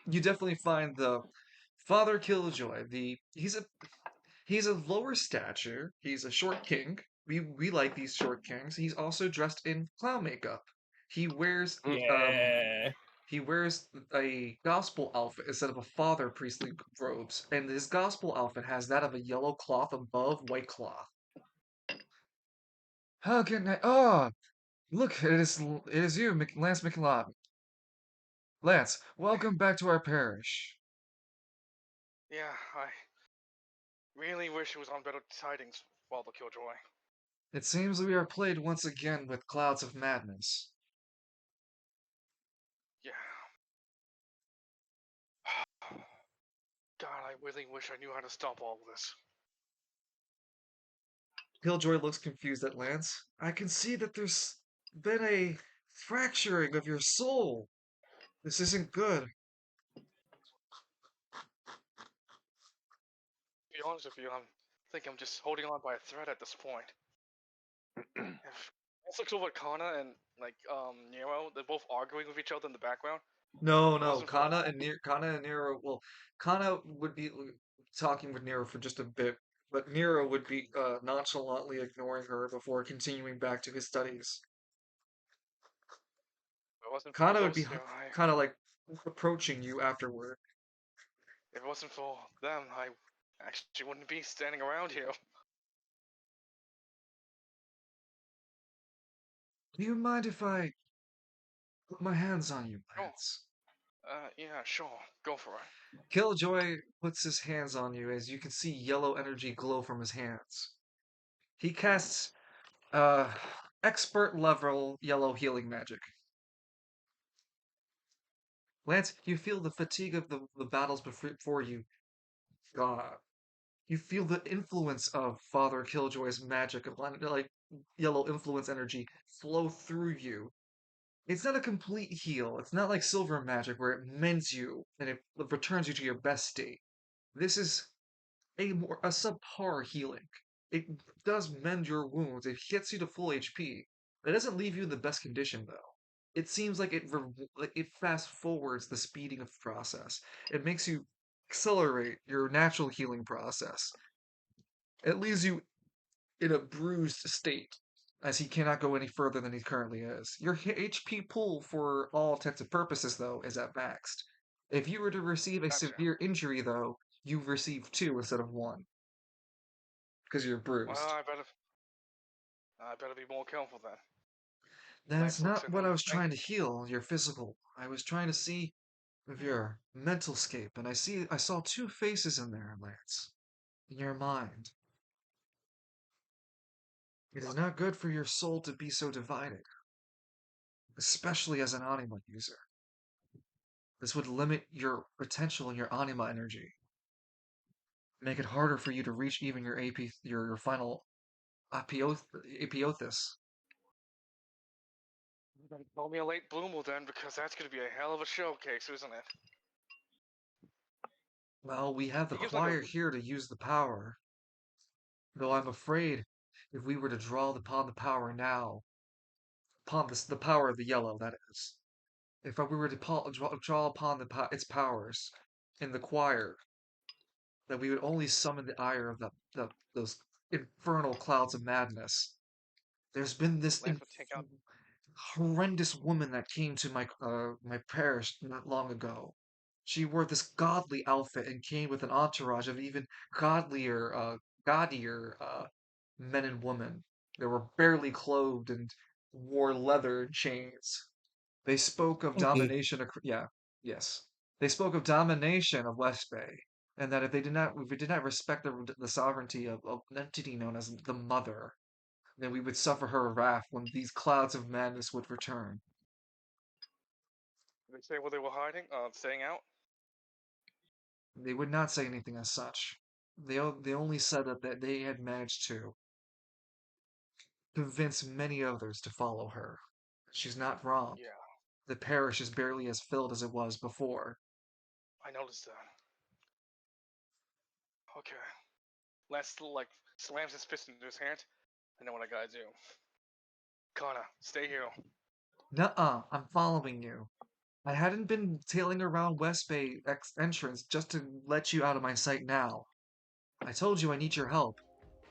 You definitely find the Father Killjoy. He's a lower stature. He's a short king. We like these short kings. He's also dressed in clown makeup. He wears Yeah. he wears a gospel outfit instead of a father priestly robes, and his gospel outfit has that of a yellow cloth above white cloth. How can I? Oh, look! It is you, Lance McLeod. Lance, welcome back to our parish. Yeah, I really wish it was on better tidings, Father Killjoy. It seems we are plagued once again with clouds of madness. Yeah. God, I really wish I knew how to stop all of this. Killjoy looks confused at Lance. I can see that there's been a fracturing of your soul. This isn't good. To be honest with you, I think I'm just holding on by a thread at this point. If Lance looks over at Kana and Nero, they're both arguing with each other in the background. No, It no. wasn't for Kana and Nero. Well, Kana would be talking with Nero for just a bit, but Nero would be nonchalantly ignoring her before continuing back to his studies. it wasn't for Kana would be those two. kind of like approaching you afterward. If it wasn't for them, I actually wouldn't be standing around here. Do you mind if I put my hands on you, Oh, Lance? yeah, sure, go for it. Killjoy puts his hands on you as you can see yellow energy glow from his hands. He casts uh expert level yellow healing magic. Lance, you feel the fatigue of the battles before you. God, you feel the influence of Father Killjoy's magic of like yellow influence energy flow through you. It's not a complete heal. It's not like silver magic where it mends you and it returns you to your best state. This is a subpar healing. It does mend your wounds. It gets you to full HP. It doesn't leave you in the best condition though. It seems like it fast forwards the speeding of the process. It makes you accelerate your natural healing process. It leaves you in a bruised state, as he cannot go any further than he currently is. Your HP pool, for all intents and purposes, though, is at maxed. If you were to receive a Gotcha. severe injury, though, you receive 2 instead of 1 because you're Well, bruised. I better be more careful then. That's Lance looks not at what me. I was trying to heal, your physical. I was trying to see of your mental scape, and I saw 2 faces in there, Lance. In your mind. It is not good for your soul to be so divided, especially as an anima user. This would limit your potential and your anima energy. Make it harder for you to reach even your AP, your final apotheosis. You better call me a late bloomer then, because that's gonna be a hell of a showcase, isn't it? Well, we have the He gives like choir a here to use the power. Though I'm afraid if we were to draw upon the power now, upon the power of the yellow, that is. If we were to draw upon its powers in the choir, that we would only summon the ire of those infernal clouds of madness. There's been this Lance would take out. horrendous woman that came to my parish not long ago. She wore this godly outfit and came with an entourage of even godlier, gaudier men and women. They were barely clothed and wore leather and chains. They spoke of Okay. domination. Yeah, yes. They spoke of domination of West Bay, and that if we did not respect the sovereignty of an entity known as the Mother, then we would suffer her wrath when these clouds of madness would return. Did they say where they were hiding? Staying out? They would not say anything as such. They only said that they had managed to convince many others to follow her. She's not wrong. Yeah, The parish is barely as filled as it was before. I noticed that. Okay. Lance like slams his fist into his hand. I know what I gotta do. Kana, stay here. Nuh-uh, I'm following you. I hadn't been tailing around West Bay entrance just to let you out of my sight now. I told you I need your help,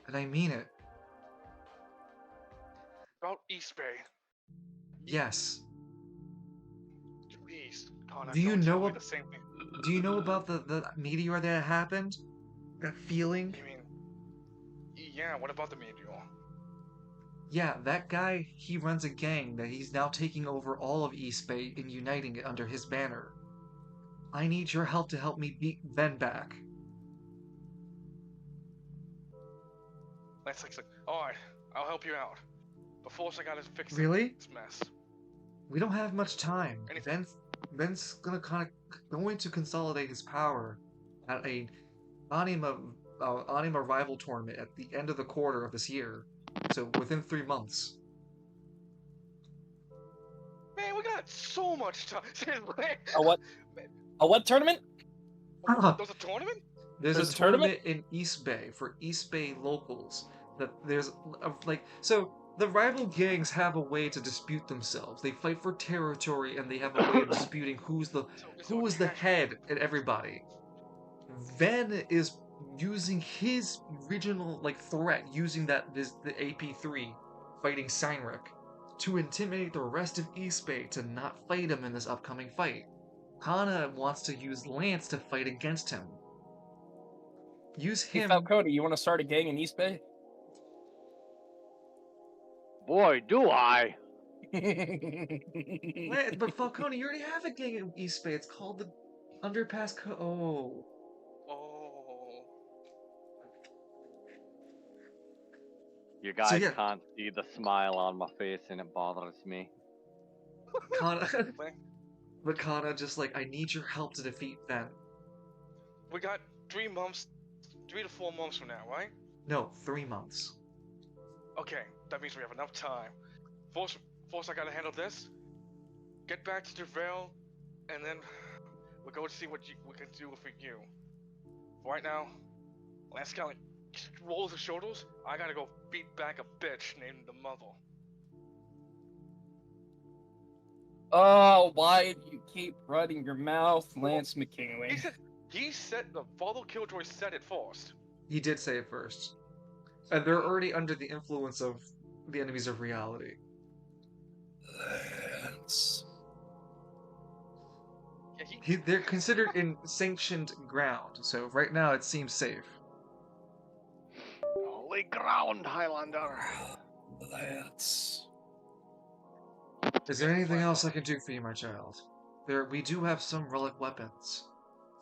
and I mean it. About East Bay. Yes. Please, Kana, Do you don't tell know me the same thing. Do you know about the meteor that happened? That feeling? You mean? Yeah. What about the meteor? Yeah, that guy, he runs a gang that he's now taking over all of East Bay and uniting it under his banner. I need your help to help me beat Ben back. Lance like, all right, I'll help you out. But first, I gotta fix Really? this mess. We don't have much time. Anything. Ben's going to consolidate his power at a Anima rival tournament at the end of the quarter of this year. So within 3 months. Man, we got so much time. A what? A what tournament? There's a tournament? There's There's a a tournament? tournament in East Bay for East Bay locals. That there's so the rival gangs have a way to dispute themselves. They fight for territory and they have a way of disputing who is the attachment. head and everybody. Ven is using his regional threat, using the AP3 fighting Seinrich to intimidate the rest of East Bay to not fight him in this upcoming fight. Kana wants to use Lance to fight against him. Use Hey, him. Falcone, you want to start a gang in East Bay? Boy, do I! Wait, but Falcone, you already have a gang in East Bay. It's called the Underpass Oh. Oh. You guys yeah. can't see the smile on my face and it bothers me. Kana, but Kana just I need your help to defeat Ben. We got 3 months, 3 to 4 months from now, right? No, 3 months. Okay, that means we have enough time. First I gotta handle this. Get back to Deville, and then we'll go see what we can do for you. Right now, Lance kind of rolls his shoulders. I gotta go beat back a bitch named the Mother. Oh, why do you keep running your mouth, Lance McKinley? He said the Father Killjoy said it first. He did say it first. And they're already under the influence of the enemies of reality. Lance. Yeah, They're considered in sanctioned ground, so right now it seems safe. Holy ground, Highlander! Lance. Is there anything else I can do for you, my child? We do have some relic weapons.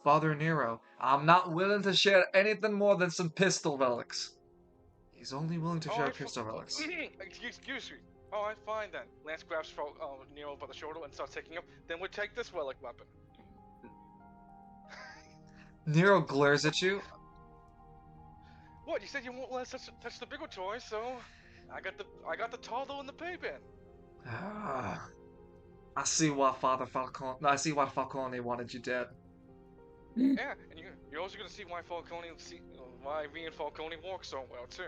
Father Nero, I'm not willing to share anything more than some pistol relics. He's only willing to share pistol relics. Excuse me. Alright, fine then. Lance grabs Nero by the shoulder and starts taking him. Then we'll take this relic weapon. Nero glares at you. What? You said you won't let us touch the bigger toy, so I got the taller in the paypen. I see why I see why Falcone wanted you dead. Yeah, and you're also gonna see why why me and Falcone work so well too.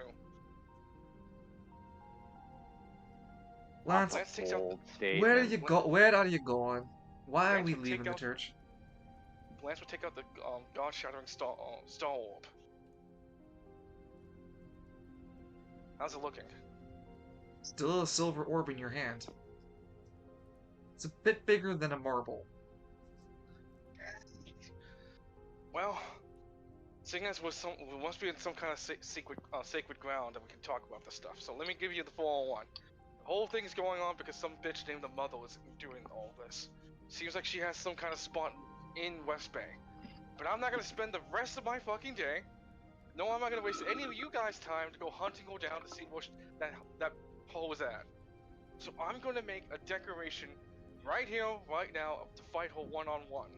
Lance, takes out where are you going? Why are Lance we would leaving take the out- church? Lance would take out the God-shattering star orb. How's it looking? Still a silver orb in your hand. It's a bit bigger than a marble. Well, seeing as we must be in some kind of sacred ground that we can talk about this stuff. So let me give you the 401. The whole thing is going on because some bitch named the Mother is doing all this. Seems like she has some kind of spot in West Bay. But I'm not gonna spend the rest of my fucking day. No, I'm not gonna waste any of you guys' time to go hunting her down to see where that hole is at. So I'm gonna make a decoration right here, right now, to fight her one-on-one.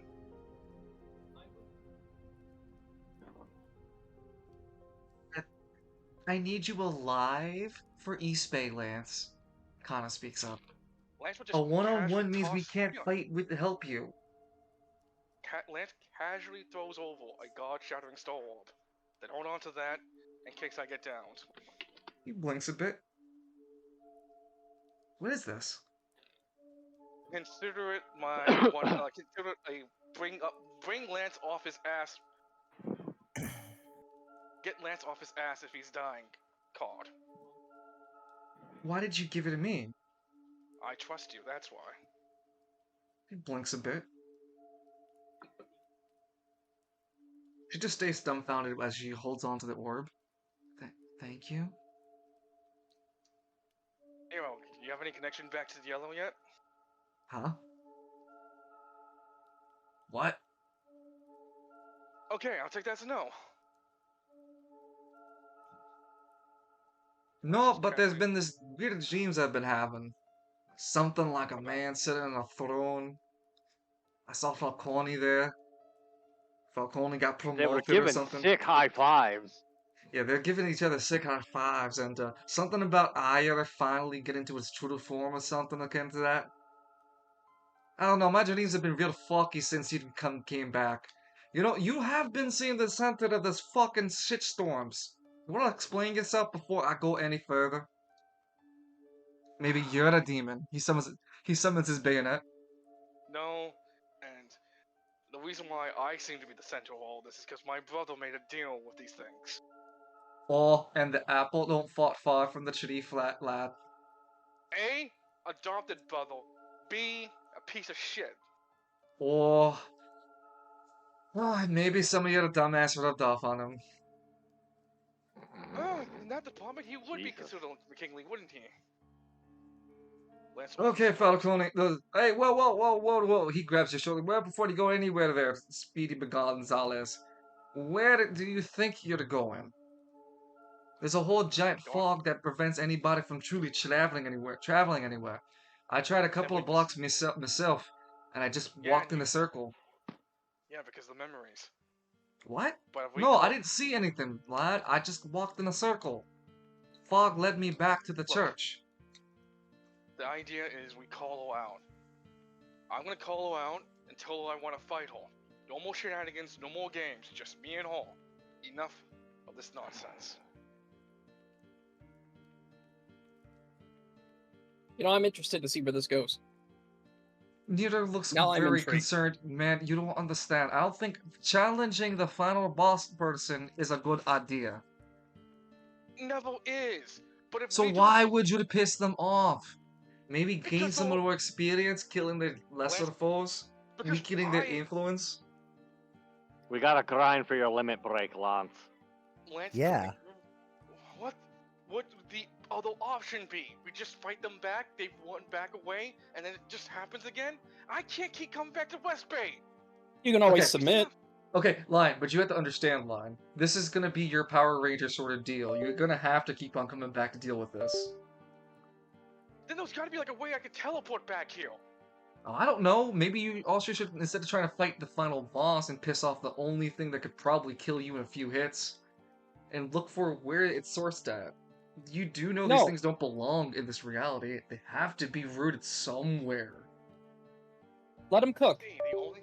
I need you alive for East Bay, Lance. Kana speaks up. Lance would A just casually one-on-one means we toss. can't fight with help you. Lance casually throws over a God-shattering star orb. Then hold on to that in case I get downed. He blinks a bit. What is this? Consider it my one. Consider it a bring Lance off his ass. Get Lance off his ass if he's dying. Card. Why did you give it to me? I trust you. That's why. He blinks a bit. She just stays dumbfounded as she holds onto the orb. Thank you. Hero, do you have any connection back to the yellow yet? Huh? What? Okay, I'll take that as a no. No, but there's been this weird dreams I've been having. Something like a About- man sitting on a throne. I saw Falcone there. Falcone got They were promoted or giving something. sick high fives. Yeah, they're giving each other sick high fives, and something about Aya finally getting to its true form or something akin to that. I don't know, my dreams have been real fucky since you came back. You know, you have been seeing the center of this fucking shitstorms. You wanna explain yourself before I go any further? Maybe you're a demon. He summons his bayonet. No, and the reason why I seem to be the center of all this is because my brother made a deal with these things. Oh, and the apple don't fall far from the tree, flat lad. A, adopted brother. B, a piece of shit. Oh, maybe some of your dumbass rubbed off on him. In that department, he would be Jesus. considered kingly, wouldn't he? Lance Okay, Falcone. Hey, whoa. He grabs your shoulder. Well, before you go anywhere there, Speedy Gonzalez. Where do you think you're going? There's a whole giant fog that prevents anybody from truly traveling anywhere. I tried a couple of blocks myself, and I just walked in a circle. Yeah, because the memories. What? But if we No, go, I didn't see anything, lad. I just walked in a circle. Fog led me back to the church. the idea is we call her out. I'm gonna call her out and tell her I want to fight her. No more shenanigans, no more games, just me and her. Enough of this nonsense. You know, I'm interested to see where this goes. Neither looks Now I'm very intrigued. concerned. Man, you don't understand. I don't think challenging the final boss person is a good idea. Never is. But if So we why do, would you piss them off? Maybe gain Because some they'll- more experience killing their lesser Lance, foes, because weakening their influence. We gotta grind for your limit break, Lance. Lance, Yeah. What would the other option be? We just fight them back, they run back away, and then it just happens again? I can't keep coming back to West Bay! You can always Okay. submit. Okay, Line, but you have to understand, Line. This is gonna be your Power Ranger sort of deal. You're gonna have to keep on coming back to deal with this. Then there's gotta be like a way I could teleport back here. Oh, I don't know. Maybe you also should, instead of trying to fight the final boss and piss off the only thing that could probably kill you in a few hits, and look for where it's sourced at. You do know these No. things don't belong in this reality. They have to be rooted somewhere. Let him cook. See, the only...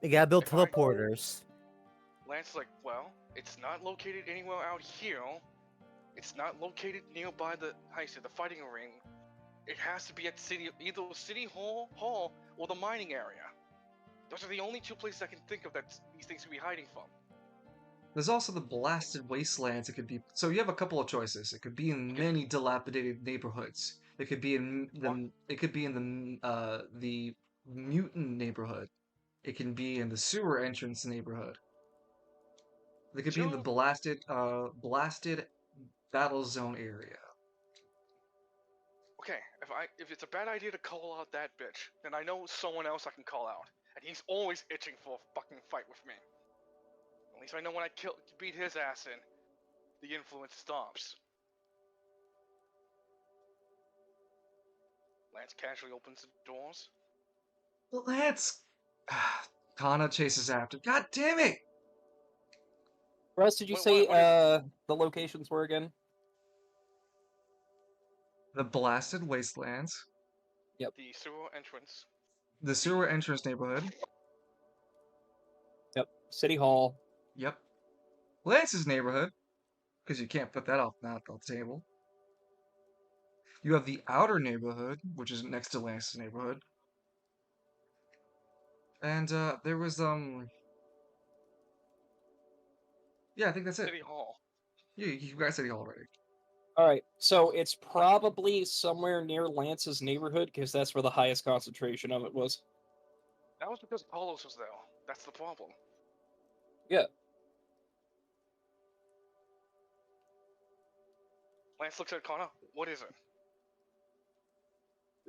You gotta build If I- teleporters. Lance's like, well, it's not located anywhere out here. It's not located nearby the, how you say, the fighting ring. It has to be at either City Hall or the mining area. Those are the only two places I can think of that these things could be hiding from. There's also the blasted wastelands. It could be so you have a couple of choices. It could be in many dilapidated neighborhoods. It could be in the the mutant neighborhood. It can be in the sewer entrance neighborhood. It could be in the blasted battle zone area. Okay, if it's a bad idea to call out that bitch, then I know someone else I can call out, and he's always itching for a fucking fight with me. At least I know when I beat his ass in, the influence stops. Lance casually opens the doors. Lance! Kana chases after. God damn it! Russ, did you What- say what is the locations were again? The blasted wastelands, The sewer entrance. the sewer entrance neighborhood. Yep. City Hall. Yep. Lance's neighborhood, because you can't put that off the table. You have the outer neighborhood, which is next to Lance's neighborhood. And there was yeah, I think that's it. City Hall. Yeah, you guys said it already. All right, so it's probably somewhere near Lance's neighborhood because that's where the highest concentration of it was. That was because Carlos was there. That's the problem. Yeah. Lance looks at Connor. What is it?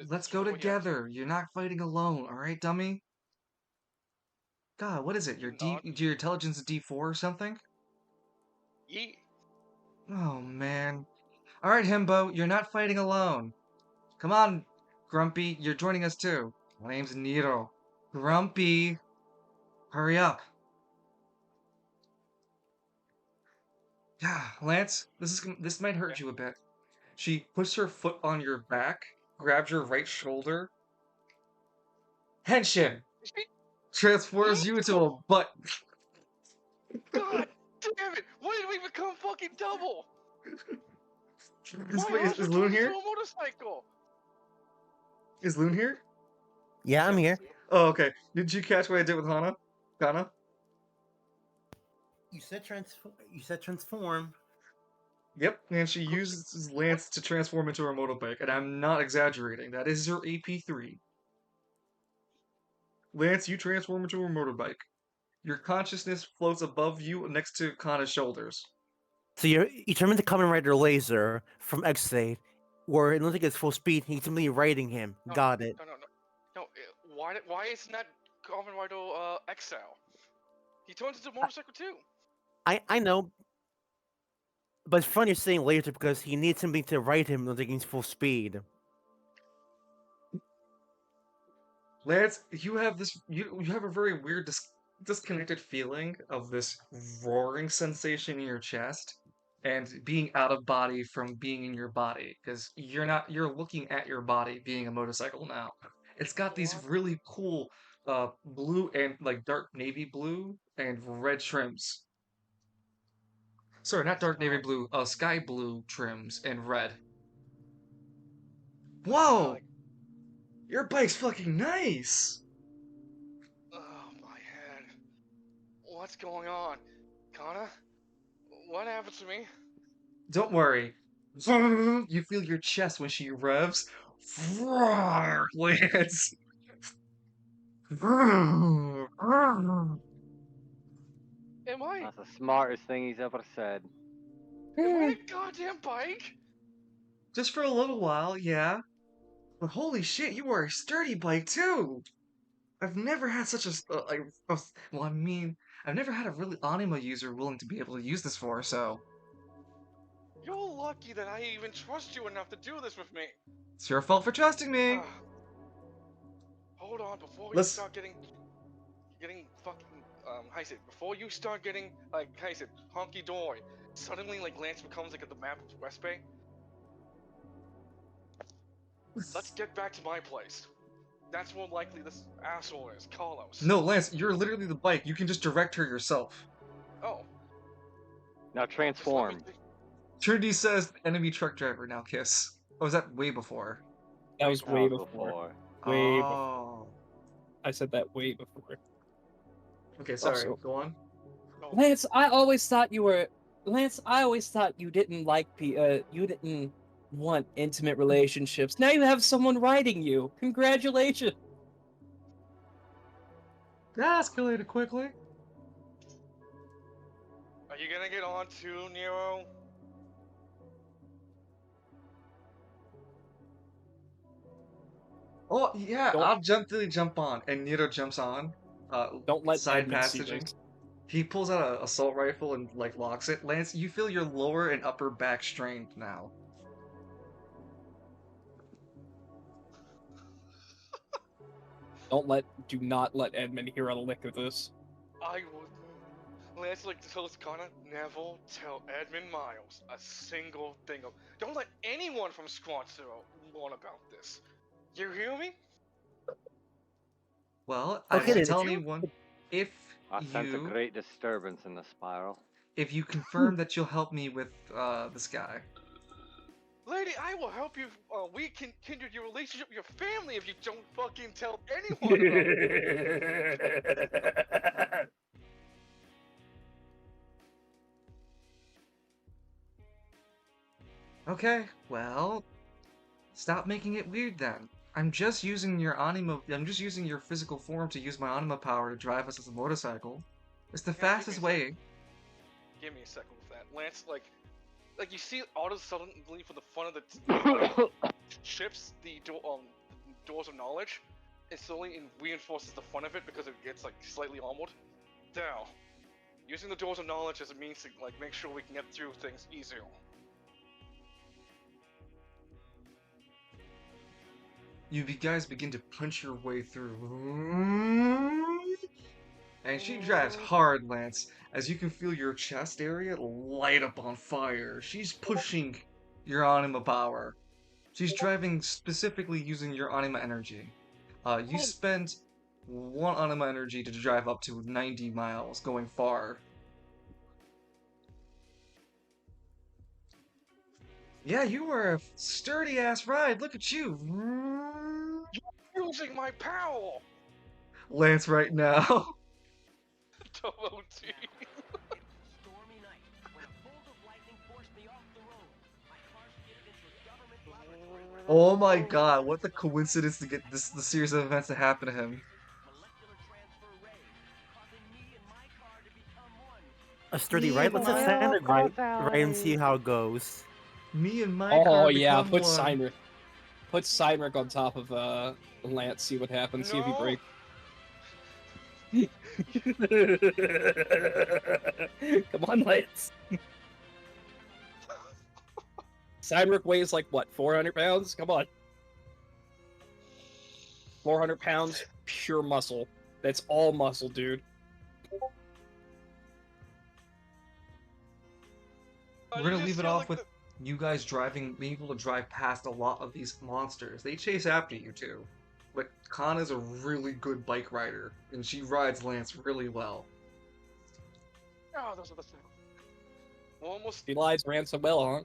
Let's go What do you have? together. You're not fighting alone, all right, dummy? God, what is it? Not Your intelligence is D4 or something? E. Oh man. All right, Himbo, you're not fighting alone. Come on, Grumpy, you're joining us too. My name's Nero. Grumpy, hurry up. Yeah, Lance, this might hurt you a bit. She puts her foot on your back, grabs your right shoulder. Henshin transforms you into a butt. God damn it! Why did we become fucking double? Is My house Loon turned here? into a motorcycle. Is Loon here? Yeah, I'm here. Oh, okay. Did you catch what I did with Hana? Kana? You said transform. Yep, and she uses Lance to transform into her motorbike, and I'm not exaggerating. That is her AP3. Lance, you transform into a motorbike. Your consciousness floats above you next to Kana's shoulders. So you turn into Kamen Rider Laser from X-Aid, where it looks like it's full speed. He's simply riding him. No, Got it. No. Why isn't that Kamen Rider XL? He turns into a motorcycle too. I know, but it's funny you're saying laser because he needs something to ride him when he's full speed. Lance, you have you have a very weird disconnected feeling of this roaring sensation in your chest and being out of body from being in your body because you're looking at your body being a motorcycle now. It's got these really cool blue and like dark navy blue and red trims. Sorry, not dark navy blue, sky blue trims and red. Whoa! Your bike's fucking nice! Oh my head. What's going on? Kana? What happened to me? Don't worry. You feel your chest when she revs. Lance. Am I That's the smartest thing he's ever said. a goddamn bike? Just for a little while, yeah. But holy shit, you are a sturdy bike too. I've never had such well, I mean, I've never had a really anima user willing to be able to use this for, so You're lucky that I even trust you enough to do this with me. it's your fault for trusting me. Hold on, before you Let's- start getting fucking how you say it, before you start getting like how you say it, honky dory, suddenly like Lance becomes like at the map of West Bay. Let's get back to my place. That's more likely this asshole is, Carlos. No, Lance, you're literally the bike. You can just direct her yourself. Oh. Now transform. Trinity says enemy truck driver, now kiss. Oh, was that way before? That was way before. Way before. Oh. I said that way before. Okay, sorry. Also- Go on. Lance, I always thought you were. Lance, I always thought you didn't like you didn't want intimate relationships. Now you have someone riding you. Congratulations. That escalated quickly. Are you gonna get on too, Nero? Oh yeah, Don't- I'll jump on, and Nero jumps on. Don't let side Edmund see passaging. this. He pulls out an assault rifle and like locks it. Lance, you feel your lower and upper back strained now. Do not let Edmund hear a lick of this. I would. Lance like tells Connor, never tell Edmund Miles a single thing. Don't let anyone from Squad Zero learn about this. You hear me? Well, I Okay, won't then, tell anyone if I sense a you great disturbance in the spiral. confirm that you'll help me with this guy. Lady, I will help you. We can continue your relationship with your family if you don't fucking tell anyone about it. Okay, well, stop making it weird then. I'm just using your physical form to use my anima power to drive us as a motorcycle. It's the Yeah, give me fastest a way. Give me a second with that. Lance, like you see all of a suddenly from the front of the ships, the doors of knowledge, it slowly reinforces the front of it because it gets like slightly armored. Now, using the doors of knowledge as a means to like make sure we can get through things easier. You guys begin to punch your way through. And she drives hard, Lance, as you can feel your chest area light up on fire. She's pushing your anima power. She's driving specifically using your anima energy. You spend one anima energy to drive up to 90 miles, going far. Yeah, you were a sturdy ass ride. Look at you. Using my power! Lance right now. Tomo T. Oh my god, what the coincidence to get the series of events to happen to him. A sturdy Me ride. and Let's my just standard Well, ride and see how it goes. Me and my Oh car yeah, become put one. Cymric. Put Cymric on top of Lance, see what happens, see if he No. breaks. Come on, Lance. Cymric weighs like what, 400 pounds? Come on. 400 pounds, pure muscle. That's all muscle, dude. We're gonna leave it off with you guys being able to drive past a lot of these monsters. They chase after you too. But Khan is a really good bike rider, and she rides Lance really well. Oh, those are the things. We're almost. He lies ransom well, huh?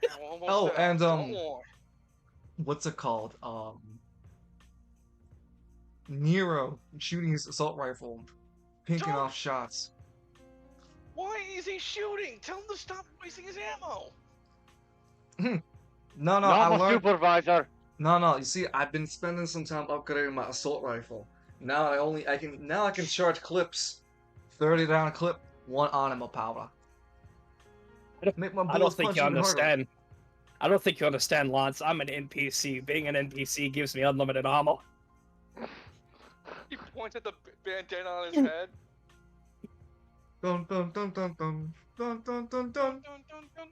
Yeah, we're almost Oh, there. and Don't worry. what's it called? Nero shooting his assault rifle, pinking Don't- off shots. Why is he shooting? Tell him to stop wasting his ammo. No, Not I my learned. supervisor. No. You see, I've been spending some time upgrading my assault rifle. Now I can charge clips, 30 down a clip, one anima power. Make my I don't bullets think punch you even harder. understand. I don't think you understand, Lance. I'm an NPC. Being an NPC gives me unlimited ammo. He points at the bandana on his head. Dun dun dun dun dun dun dun dun dun. Dun, dun, dun.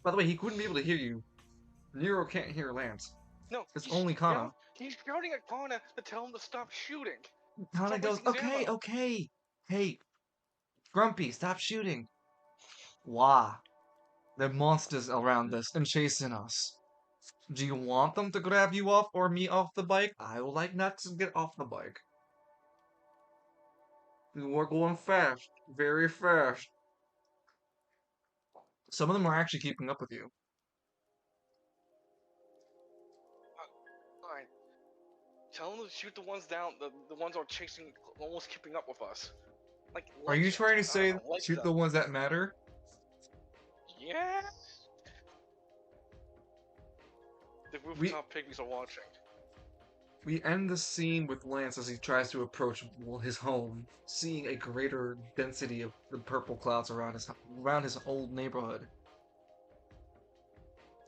By the way, he couldn't be able to hear you. Nero can't hear Lance. No, It's he's only Kana. He's shouting at Kana to tell him to stop shooting. Kana Stop goes, wasting his okay, ammo." okay. Hey, Grumpy, stop shooting. Why? There are monsters around us and chasing us. Do you want them to grab you off or me off the bike? I would like not to get off the bike. We're going fast. Very fast. Some of them are actually keeping up with you. Fine. Tell him to shoot the ones down. The ones are chasing, almost keeping up with us. Like. Are you legends. trying to I say don't like shoot them. the ones that matter? Yeah. The rooftop pygmies are watching. We end the scene with Lance as he tries to approach his home, seeing a greater density of the purple clouds around his old neighborhood.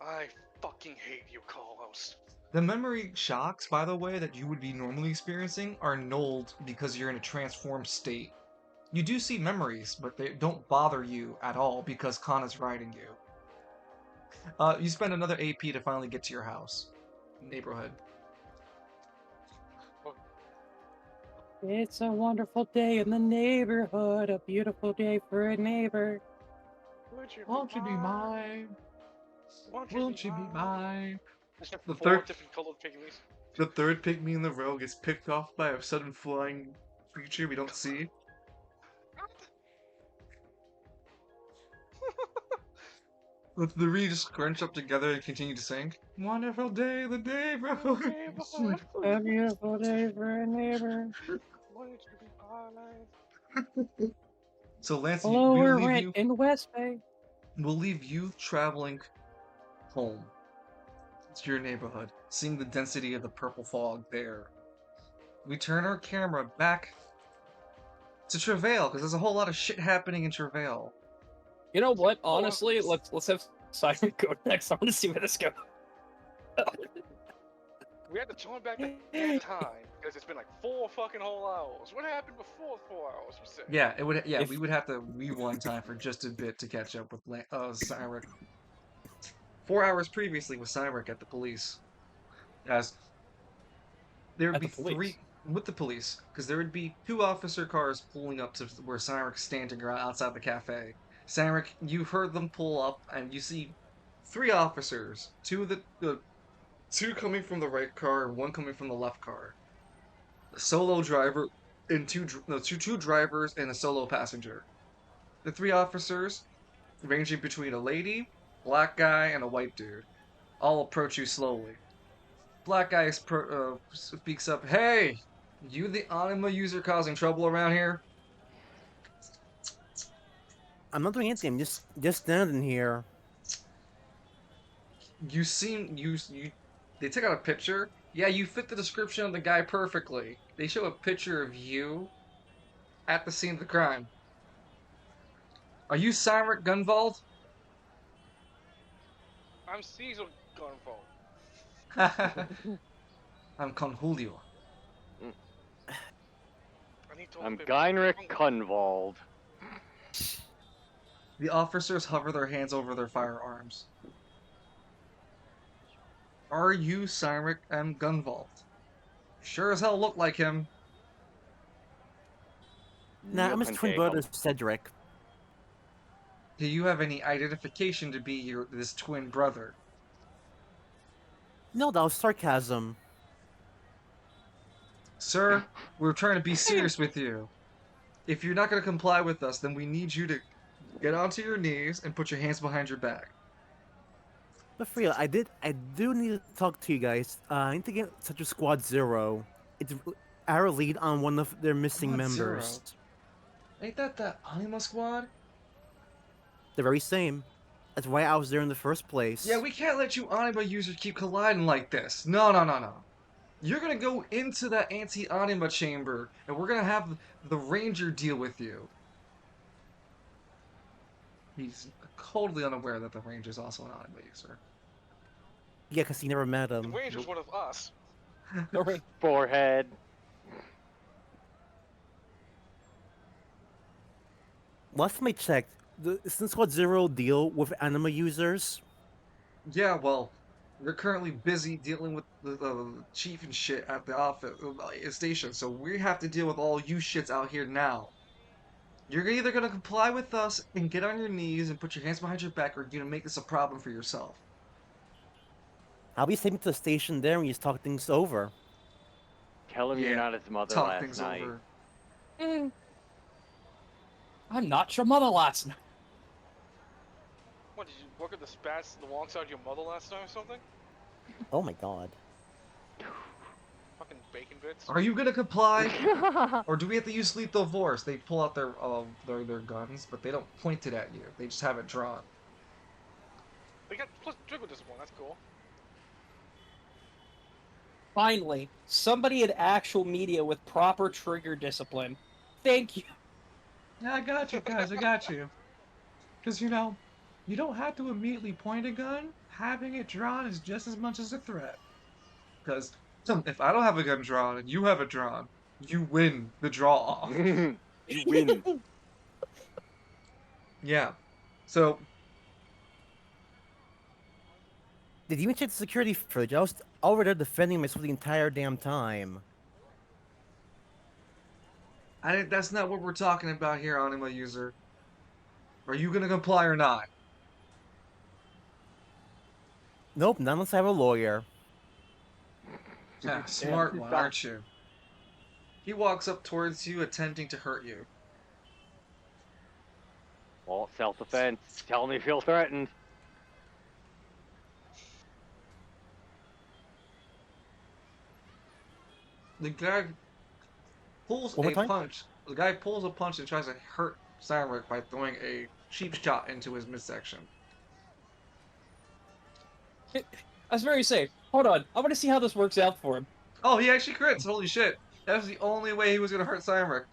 I fucking hate you, Carlos. The memory shocks, by the way, that you would be normally experiencing are nulled because you're in a transformed state. You do see memories, but they don't bother you at all because Kana's riding you. You spend another AP to finally get to your house. neighborhood. It's a wonderful day in the neighborhood, a beautiful day for a neighbor. Won't you be mine? Won't you be mine? There's like The 4 third- different colored pygmies. The third pygmy in the row gets picked off by a sudden flying creature we don't see. The three just scrunch up together and continue to sing. Wonderful day in the neighborhood. A beautiful day for a neighbor. Won't you be mine? So Lance, Lower rent in West Bay. we'll leave you traveling home to your neighborhood, seeing the density of the purple fog there. We turn our camera back to Travail, because there's a whole lot of shit happening in Travail. You know what? Honestly, let's have Simon go next. I want to see where this goes. We had to turn back the time because it's been like 4 fucking whole hours. What happened before 4 hours? We said. Yeah, it would. Yeah, If- we would have to rewind time for just a bit to catch up with Cyric. 4 hours previously with Cyric at the police, as there would At be the police? 3 with the police, because there would be 2 officer cars pulling up to where Cyric's standing around outside the cafe. Cyric, you heard them pull up, and you see 3 officers, 2 coming from the right car and 1 coming from the left car. A solo driver and two drivers and a solo passenger. The 3 officers, ranging between a lady, black guy, and a white dude, all approach you slowly. Black guy speaks up, "Hey, you the Anima user causing trouble around here?" I'm not doing anything. I'm just standing here. You seem you. They took out a picture. Yeah, you fit the description of the guy perfectly. They show a picture of you at the scene of the crime. Are you Cyril Gunvald? I'm Caesar Gunvolt. I'm Conjulio. I need to I'm open- Geinrich Kunvald. The officers hover their hands over their firearms. Are you Cyril M. Gunvald? Sure as hell look like him. Nah, I'm his twin brother Cedric. Do you have any identification to be this twin brother? No, that was sarcasm. Sir, we're trying to be serious with you. If you're not going to comply with us, then we need you to get onto your knees and put your hands behind your back. But for real, I do need to talk to you guys. I need to get such a Squad Zero. It's our lead on one of their missing Squad members. Zero? Ain't that the Anima Squad? The very same. That's why I was there in the first place. Yeah, we can't let you Anima users keep colliding like this. No, no, no, no. You're gonna go into that anti-Anima chamber, and we're gonna have the Ranger deal with you. He's totally unaware that the Ranger's also an Anima user. Yeah, because he never met The him. Ranger's one of us. Forehead. Last time I checked, doesn't Squad Zero deal with Anima users? Yeah, well, we're currently busy dealing with the chief and shit at the office station, so we have to deal with all you shits out here now. You're either gonna comply with us and get on your knees and put your hands behind your back, or you're gonna make this a problem for yourself. I'll be taken to the station there and you just talk things over. Tell him you're not his mother Talk last things night. over. I'm not your mother last night. What, did you work at the spats alongside your mother last night or something? Oh my god. Fucking bacon bits. Are you gonna comply, or do we have to use lethal force? They pull out their guns, but they don't point it at you. They just have it drawn. They got plus dribble with this one. That's cool. Finally, somebody in actual media with proper trigger discipline. Thank you. Yeah, I got you guys. I got you. Because you know, you don't have to immediately point a gun. Having it drawn is just as much as a threat. Because if I don't have a gun drawn and you have it drawn, you win the draw off. You win. Yeah. So Did you even check the security footage? I was over there defending myself the entire damn time. That's not what we're talking about here, Anima user. Are you gonna comply or not? Nope, not unless I have a lawyer. Yeah, smart one, aren't you? He walks up towards you, attempting to hurt you. Well, self-defense. Tell me if you feel threatened. The guy pulls One more a time? punch. The guy pulls a punch and tries to hurt Cyrus by throwing a cheap shot into his midsection. I was very safe. Hold on, I want to see how this works out for him. Oh, he actually crits! Holy shit! That's the only way he was gonna hurt Cyrus.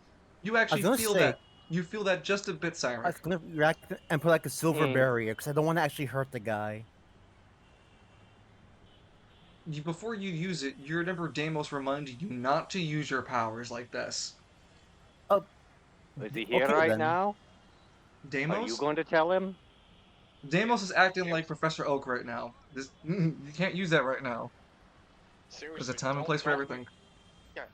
You actually gonna feel say- that. You feel that just a bit, I was Cyrus. gonna react and put like a silver Mm. barrier because I don't want to actually hurt the guy. Before you use it, you remember Deimos reminded you not to use your powers like this. Is he here Okay, right then. now? Are Deimos? you going to tell him? Deimos is acting like Professor Oak right now. You can't use that right now. Seriously. There's a time and don't- place for don't- everything. Yeah.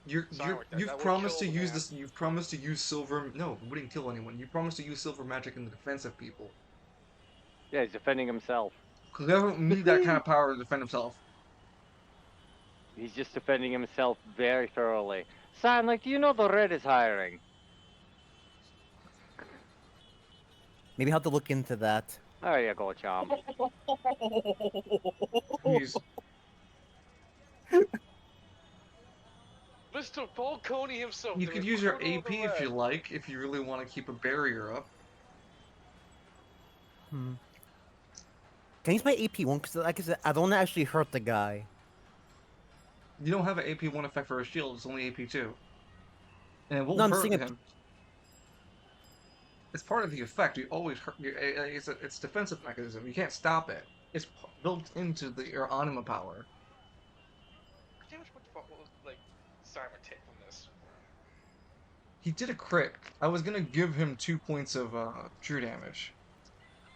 You've that would promised to kill the use man. this. You've promised to use silver. No, it wouldn't kill anyone. You promised to use silver magic in the defense of people. Yeah, he's defending himself. Because they don't need that kind of power to defend himself. He's just defending himself very thoroughly. Sam, like, do you know the Red is hiring? Maybe I'll have to look into that. There you go, Chom. He's Mr. Falcone himself. You the could use your recruiter of AP the if you Red. like, if you really want to keep a barrier up. Hmm. Can I use my AP one? Because like I said, I don't want to actually hurt the guy. You don't have an AP1 effect for a shield, it's only AP2. And it won't No, I'm hurt saying it- him. It's part of the effect, you always hurt. It's defensive mechanism, you can't stop it. It's built into your anima power. How much will, like, Simon take from this? He did a crit. I was gonna give him 2 points of true damage.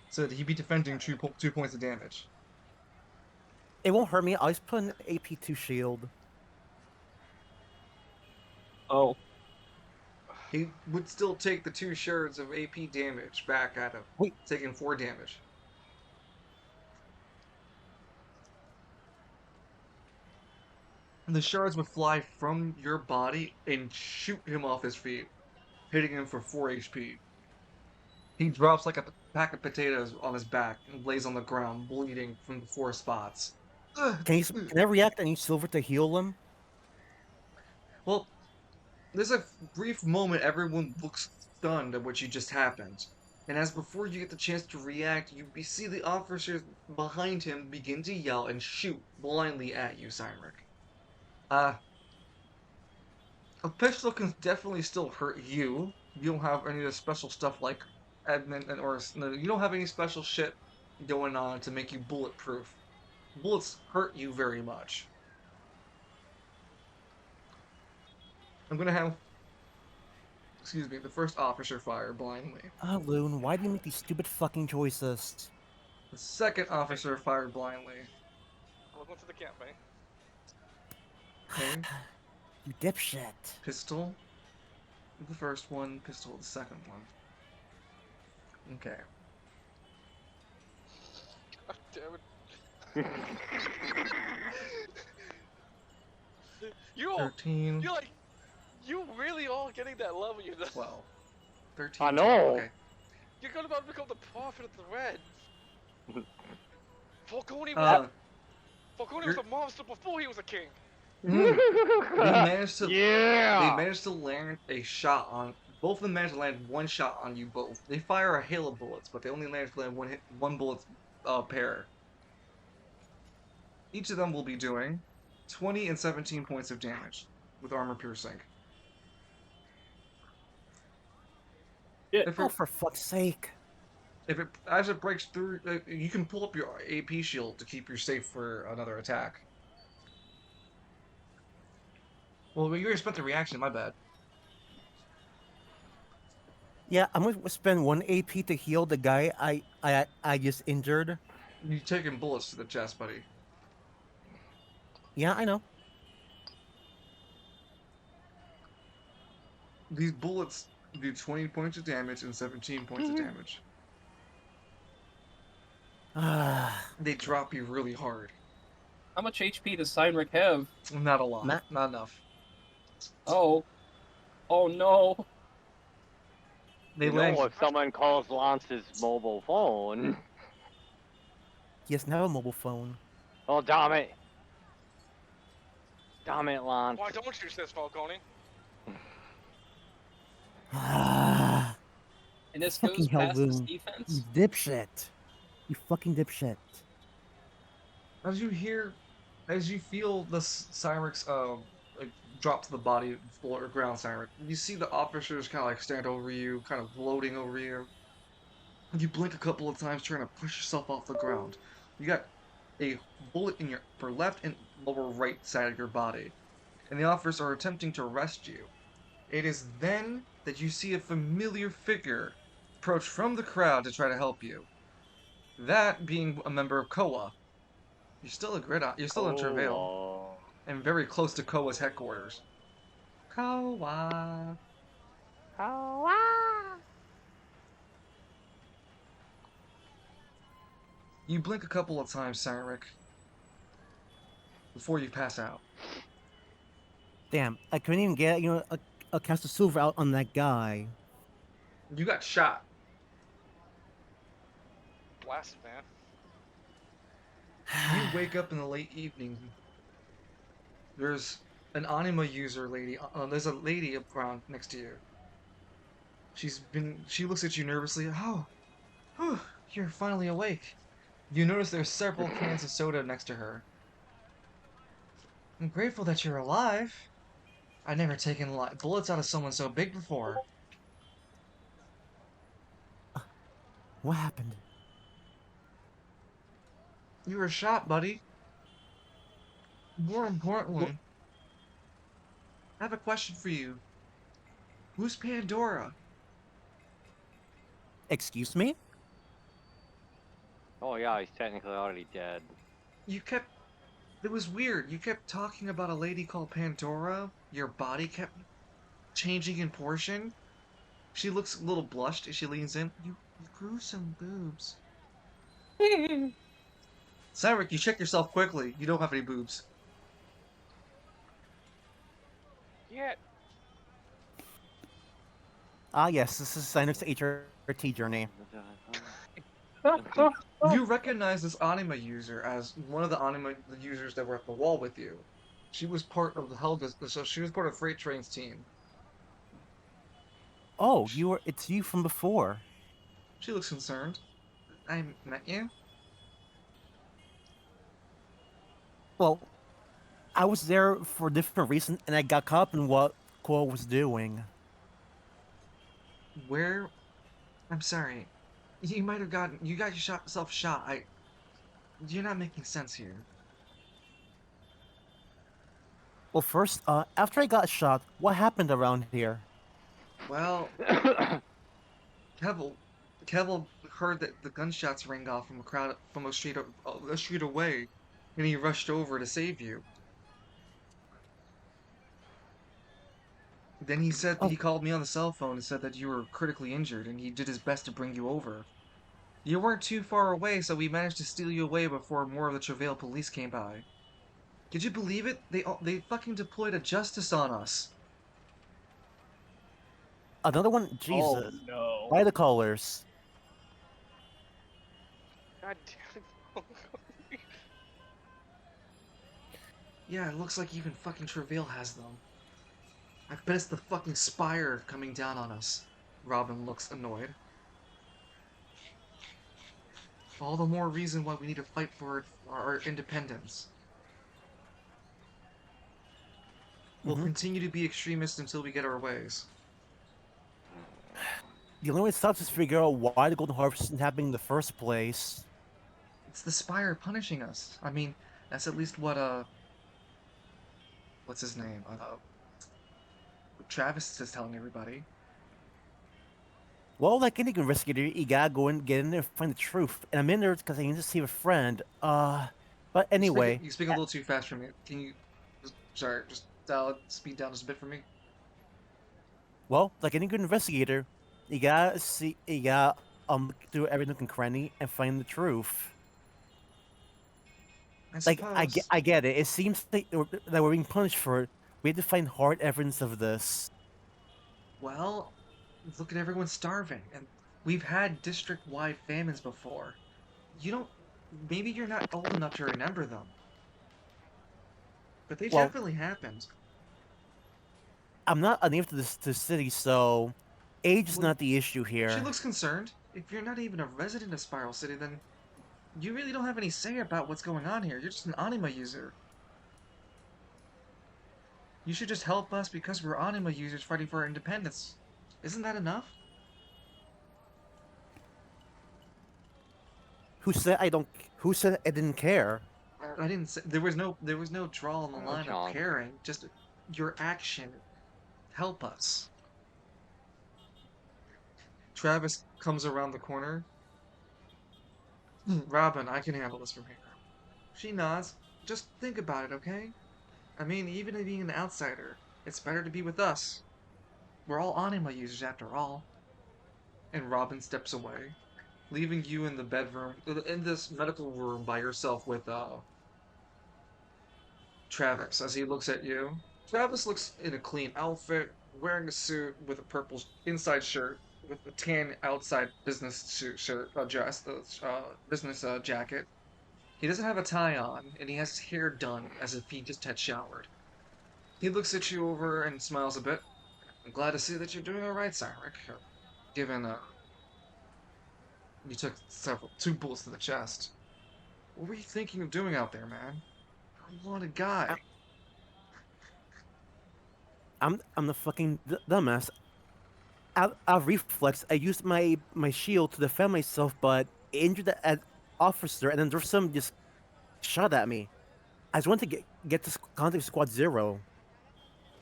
So that he'd be defending 2 points of damage. It won't hurt me. I'll just put an AP2 shield. Oh, He would still take the 2 shards of AP damage back at him, Wait. taking 4 damage. And the shards would fly from your body and shoot him off his feet, hitting him for 4 HP. He drops like a pack of potatoes on his back and lays on the ground, bleeding from the 4 spots. Ugh. Can I react and use silver to heal him? Well, there's a brief moment everyone looks stunned at what just happened. And as before you get the chance to react, you see the officers behind him begin to yell and shoot blindly at you, Cymric. A pistol can definitely still hurt you. You don't have any of the special stuff like admin or you don't have any special shit going on to make you bulletproof. Bullets hurt you very much. I'm gonna have, excuse me, the first officer fire blindly. Ah, Loon, why do you make these stupid fucking choices? The second officer fired blindly. Welcome to the camp, man. Okay. You dipshit. Pistol. The first one, pistol the second one. Okay. God damn it. you 13, you're like, you really all getting that level, you know? 12, 13. I know. 12, okay. You're gonna about to become the prophet of the Red. Falcone Uh, was a monster before he was a king. they managed to Yeah! They managed to land a shot on. Both of them managed to land one shot on you both. They fire a hail of bullets, but they only managed to land one bullet pair. Each of them will be doing 20 and 17 points of damage with armor piercing. If Oh, it, for fuck's sake. as it breaks through, you can pull up your AP shield to keep you safe for another attack. Well, you already spent the reaction. My bad. Yeah, I'm gonna spend 1 AP to heal the guy I just injured. You taking bullets to the chest, buddy. Yeah, I know. These bullets do 20 points of damage and 17 points of damage. They drop you really hard. How much HP does Cynric have? Not a lot. Matt? Not enough. Oh. Oh no. They You land. know, if someone calls Lance's mobile phone. He doesn't have a mobile phone. Oh, damn it. Damn it, Lance. Why don't you, says Falcone? Ah, And this fucking goes past his Hellboon. You defense. dipshit. You fucking dipshit. As you feel the Cyrix like drop to the body floor or ground Cyrix, you see the officers kind of like stand over you, kind of gloating over you. You blink a couple of times, trying to push yourself off the ground. You got a bullet in your upper left and lower right side of your body, and the officers are attempting to arrest you. It is then that you see a familiar figure approach from the crowd to try to help you. That being a member of Koa. You're still you're still in Travail, Oh. and very close to Koa's headquarters. Koa. You blink a couple of times, Cyrix, before you pass out. Damn, I couldn't even get, a cast of silver out on that guy. You got shot. Blasted, man. You wake up in the late evening. There's an anima user lady. There's a lady up front next to you. She looks at you nervously. Oh, whew, you're finally awake. You notice there's several cans of soda next to her. I'm grateful that you're alive. I've never taken bullets out of someone so big before. What happened? You were shot, buddy. More importantly, I have a question for you. Who's Pandora? Excuse me? Oh, yeah, he's technically already dead. It was weird. You kept talking about a lady called Pandora. Your body kept changing in portion. She looks a little blushed as she leans in. You grew some boobs. Cyrix, you check yourself quickly. You don't have any boobs. Yeah. Ah, yes, this is Cynric's HRT journey. You recognize this anima user as one of the anima users that were at the wall with you. She was part of the Helga's, so she was part of Freight Train's team. Oh, it's you from before. She looks concerned. I met you? Well, I was there for a different reason, and I got caught up in what Cole was doing. Where? I'm sorry. You might have you got yourself shot. You're not making sense here. Well, first, after I got shot, what happened around here? Well, Kevel heard that the gunshots rang off from a street away, and he rushed over to save you. Then he said he called me on the cell phone and said that you were critically injured, and he did his best to bring you over. You weren't too far away, so we managed to steal you away before more of the Travail police came by. Could you believe it? They fucking deployed a justice on us. Another one? Jesus. Oh no. By the colors. God damn it. Yeah, it looks like even fucking Travail has them. I bet it's the fucking Spire coming down on us. Robin looks annoyed. All the more reason why we need to fight for our independence. We'll continue to be extremists until we get our ways. The only way to stop this is to figure out why the Golden Harvest isn't happening in the first place. It's the Spire punishing us. I mean, that's at least what, what's his name? Travis is telling everybody. Well, like any investigator, you gotta go and get in there and find the truth. And I'm in there because I need to save a friend. But anyway, You speak a little too fast for me. Can you? Sorry, just dial it, speed down just a bit for me. well, like any good investigator, you gotta look through every nook and cranny and find the truth. I Like suppose. I get it. It seems that we're being punished for it. We have to find hard evidence of this. Well, look at everyone starving, and we've had district-wide famines before. You don't. Maybe you're not old enough to remember them, but they Well, definitely happened. I'm not a native to the city, so age is Well, not the issue she here. looks concerned. If you're not even a resident of Spiral City, then you really don't have any say about what's going on here. You're just an anima user. You should just help us because we're anima users fighting for our independence. Isn't that enough? Who said I don't? Who said I didn't care? I didn't say there was no draw on the line of Chomp. caring. Just your action. Help us. Travis comes around the corner. Robin, I can handle this from here. She nods. Just think about it, okay? I mean, even being an outsider, it's better to be with us. We're all anima users after all. And Robin steps away, leaving you in the bedroom, in this medical room by yourself with, Travis as he looks at you. Travis looks in a clean outfit, wearing a suit with a purple inside shirt, with a tan outside business suit shirt, business jacket. He doesn't have a tie on, and he has his hair done as if he just had showered. He looks at you over and smiles a bit. I'm glad to see that you're doing all right, Cyrek. Given you took two bullets to the chest. What were you thinking of doing out there, man? You're a wanted guy. I'm the fucking dumbass. Out of reflex, I used my shield to defend myself, but injured the officer, and then there's some just shot at me. I just wanted to get to contact Squad Zero.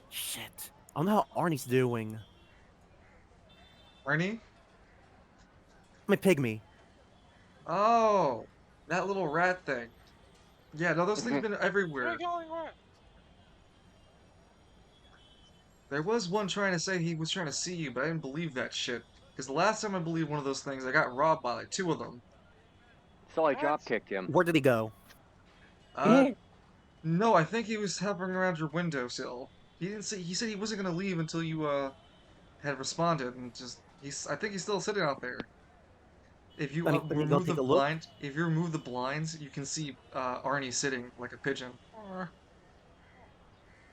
Shit. I don't know how Arnie's doing. Ernie? My pygmy. Oh, that little rat thing. Yeah, no, those things have been everywhere. Where going on? There was one trying to say he was trying to see you, but I didn't believe that shit. Because the last time I believed one of those things, I got robbed by like two of them. So I What? drop kicked him. Where did he go? No, I think he was hovering around your windowsill. He didn't say. He said he wasn't gonna leave until you had responded, and I think he's still sitting out there. If you Let me go remove take the a look. if you remove the blinds, you can see Arnie sitting like a pigeon.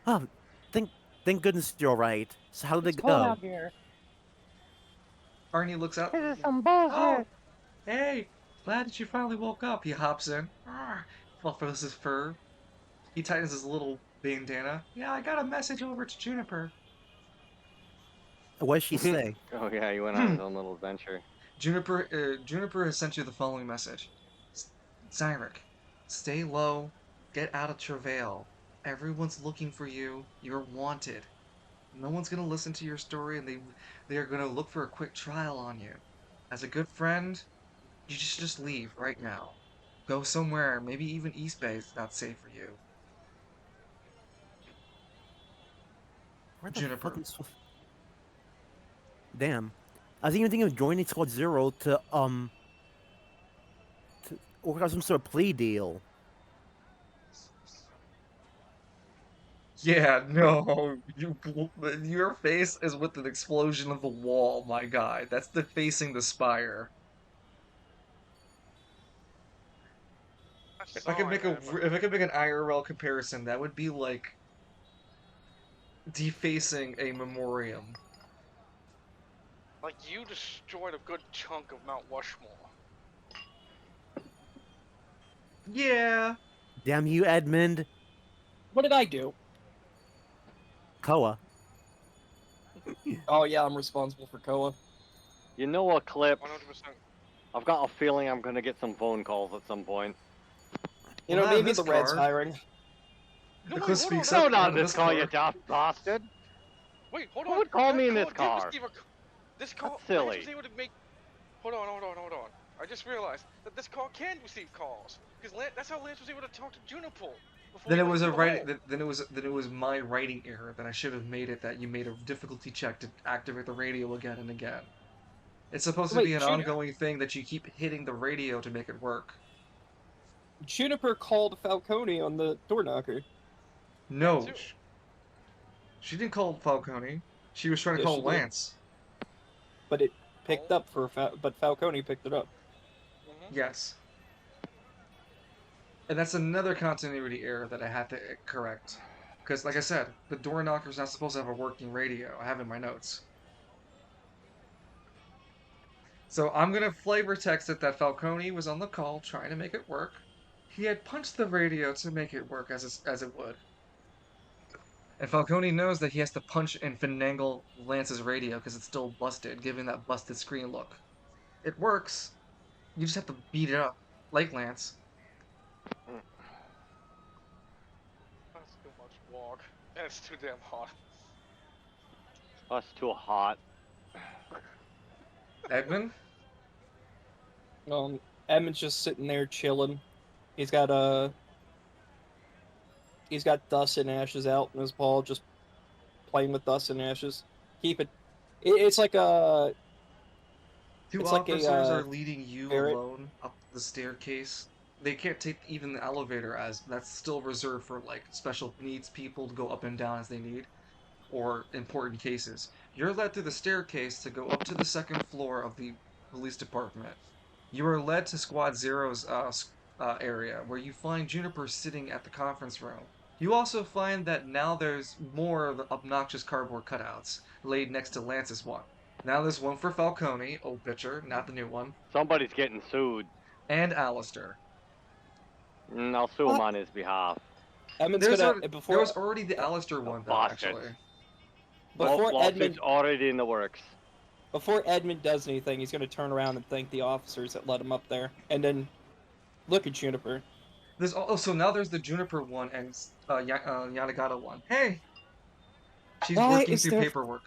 Oh, thank goodness you're alright. So how did It's it cold go? out here. Arnie looks out. This is some bullshit. Oh, hey, glad that you finally woke up. He hops in, fluffs his fur. He tightens his little bandana. Yeah, I got a message over to Juniper. What did she say? Oh yeah, he went on his own little adventure. Juniper has sent you the following message. Cyrek, stay low, get out of travail. Everyone's looking for you. You're wanted. No one's gonna listen to your story, and they are gonna look for a quick trial on you. As a good friend, you just leave right now. Go somewhere, maybe even East Bay is not safe for you. Where the Juniper. fuck is... Damn. I was even thinking of joining Squad Zero to work out some sort of plea deal. Yeah, no, your face is with an explosion of the wall, my guy. That's the facing the spire. If I could make if I could make an IRL comparison, that would be like defacing a memoriam. Like you destroyed a good chunk of Mount Rushmore. Yeah. Damn you, Edmund. What did I do? Koa. Oh yeah, I'm responsible for Koa. You know what, Clip? 100%. I've got a feeling I'm gonna get some phone calls at some point. You Well, know, not in maybe this the Red's car. hiring. No, Eclipse wait, hold speaks on. up. No, not Not in in this this car, car. you daft bastard. Wait, hold Who on. would call me in Koa this did car? receive a- This call That's silly. Lance was able to make. Hold on. I just realized that this call can receive calls because that's how Lance was able to talk to Juniper. Then it was a writing. Then it was my writing error that I should have made it that you made a difficulty check to activate the radio again and again. It's supposed to Wait, be an Juniper- ongoing thing that you keep hitting the radio to make it work. Juniper called Falcone on the door knocker. No, too. she didn't call Falcone. She was trying to Yes, call she did. Lance. But it picked up but Falcone picked it up. Yes. And that's another continuity error that I had to correct. Because, like I said, the door knocker's not supposed to have a working radio. I have in my notes. So I'm going to flavor text it that Falcone was on the call trying to make it work. He had punched the radio to make it work as it would. And Falcone knows that he has to punch and finagle Lance's radio because it's still busted, giving that busted screen look. It works. You just have to beat it up, like Lance. That's too much walk. And it's too damn hot. That's too hot. Edmund? Edmund's just sitting there chilling. He's got dust and ashes out in his ball, just playing with dust and ashes. It's like a. Two It's like a, officers are leading you ferret. alone up the staircase. They can't take even the elevator as that's still reserved for like special needs people to go up and down as they need, or important cases. You're led through the staircase to go up to the second floor of the police department. You are led to Squad Zero's area, where you find Juniper sitting at the conference room. You also find that now there's more of the obnoxious cardboard cutouts laid next to Lance's one. Now there's one for Falcone, old bitcher, not the new one, Somebody's getting sued. and Alistair. I'll sue him on his behalf. Edmund's There's gonna already, before there was already the Alistair one, though, Bastard. actually. before Lawsuit's Edmund already in the works. before Edmund does anything, he's gonna turn around and thank the officers that let him up there, and then look at Juniper. There's also now there's the Juniper one and Yanagata one. Hey, she's Why working is through there- paperwork.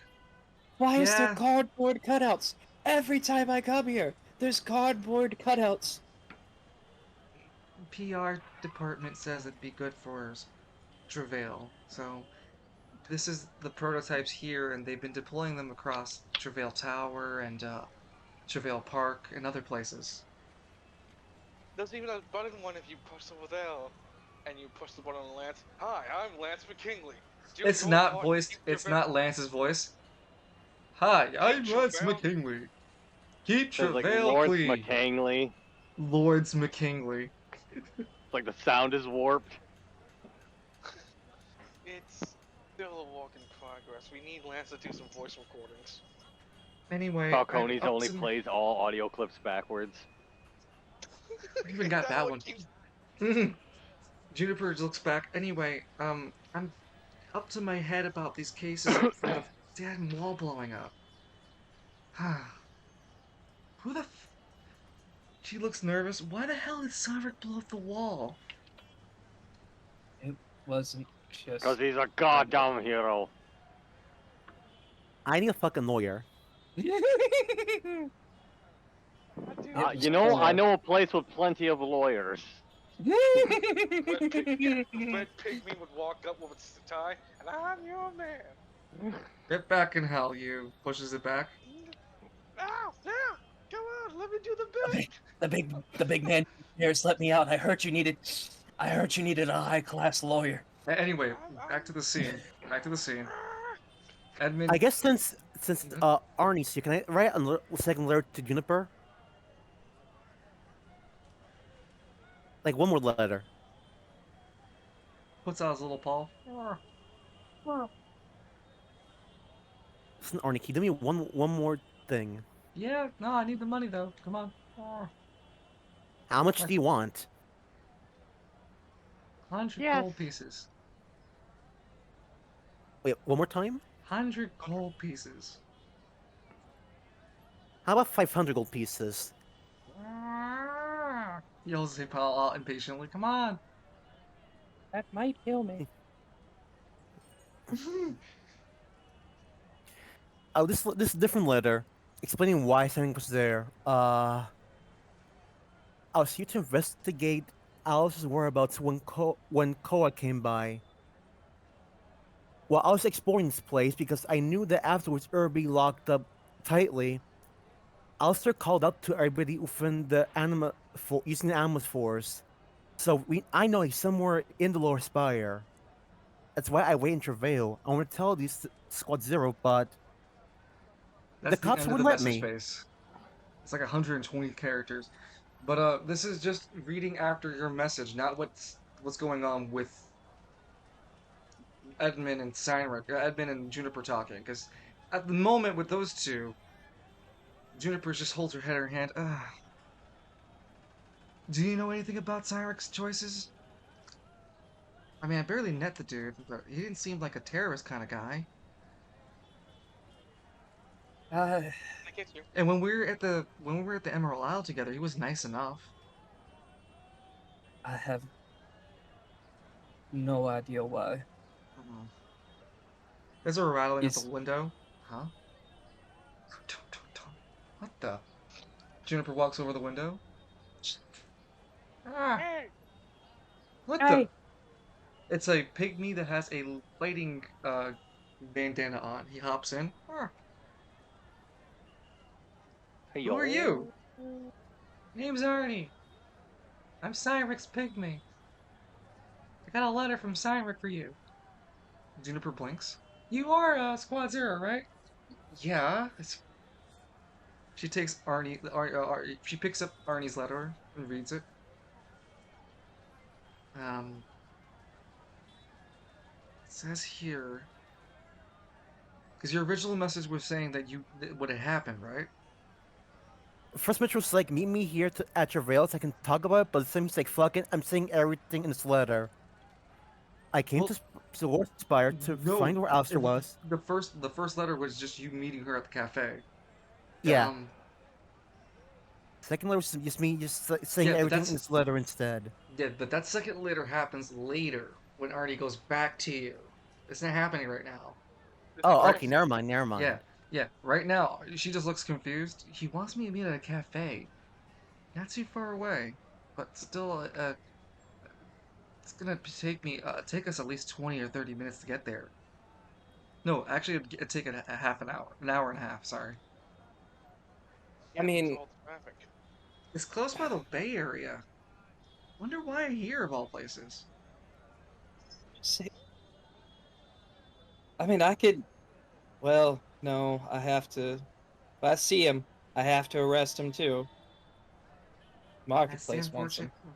Why is there Yeah. cardboard cutouts? Every time I come here, there's cardboard cutouts. PR department says it'd be good for Travail, so this is the prototypes here, and they've been deploying them across Travail Tower and Travail Park and other places. There's even a button one if you push over there, and you push the button on Lance. Hi, I'm Lance McKinley. Do It's your not part voiced. to keep It's Travail- not Lance's voice. Hi, I'm Keep Lance Travail- McKinley. Keep Sounds like Travail Lawrence clean. McKinley. Lords McKinley. It's like the sound is warped. It's still a work in progress. We need Lance to do some voice recordings. Anyway, Falcone's I'm up only to- plays all audio clips backwards. I even got that one. keeps- Juniper looks back. Anyway, I'm up to my head about these cases from the damn wall blowing up. Who the She looks nervous. Why the hell did Savik blow up the wall? It wasn't just. Because he's a goddamn hero. I need a fucking lawyer. You know, I know a place with plenty of lawyers. Red Pygmy would walk up with a tie, and I'm your man. Get back in hell, you. Pushes it back. Now, come on, let me do the bit. The big man upstairs let me out. I heard you needed a high class lawyer. Anyway, back to the scene. Back to the scene. Edmund. I guess since Arnie's here, can I write a second letter to Juniper? Like one more letter. puts out his little paw. Listen, Arnie, can you do me one more thing? Yeah, no, I need the money though. Come on. How much do you want? 100 Yes. gold pieces. Wait, one more time? 100 gold pieces. How about 500 gold pieces? Yells Zapal out impatiently. Come on. That might kill me. Oh, this is a different letter. explaining why something was there. I was here to investigate Alice's whereabouts when Koa came by. Well, I was exploring this place because I knew that afterwards it would be locked up tightly. Alistair called out to everybody within the using the Animus Force. So I know he's somewhere in the lower spire. That's why I wait in Travail. I want to tell these Squad Zero, but the That's the cops end of the wouldn't let message me. space. It's like 120 characters. But this is just reading after your message, not what's going on with Edmund and Edmund and Juniper talking. Because at the moment with those two, Juniper just holds her head in her hand. Do you know anything about Cyrec's choices? I mean, I barely met the dude, but he didn't seem like a terrorist kind of guy. Uh, I get you. And when we were at the Emerald Isle together, he was nice enough. I have no idea why. There's a rattling at the Is window. Huh? Don't. What the? Juniper walks over the window. Ah, Hey, what the? It's a pygmy that has a lighting bandana on. He hops in. Ah, Hey, who are you? yo. Name's Arnie. I'm Cyrex Pygmy. I got a letter from Cyrex for you. Juniper blinks. You are Squad Zero, right? Yeah. She takes she picks up Arnie's letter and reads it. It says here, because your original message was saying that what had happened, right? First Mitch was like, meet me here at Travail so I can talk about it, but it seems like, fuck it, I'm saying everything in this letter. I came Well, to the Lord Spire to no. find where Alistair was. The first letter was just you meeting her at the cafe. Yeah. Um, Second letter was just me saying yeah, but everything in this letter instead. but that second letter happens later when Arnie goes back to you. It's not happening right now. Oh, Right? okay, never mind. Yeah. Right now, she just looks confused. He wants me to meet at a cafe, not too far away, but still, it's gonna take us at least 20 or 30 minutes to get there. No, actually, it'd take a half an hour and a half. Sorry. yeah, I mean, it's all traffic. It's close by the Bay Area. Wonder why here of all places. say, I mean, I could. Well, no, I have to. If I see him, I have to arrest him too. That's the Marketplace wants unfortunate. him.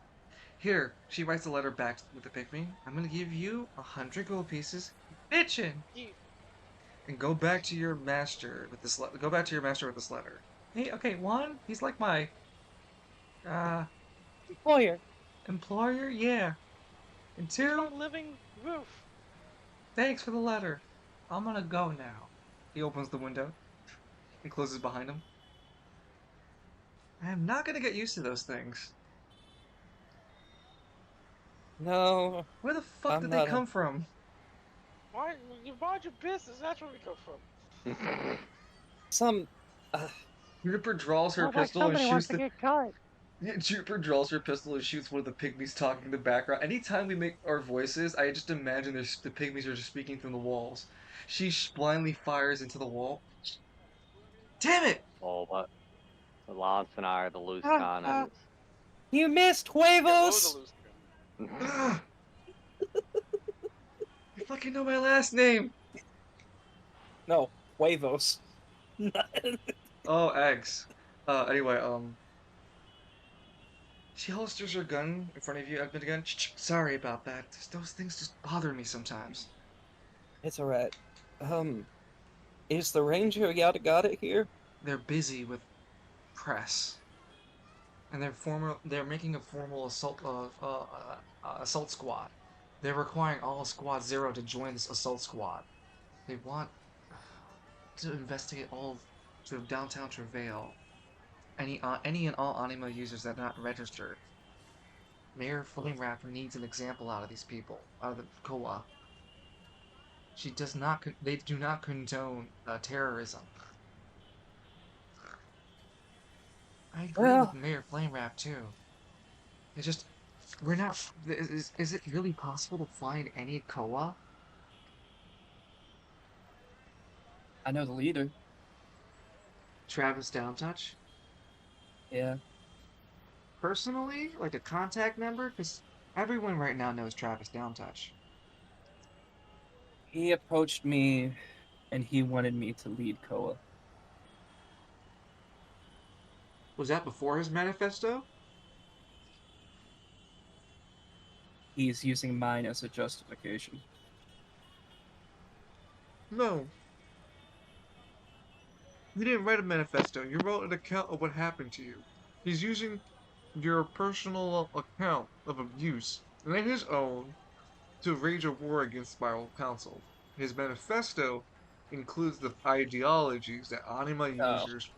Here, she writes a letter back with the pick me. I'm gonna give you 100 gold pieces, bitchin', He, and go back to your master with this. Go back to your master with this letter. Hey, okay, one, he's like my uh Employer. employer, yeah. And he's two, my living roof. thanks for the letter. I'm gonna go now. He opens the window and closes behind him. I am not gonna get used to those things. No, Where the fuck I'm did they not. come from? Why you mind your business? That's where we come from. Some. Rupert draws her Sounds like pistol and somebody wants shoots to the. get cut. Yeah, Juniper draws her pistol and shoots one of the pygmies talking in the background. Anytime we make our voices, I just imagine the pygmies are just speaking from the walls. She blindly fires into the wall. Damn it! Oh, but Lance and I are the loose Ah, cannons. You missed Yeah, we're huevos. the loose cannon. Ugh. You fucking know my last name! No, huevos. Oh, eggs. Anyway, she holsters her gun in front of you, Edmund again. Sorry about that. Those things just bother me sometimes. It's alright. Is the ranger yada got it here? They're busy with press. And they're making a formal assault squad. They're requiring all Squad Zero to join this assault squad. They want to investigate all of downtown Travail. Any and all anima users that are not registered. Mayor Flame Rapper needs an example out of these people, out of the Koa. They do not condone terrorism. I agree with Well, Mayor Flamewrap too. It's just we're not. Is it really possible to find any Koa? I know the leader. Travis Downtouch? Yeah. Personally, like a contact number, because everyone right now knows Travis Downtouch. He approached me and he wanted me to lead Koa. Was that before his manifesto? He's using mine as a justification. No. You didn't write a manifesto. You wrote an account of what happened to you. He's using your personal account of abuse and his own to wage a war against Spiral Council. His manifesto includes the ideologies that anima Oh. users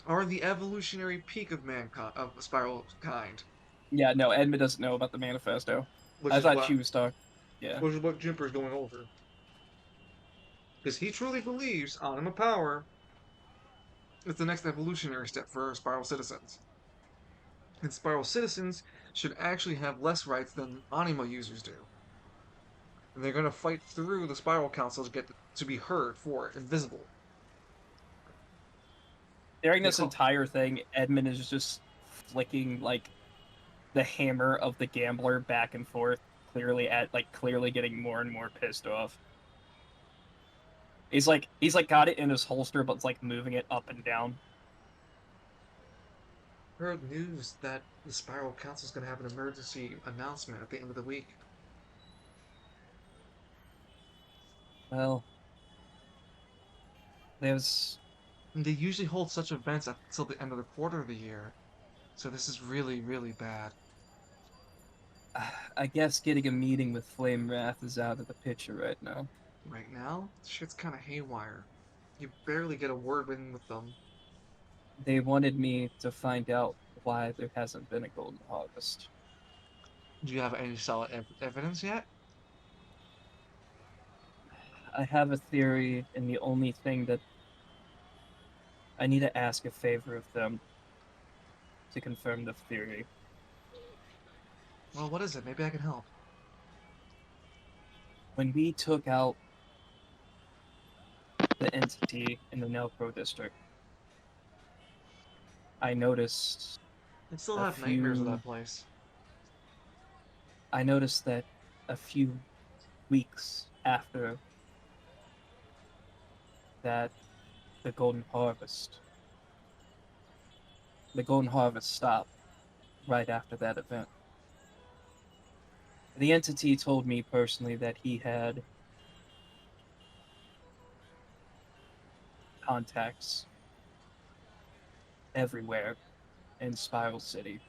are the evolutionary peak of mankind, of Spiral kind, Yeah, no, Edmund doesn't know about the manifesto. which I is thought what she was talking. Yeah. Juniper's going over. Because he truly believes anima power is the next evolutionary step for Spiral citizens. And Spiral citizens should actually have less rights than anima users do. And they're going to fight through the Spiral Council to get to be heard for it, invisible. During They this call entire thing, Edmund is just flicking like the hammer of the gambler back and forth, clearly getting more and more pissed off. He's like got it in his holster, but it's like moving it up and down. heard news that the Spiral Council is going to have an emergency announcement at the end of the week. Well, there's And they usually hold such events until the end of the quarter of the year. So this is really, really bad. I guess getting a meeting with Flame Wrath is out of the picture right now. Right now, shit's kind of haywire. You barely get a word in with them. They wanted me to find out why there hasn't been a golden harvest. Do you have any solid evidence yet? I have a theory, and the only thing that I need to ask a favor of them to confirm the theory. Well, what is it? Maybe I can help. When we took out the entity in the Nelpro district, I noticed I still a have nightmares of few. that place. I noticed that a few weeks after that, the Golden Harvest, the Golden Harvest stopped right after that event. The entity told me personally that he had contacts everywhere in Spiral City.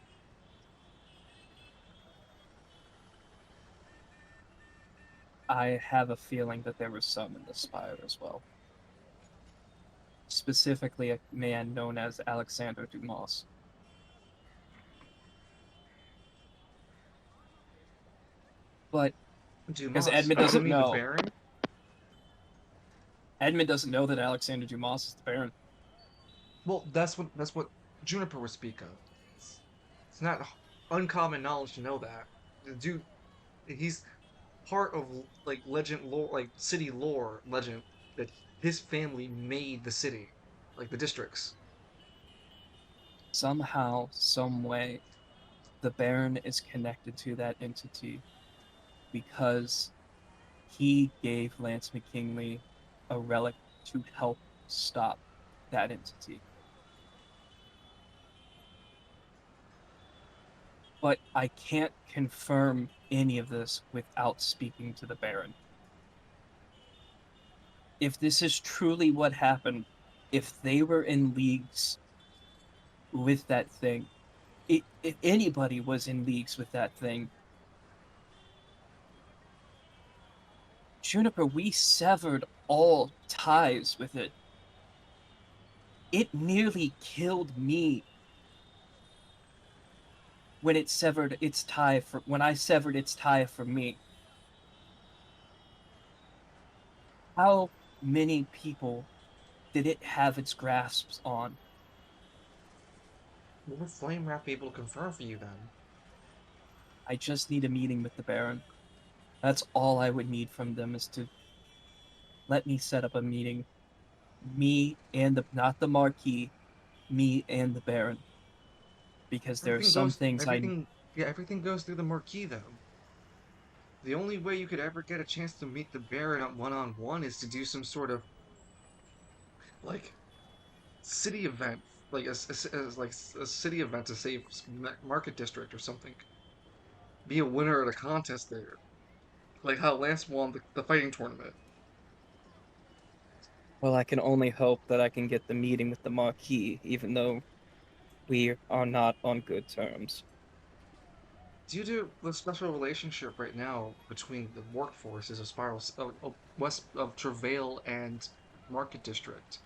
I have a feeling that there was some in the Spire as well. Specifically, a man known as Alexander Dumas. But Dumas. Edmund You doesn't mean the know. Baron? Edmund doesn't know that Alexander Dumas is the Baron. Well, that's what Juniper would speak of. It's not uncommon knowledge to know that. The dude, he's part of like legend lore, like city lore legend that his family made the city, like the districts. Somehow, some way, the Baron is connected to that entity because he gave Lance McKinley a relic to help stop that entity. But I can't confirm any of this without speaking to the Baron. If this is truly what happened, if they were in leagues with that thing, if anybody was in leagues with that thing, Juniper, we severed all ties with it. It nearly killed me when it severed its tie when I severed its tie from me. How many people did it have its grasps on? What would Flame Wrap be able to confirm for you then? I just need a meeting with the Baron. That's all I would need from them is to let me set up a meeting. Me and not the Marquis, me and the Baron. Because there are some things everything goes through the Marquis though. The only way you could ever get a chance to meet the Baron at one-on-one is to do some sort of like city event, like a city event to save Market District or something. Be a winner at a contest there, like how Lance won the fighting tournament. Well, I can only hope that I can get the meeting with the Marquis, even though we are not on good terms. Due to the special relationship right now between the workforces of West of Travail and Market District,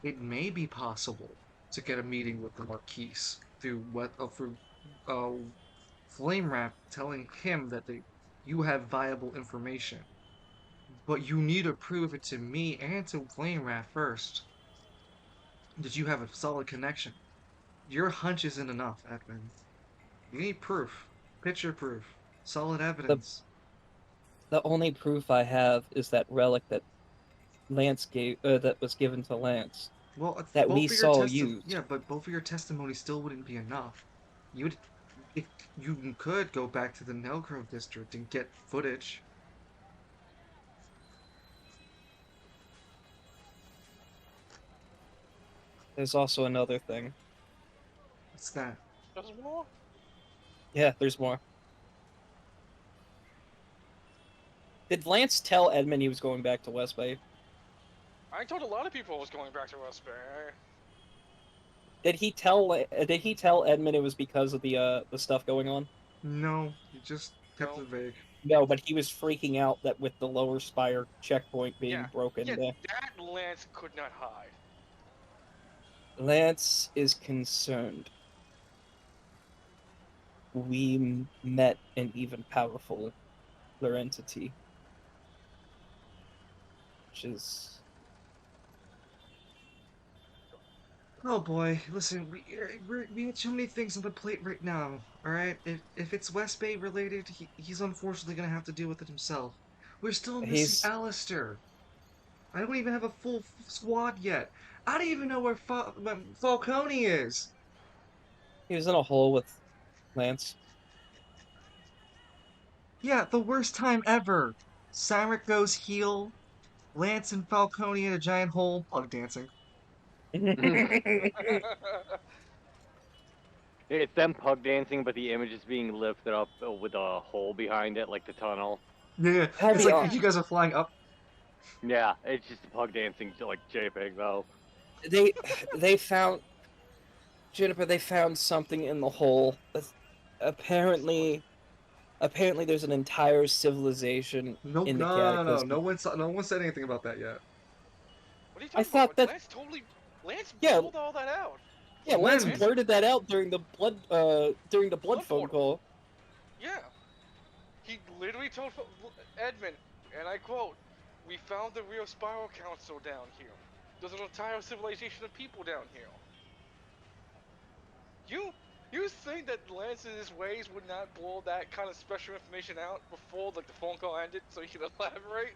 it may be possible to get a meeting with the Marquise through uh, Flame Wrap telling him that you have viable information, but you need to prove it to me and to Flame Wrap first that you have a solid connection. Your hunch isn't enough, Edmund. You need proof, picture proof, solid The evidence. the only proof I have is that relic that that was given to Lance, Well, that we saw yeah, used. but both of your testimony still wouldn't be enough. You'd, if you could go back to the Nelgrove district and get footage. There's also another thing. What's that? There's more? Yeah, there's more. Did Lance tell Edmund he was going back to West Bay? I told a lot of people I was going back to West Bay. Did he tell Edmund it was because of the stuff going on? No, you just kept No. it vague. No, but he was freaking out that with the lower spire checkpoint being Yeah. broken. Yeah, that Lance could not hide. Lance is concerned. We met an even powerfuler entity, which is Oh boy, listen, we have too many things on the plate right now. All right, if it's West Bay related, he's unfortunately gonna have to deal with it himself. We're still missing he's Alistair. I don't even have a full squad yet. I don't even know where Falcone is. he was in a hole with Lance. Yeah, the worst time ever. Cyril goes heel, Lance and Falcone in a giant hole, pug dancing. It's them pug dancing, but the image is being lifted up with a hole behind it, like the tunnel. Yeah, I'll it's be like honest. you guys are flying up. Yeah, it's just pug dancing, like JPEG though. They found Juniper. They found something in the hole. Apparently, there's an entire civilization Nope, in the no. cataclysm. No one said anything about that yet. What are you I talking thought about? that Lance Yeah. pulled all that out. yeah, Lance When? blurted that out during the blood Blood phone portal. call. Yeah. He literally told Edmund, and I quote, "We found the real Spiral Council down here. There's an entire civilization of people down here." You think that Lance and his ways would not blow that kind of special information out before like the phone call ended so he could elaborate?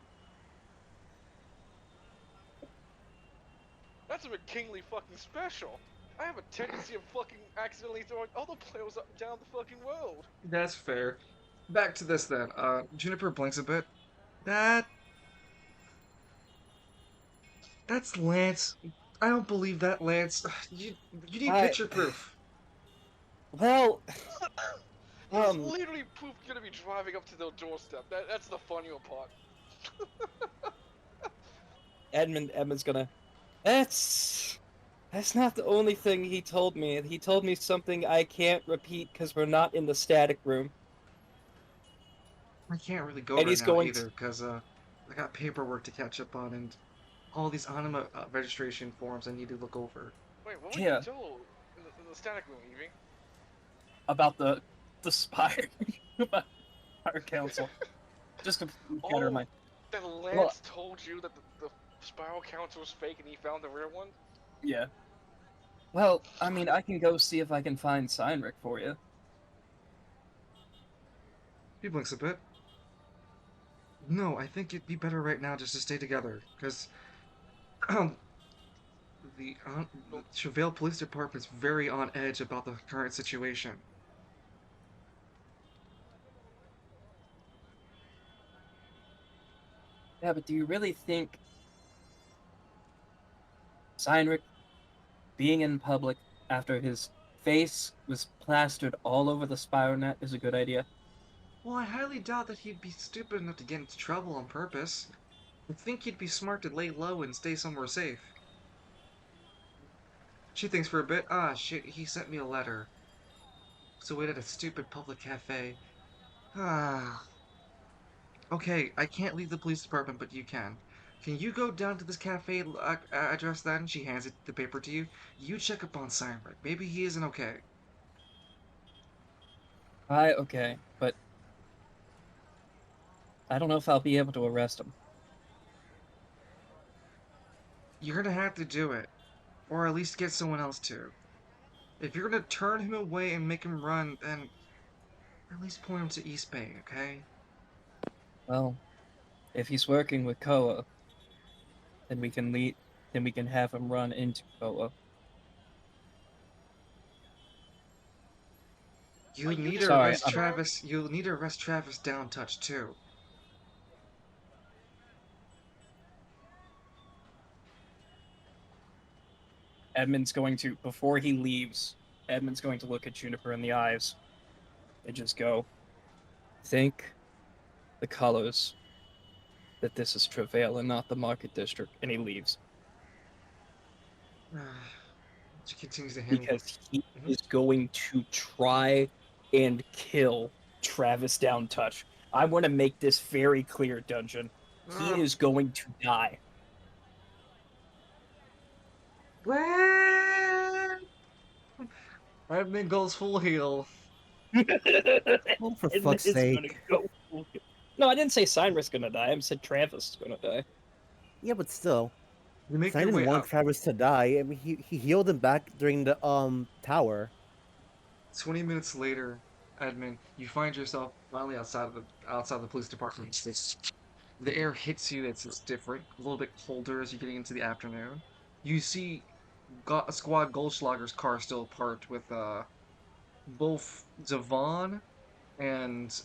That's a McKinley fucking special. I have a tendency of fucking accidentally throwing other players up and down the fucking world. That's fair. Back to this then. Juniper blinks a bit. That's Lance. I don't believe that, Lance. You need picture proof. Well, He's literally gonna be driving up to their doorstep. That's the funnier part. Edmund's gonna. That's not the only thing he told me. He told me something I can't repeat because we're not in the static room. I can't really go And right he's now going either because I got paperwork to catch up on and all these anima registration forms I need to look over. Wait, what were Yeah. you told in the static room, Evie? About the Spire about our council. Just to counter my That Lance told you that the Spiral Council was fake and he found the real one? yeah. Well, I mean, I can go see if I can find Seinrich for you. He blinks a bit. No, I think it'd be better right now just to stay together, because the Chevelle Police Department's very on edge about the current situation. Yeah, but do you really think Seinrich being in public after his face was plastered all over the spiral net is a good idea? Well, I highly doubt that he'd be stupid enough to get into trouble on purpose. I think he'd be smart to lay low and stay somewhere safe. She thinks for a bit. Ah, shit, he sent me a letter. So wait at a stupid public cafe. Ah. Okay, I can't leave the police department, but you can. Can you go down to this cafe address then? She hands the paper to you. You check up on Simon. Maybe he isn't okay. Okay, but I don't know if I'll be able to arrest him. You're gonna have to do it. Or at least get someone else to. If you're gonna turn him away and make him run, then at least point him to East Bay, okay? Well, if he's working with Koa, then we can have him run into Koa. You Are you need to Sorry, arrest I'm- Travis. You'll need to arrest Travis Down Touch too. Edmund's going to, before he leaves, Edmund's going to look at Juniper in the eyes and just go, think the colors that this is Travail and not the Market District, and he leaves. She continues to hand. Because he Mhm. is going to try and kill Travis Down Touch. I want to make this very clear, Dungeon. He is going to die. Edmund goes full heal. Oh, for Edmund fuck's is gonna sake. go full heal. No, I didn't say Cyrus gonna die. I said Travis is gonna die. Yeah, but still. You make I your didn't way want up. Travis to die. I mean, he healed him back during the tower. 20 minutes later, Edmund, you find yourself finally outside the police department. The air hits you. It's different, a little bit colder as you're getting into the afternoon. You see, Squad Goldschlager's car still parked with both Devon and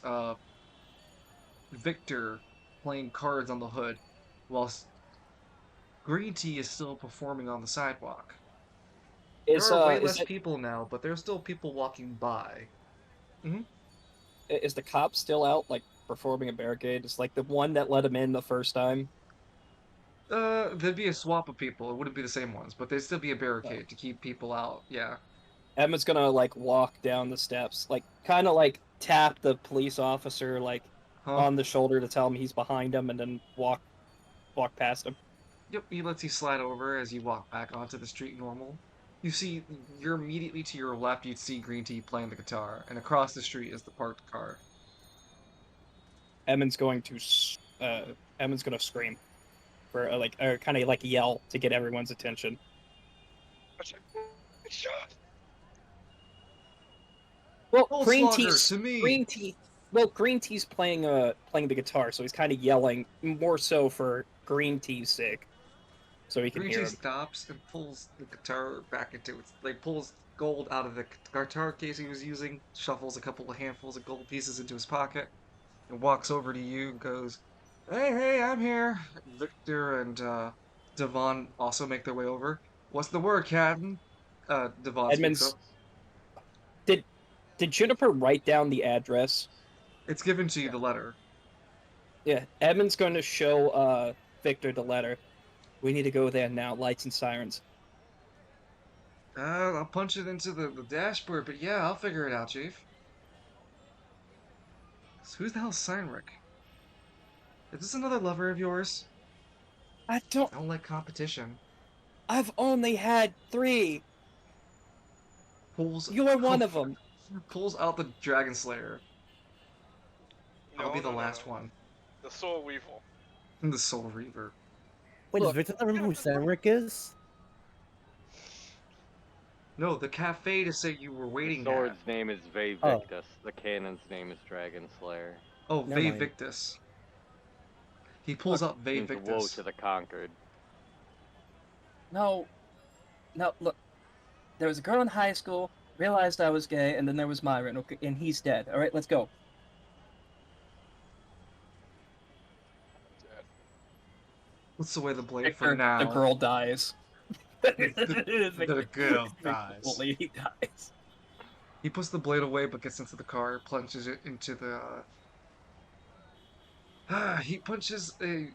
Victor playing cards on the hood, whilst Green Tea is still performing on the sidewalk. There are way less people now, but there's still people walking by. Is the cop still out, like, performing a barricade? Is like the one that let him in the first time? There'd be a swap of people. It wouldn't be the same ones, but there'd still be a barricade to keep people out. Yeah. Emma's gonna, like, walk down the steps, like, kind of, like, tap the police officer, like, on the shoulder to tell him he's behind him, and then walk past him. Yep, he lets you slide over as you walk back onto the street normal. You see, you're immediately to your left, you'd see Green Tea playing the guitar, and across the street is the parked car. Emma's gonna scream for or kind of like yell to get everyone's attention. Well, Green Tea's playing the guitar, so he's kind of yelling more so for Green Tea's sake, so he can Green hear Tea him. stops and pulls the guitar back into its, like, pulls gold out of the guitar case he was using, shuffles a couple of handfuls of gold pieces into his pocket, and walks over to you and goes, Hey, I'm here. Victor and Devon also make their way over. What's the word, Captain? Devon speaks up. Did Juniper write down the address? It's given to you, the letter. Yeah, Edmund's going to show Victor the letter. We need to go there now. Lights and sirens. I'll punch it into the dashboard, but yeah, I'll figure it out, Chief. So who's the hell's Seinrich? Is this another lover of yours? I don't like competition. I've only had 3. Pulls. You're one of them. Pulls out the Dragon Slayer. No, I'll be the no, last no. one. The Soul Weevil. The Soul Reaver. Wait, Look, does Victor not remember who Samric is? No, the cafe to say you were The waiting at. sword's name is Oh. Victus. The cannon's name is Dragon Slayer. Oh, Never mind. Victus. He pulls out Means woe Victus. to the conquered. No, no, look. There was a girl in high school, realized I was gay, and then there was Myron, okay, and he's dead. All right, let's go. Puts away the blade Victor, for now. the girl dies. The girl dies. The lady dies. He puts the blade away but gets into the car, plunges it into the... he punches a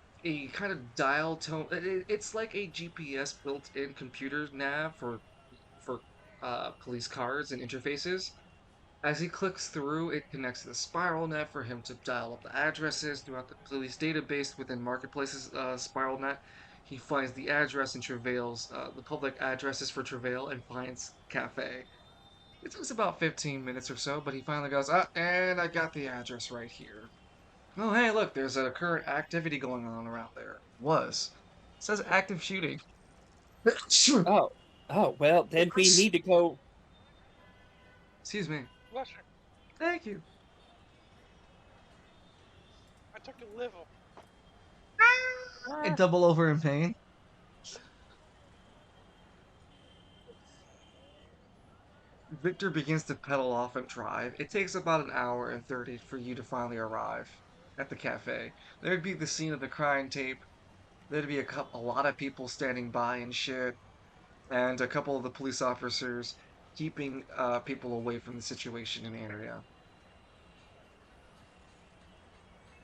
kind of dial tone. It's like a GPS built-in computer nav for police cars and interfaces. As he clicks through, it connects to the spiral net for him to dial up the addresses throughout the police database within Marketplace's spiral net. He finds the address and travails the public addresses for Travail and finds Cafe. It takes about 15 minutes or so, but he finally goes, and I got the address right here. Oh, hey, look, there's a current activity going on around there. Was. It says active shooting. Oh, well, then we need to go. Excuse me. Pleasure. Thank you. I took a liver. I double over in pain. Victor begins to pedal off and drive. It takes about an hour and 30 for you to finally arrive at the cafe. There'd be the scene of the crime tape. There'd be a lot of people standing by and shit. And a couple of the police officers keeping people away from the situation in the area.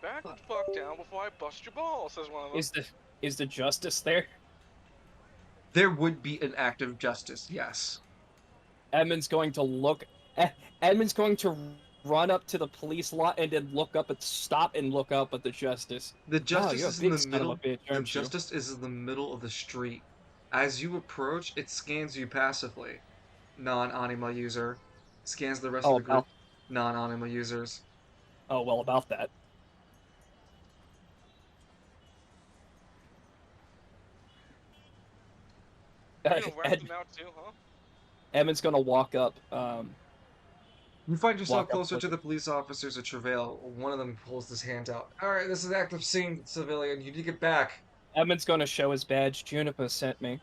Back the fuck down before I bust your balls, says one of them. Is the justice there? There would be an act of justice, yes. Edmund's going to look. Edmund's going to run up to the police lot and then look up and stop and look up at the justice. The justice you're a is in big the son of a middle. bitch, The aren't you? justice is in the middle of the street. As you approach, it scans you passively. Non-anima user. Scans the rest of the group. Non-anima users. Oh, well, about that. You gonna rat them out too, huh? Edmund's gonna walk up. You find yourself Walk up closer with to the police officers at Travail. One of them pulls his hand out. Alright, this is active scene, civilian. You need to get back. Edmund's gonna show his badge. Juniper sent me.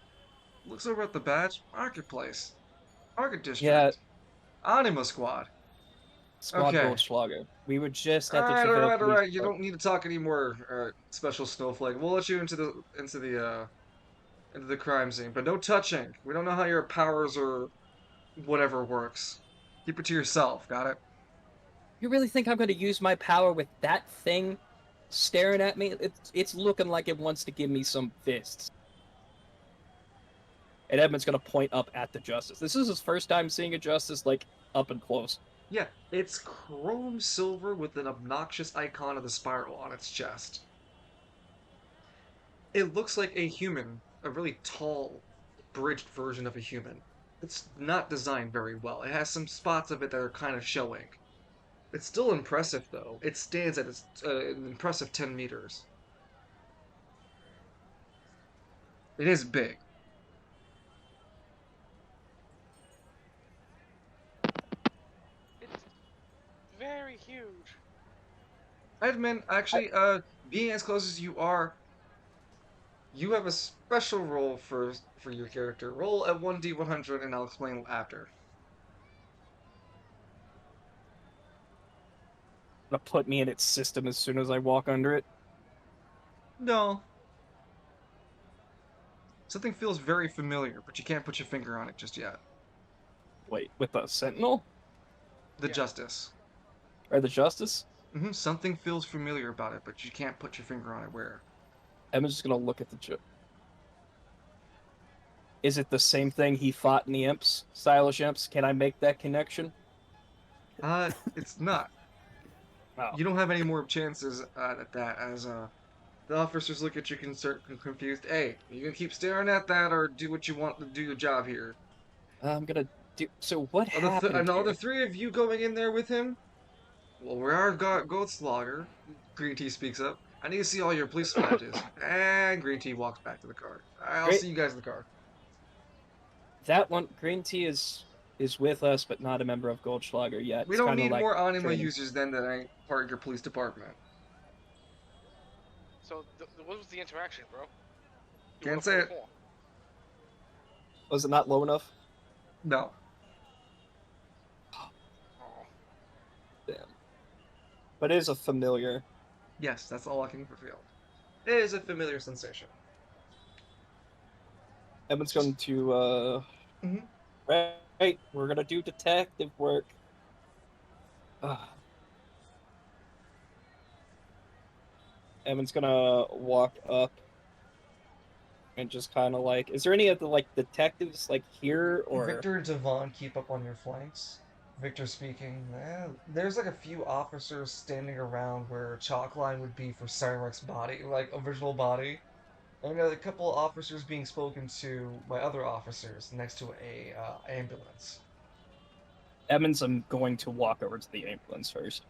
Looks over at the badge. Marketplace. Market District. Yeah. Anima Squad. Squad Okay. Goldschlager. We were just at the Alright, Travail alright, police alright. You park. don't need to talk anymore, Special Snowflake. We'll let you into the crime scene, but no touching. We don't know how your powers or whatever works. Keep it to yourself, got it? You really think I'm gonna use my power with that thing staring at me? It's looking like it wants to give me some fists. And Edmund's gonna point up at the Justice. This is his first time seeing a Justice, like, up and close. Yeah, it's chrome silver with an obnoxious icon of the spiral on its chest. It looks like a human, a really tall, bridged version of a human. It's not designed very well. It has some spots of it that are kind of showing. It's still impressive, though. It stands at an impressive 10 meters. It is big. It's very huge. Edmund, actually, being as close as you are, you have a special role for your character. Roll at 1d100 and I'll explain after. Gonna put me in its system as soon as I walk under it. No. Something feels very familiar, but you can't put your finger on it just yet. Wait, with the Sentinel? The Yeah. Justice. Or the Justice? Something feels familiar about it, but you can't put your finger on it where. Edmund's just gonna look at the Is it the same thing he fought in the Imps? Stylish Imps? Can I make that connection? It's not. Oh. You don't have any more chances at that, as the officers look at you confused. Hey, you gonna keep staring at that, or do what you want to do your job here? I'm gonna do. So what Are the happened? and all here? the three of you going in there with him? Well, we are Goldslogger. Green Tea speaks up. I need to see all your police badges. And Green Tea walks back to the car. I'll Great. see you guys in the car. that one, green tea is with us, but not a member of Goldschlager yet. We It's don't kind of need like more anima training. users then that ain't part of your police department. So what was the interaction, bro? You Can't went say up it. for a call. Was it not low enough? No. Oh. Damn. But it is a familiar. Yes, that's all I can reveal. It is a familiar sensation. Evan's going to Mhm. right, we're gonna do detective work. Evan's gonna walk up and just kind of like, is there any of the like detectives like here or? Victor and Devon keep up on your flanks. Victor speaking. There's like a few officers standing around where chalk line would be for Cyrek's body, like original body. And a couple of officers being spoken to by other officers next to a ambulance. Evans, I'm going to walk over to the ambulance first.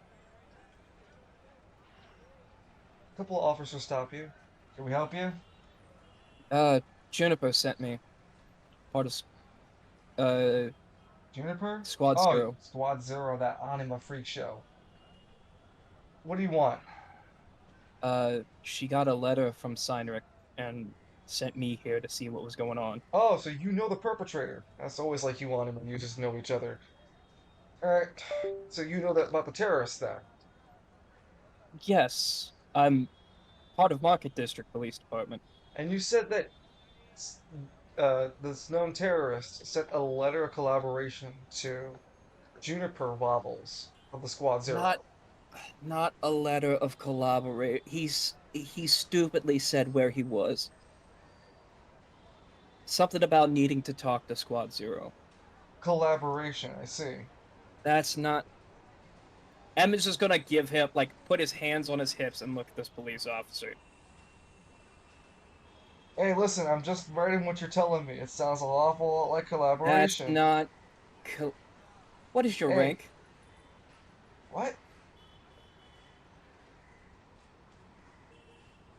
A couple of officers stop you. Can we help you? Juniper sent me. Part of Juniper? Squad Oh, Zero. Squad Zero, that anima freak show. What do you want? She got a letter from Cynric and sent me here to see what was going on. Oh, so you know the perpetrator. That's always like you anima users know each other. Alright, so you know that about the terrorists then? Yes, I'm part of Market District Police Department. And you said that this known terrorist sent a letter of collaboration to Juniper Wobbles of the Squad Zero. Not a letter of collaborate. He stupidly said where he was. Something about needing to talk to Squad Zero. Collaboration, I see. That's not. Emma's just gonna give him, like, put his hands on his hips and look at this police officer. Hey, listen, I'm just writing what you're telling me. It sounds an awful lot like collaboration. That's not. What is your Hey. rank? What?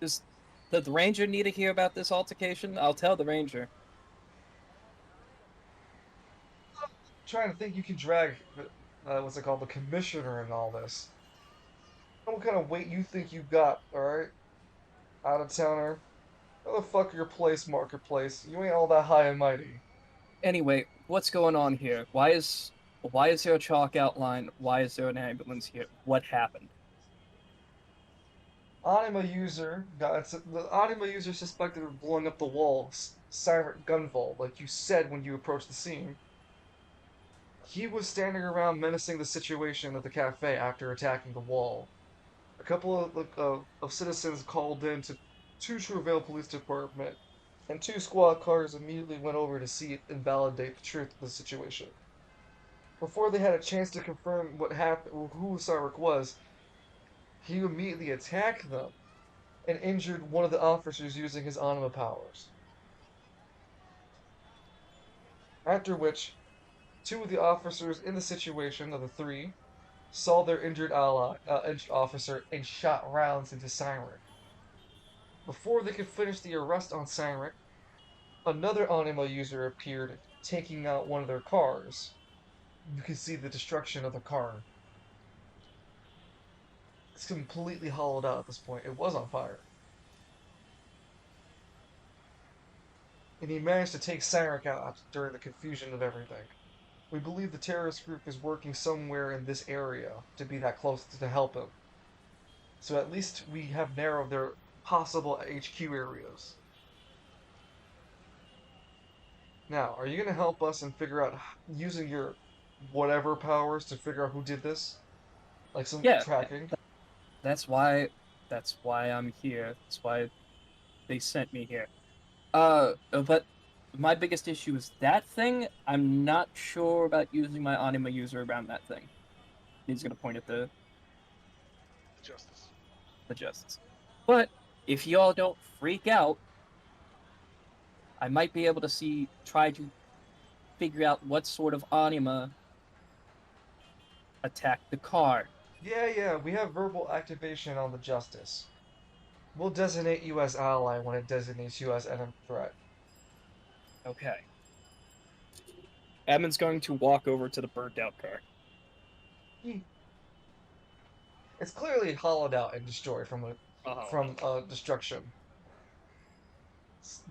Does the ranger need to hear about this altercation? I'll tell the ranger. Trying to think you can drag, what's it called, the commissioner and all this. What kind of weight you think you got, alright? Out of towner. How the fuck your place, marketplace? You ain't all that high and mighty. Anyway, what's going on here? Why is there a chalk outline? Why is there an ambulance here? What happened? Anima user the Anima user suspected of blowing up the wall, Siren Gunvolt, like you said when you approached the scene. He was standing around menacing the situation at the cafe after attacking the wall. A couple of citizens called in to Travail Police Department, and 2 squad cars immediately went over to see it and validate the truth of the situation. Before they had a chance to confirm what happened or who Cyrus was, he immediately attacked them and injured one of the officers using his anima powers. After which, 2 of the officers in the situation of the 3 saw their injured officer and shot rounds into Cynric. Before they could finish the arrest on Cynric, another anima user appeared, taking out one of their cars. You can see the destruction of the car. It's completely hollowed out at this point. It was on fire. And he managed to take Cynric out during the confusion of everything. We believe the terrorist group is working somewhere in this area to be that close to help him. So at least we have narrowed their possible HQ areas. Now, are you going to help us and figure out, using your whatever powers, to figure out who did this? Like some tracking? That's why I'm here. That's why they sent me here. But my biggest issue is that thing. I'm not sure about using my anima user around that thing. He's gonna point at the justice. But if y'all don't freak out, I might be able to try to figure out what sort of anima attacked the car. Yeah, we have verbal activation on the justice. We'll designate you as ally when it designates you as enemy threat. Okay. Edmund's going to walk over to the burnt out car. It's clearly hollowed out and destroyed from destruction.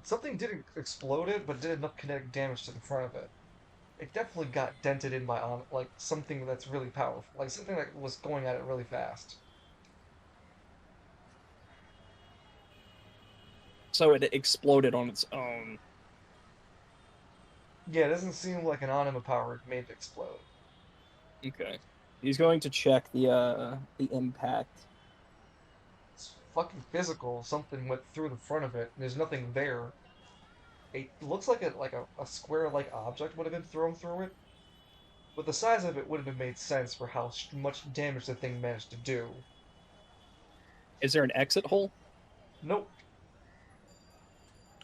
Something didn't explode it, but did enough kinetic damage to the front of it. It definitely got dented in by like something that's really powerful, like something that was going at it really fast. So it exploded on its own. Yeah, it doesn't seem like an anima power made it explode. Okay. He's going to check the impact. It's fucking physical. Something went through the front of it, and there's nothing there. It looks like a square-like object would have been thrown through it, but the size of it wouldn't have made sense for how much damage the thing managed to do. Is there an exit hole? Nope.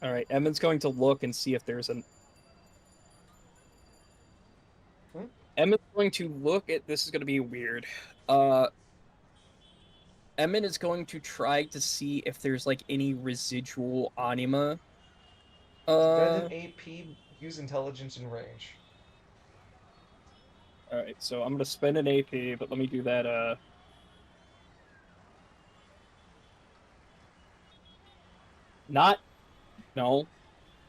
All right, Edmund's going to look and see if there's an. Edmund's going to look at. This is going to be weird. Edmund is going to try to see if there's like any residual anima. Spend an AP, use intelligence and range. All right, so I'm going to spend an AP, but let me do that. Not. No.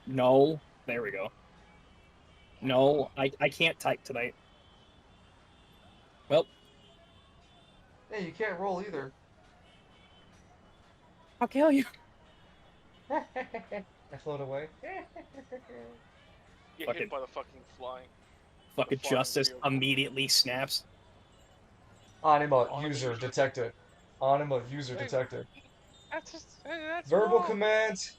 No. There we go. No, I can't type tonight. Well. Hey, you can't roll either. I'll kill you. I float away. Get Fucking- hit by the fucking flying. Fucking Flying justice vehicle. immediately snaps. Anima Anima user user detected. Anima user Hey. detected. That's just that's Verbal wrong. command.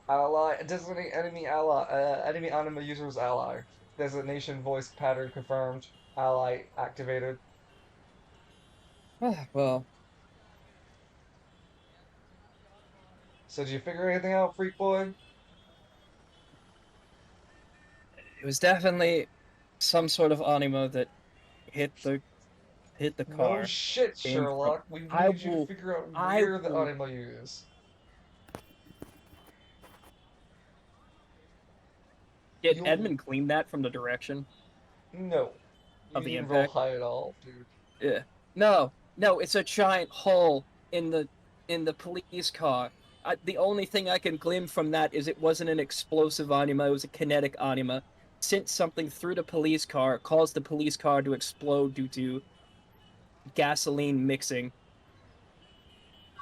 Ally. Designate enemy ally. Enemy anima user's ally. Designation voice pattern confirmed. Ally activated. Well, So did you figure anything out, freak boy? it was definitely some sort of anima that hit the car. No shit, came from- Sherlock. We I need you to will- figure out I where the will- anima is. Did You'll- Edmund clean that from the direction? No. You Of the didn't roll impact? high at all, dude. Yeah. No, it's a giant hole in the police car. The only thing I can glean from that is it wasn't an explosive anima, it was a kinetic anima. Sent something through the police car, caused the police car to explode due to gasoline mixing.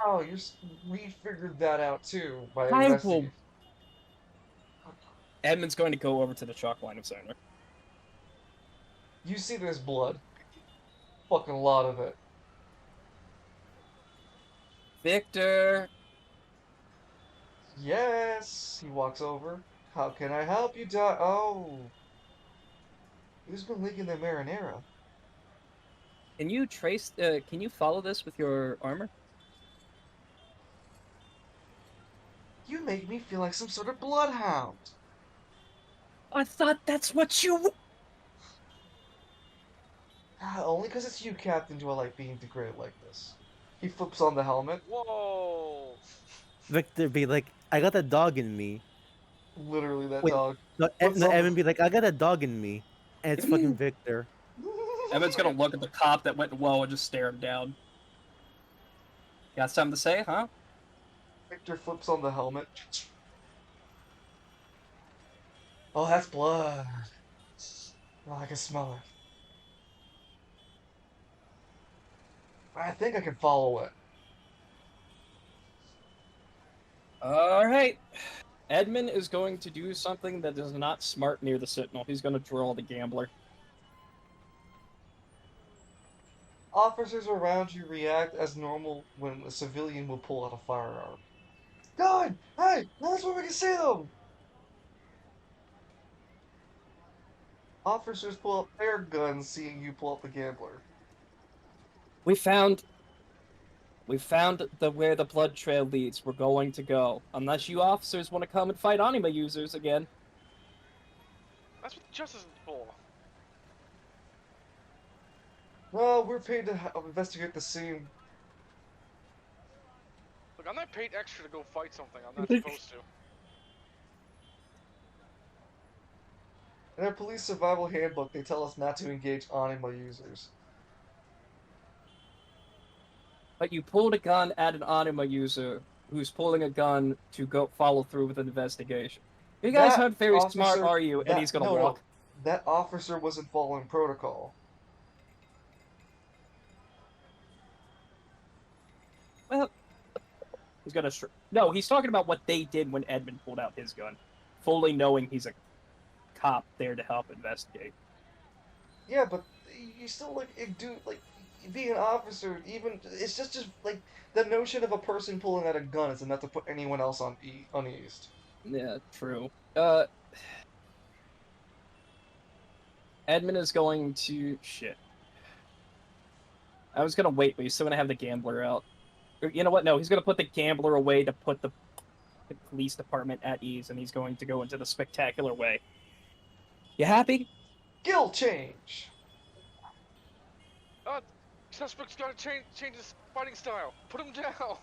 Oh, we figured that out too by I investigating. Edmund's going to go over to the chalk line of sight. You see there's blood. Fucking lot of it. Victor! Yes! He walks over. How can I help you, Doc? Oh. Who's been leaking the marinara? Can you follow this with your armor? You make me feel like some sort of bloodhound. I thought that's what you... Only because it's you, Captain, do I like being degraded like this. He flips on the helmet. Whoa. Victor be like, I got a dog in me. Literally that Wait, dog. No, What's no up? Evan be like, I got a dog in me. And it's fucking Victor. Edmund's gonna look at the cop that went whoa and just stare him down. Got something to say, huh? Victor flips on the helmet. Oh, that's blood. Oh, I can smell it. I think I can follow it. Alright. Edmund is going to do something that is not smart near the Sentinel. He's gonna draw the gambler. Officers around you react as normal when a civilian will pull out a firearm. God! Hey! That's where we can see them! Officers pull up their guns seeing you pull up the gambler. We found where the blood trail leads. We're going to go. Unless you officers want to come and fight anima users again. That's what justice is for. Well, we're paid to investigate the scene. Look, I'm not paid extra to go fight something I'm not supposed to. In our police survival handbook, they tell us not to engage anima users. But you pulled a gun at an anima user who's pulling a gun to go follow through with an investigation. You guys That aren't very smart, officer, are you? And he's gonna no, walk. that officer wasn't following protocol. Well, he's gonna. No, he's talking about what they did when Edmund pulled out his gun, fully knowing he's a cop there to help investigate. Yeah, but you still like being an officer. Even it's just like the notion of a person pulling out a gun is enough to put anyone else on uneased. Yeah, true. Edmund is going to shit. I was gonna wait, but he's still gonna have the gambler out. You know what? No, he's gonna put the gambler away to put the police department at ease, and he's going to go into the spectacular way. You happy? Skill change. Suspect's gotta change his fighting style. Put him down.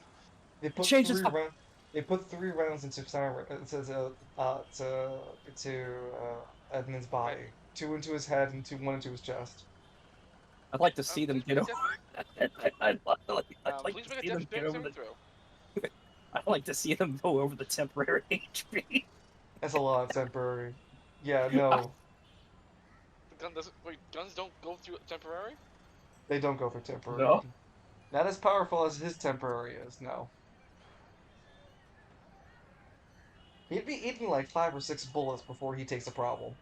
They put Change three his rounds. They put 3 rounds into Edmund's body. 2 into his head and 1 into his chest. I'd like to see them get over. I'd like Please to make see a them get over saving the. throw. I'd like to see them go over the temporary HP. That's a lot of temporary. Yeah, no, The gun doesn't. Wait, guns don't go through temporary. they don't go for temporary. No? Not as powerful as his temporary is. No. He'd be eating like 5 or 6 bullets before he takes a problem.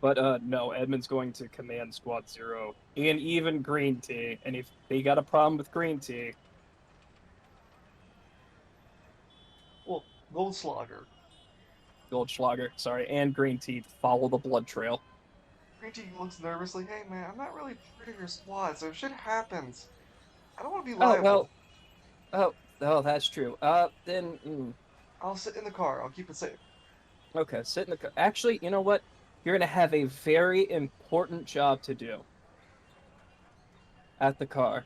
But no, Edmund's going to command Squad Zero and even Green Tea. And if they got a problem with Green Tea, Well, Goldschlager. Goldschlager, sorry, and Green Tea follow the blood trail. Green Tea looks nervously. Hey man, I'm not really part of your squad, so if shit happens, I don't want to be liable. Oh, that's true. Then I'll sit in the car. I'll keep it safe. okay, sit in the car. Actually, you know what? You're gonna have a very important job to do at the car.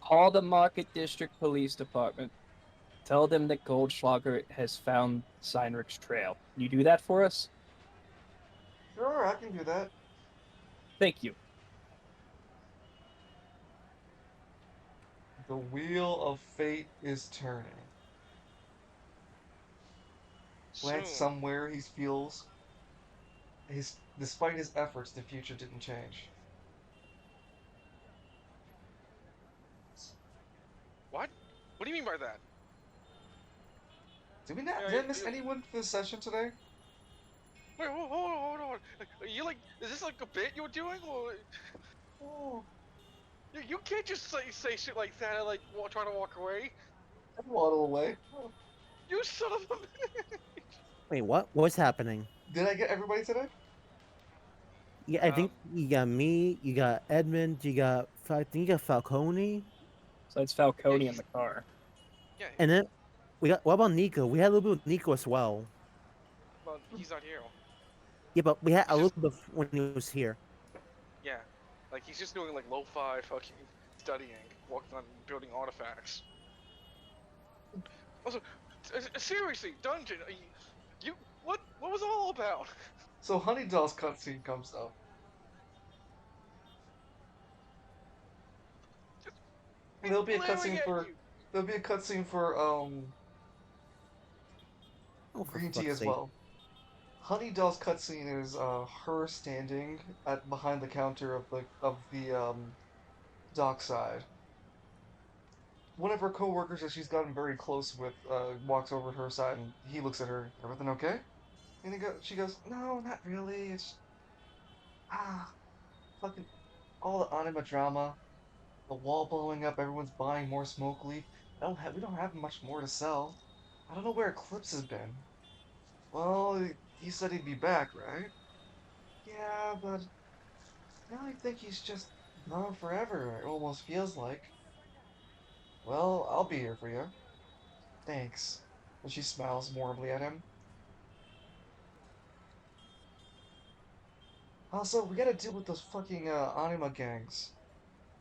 Call the Market District Police Department. Tell them that Goldschlager has found Seinrich's trail. Can you do that for us? Sure, I can do that. Thank you. The wheel of fate is turning. Like Soon. somewhere he feels despite his efforts, the future didn't change. What? What do you mean by that? Did I miss anyone for the session today? Wait, hold on. Are you like, is this like a bit you're doing, or Oh, you can't just say shit like that and like try to walk away. I waddle away. You son of a bitch. Wait, what? What's happening? Did I get everybody today? Yeah, I think you got me, you got Edmund, I think you got Falcone, So it's Falcone in the car. Yeah, and then what about Nico? We had a little bit with Nico as well. well, he's not here. Yeah, but we had a He's little bit when he was here. Yeah, like he's just doing like lo-fi fucking studying, working on building artifacts. Also, seriously, Dungeon, you what was it all about? So Honeydoll's cutscene comes up. And there'll be a Glaring cutscene at for you. Oh, for Green Tea fuck's as sake. well. Honeydoll's cutscene is her standing behind the counter of the dockside. One of her coworkers that she's gotten very close with walks over to her side and he looks at her. Everything okay? And she goes, no, not really. It's fucking all the anima drama, the wall blowing up, everyone's buying more smoke leaf. We don't have much more to sell. I don't know where Eclipse has been. Well, he said he'd be back, right? Yeah, but now I think he's just gone forever. It almost feels like. Well, I'll be here for you. Thanks. And she smiles warmly at him. Also, we gotta deal with those fucking anima gangs.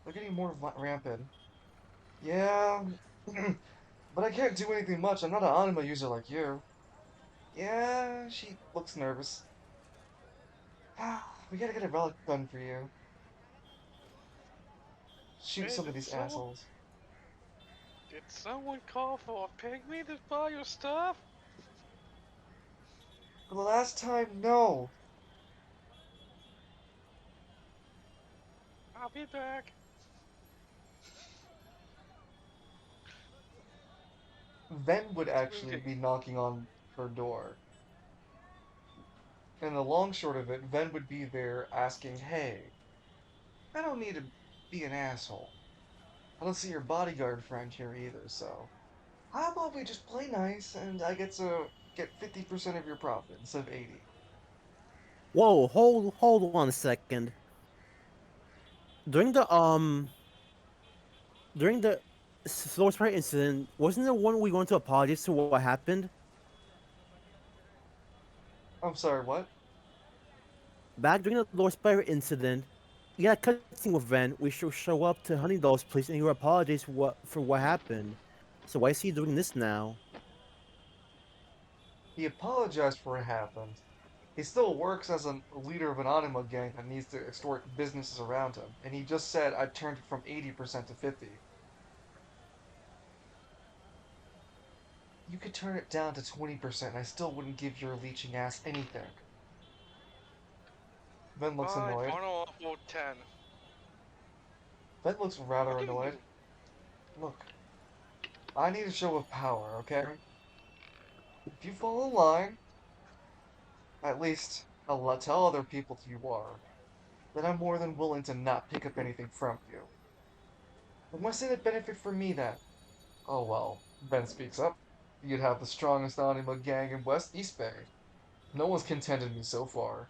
They're getting more rampant. Yeah, But I can't do anything much. I'm not an anima user like you. Yeah, she looks nervous. We gotta get a relic gun for you. Shoot Hey, some of these assholes. did someone call for a pygmy to buy your stuff? For the last time, no. I'll be back. Ven would actually be knocking on her door. And the long short of it, Ven would be there asking, hey, I don't need to be an asshole. I don't see your bodyguard friend here either, so how about we just play nice and I get to get 50% of your profit instead of 80? Whoa, hold on a second. During the Source Sprite incident, wasn't there one we went to apologize to what happened? I'm sorry, what? Back during the Lord Spire incident, you had a cutscene with Ven. We should show up to Honeydoll's place and he would apologize for what happened. So why is he doing this now? He apologized for what happened. He still works as a leader of an anima gang that needs to extort businesses around him, and he just said I turned it from 80% to 50. You could turn it down to 20% and I still wouldn't give your leeching ass anything. Ben looks Fine, annoyed. funnel off vote 10. Ben looks rather annoyed. Look, I need a show of power, okay? If you fall in line, at least I'll tell other people who you are, then I'm more than willing to not pick up anything from you. Unless it'd benefit for me then. Oh well, Ben speaks up. You'd have the strongest anima gang in West East Bay. No one's contended me so far.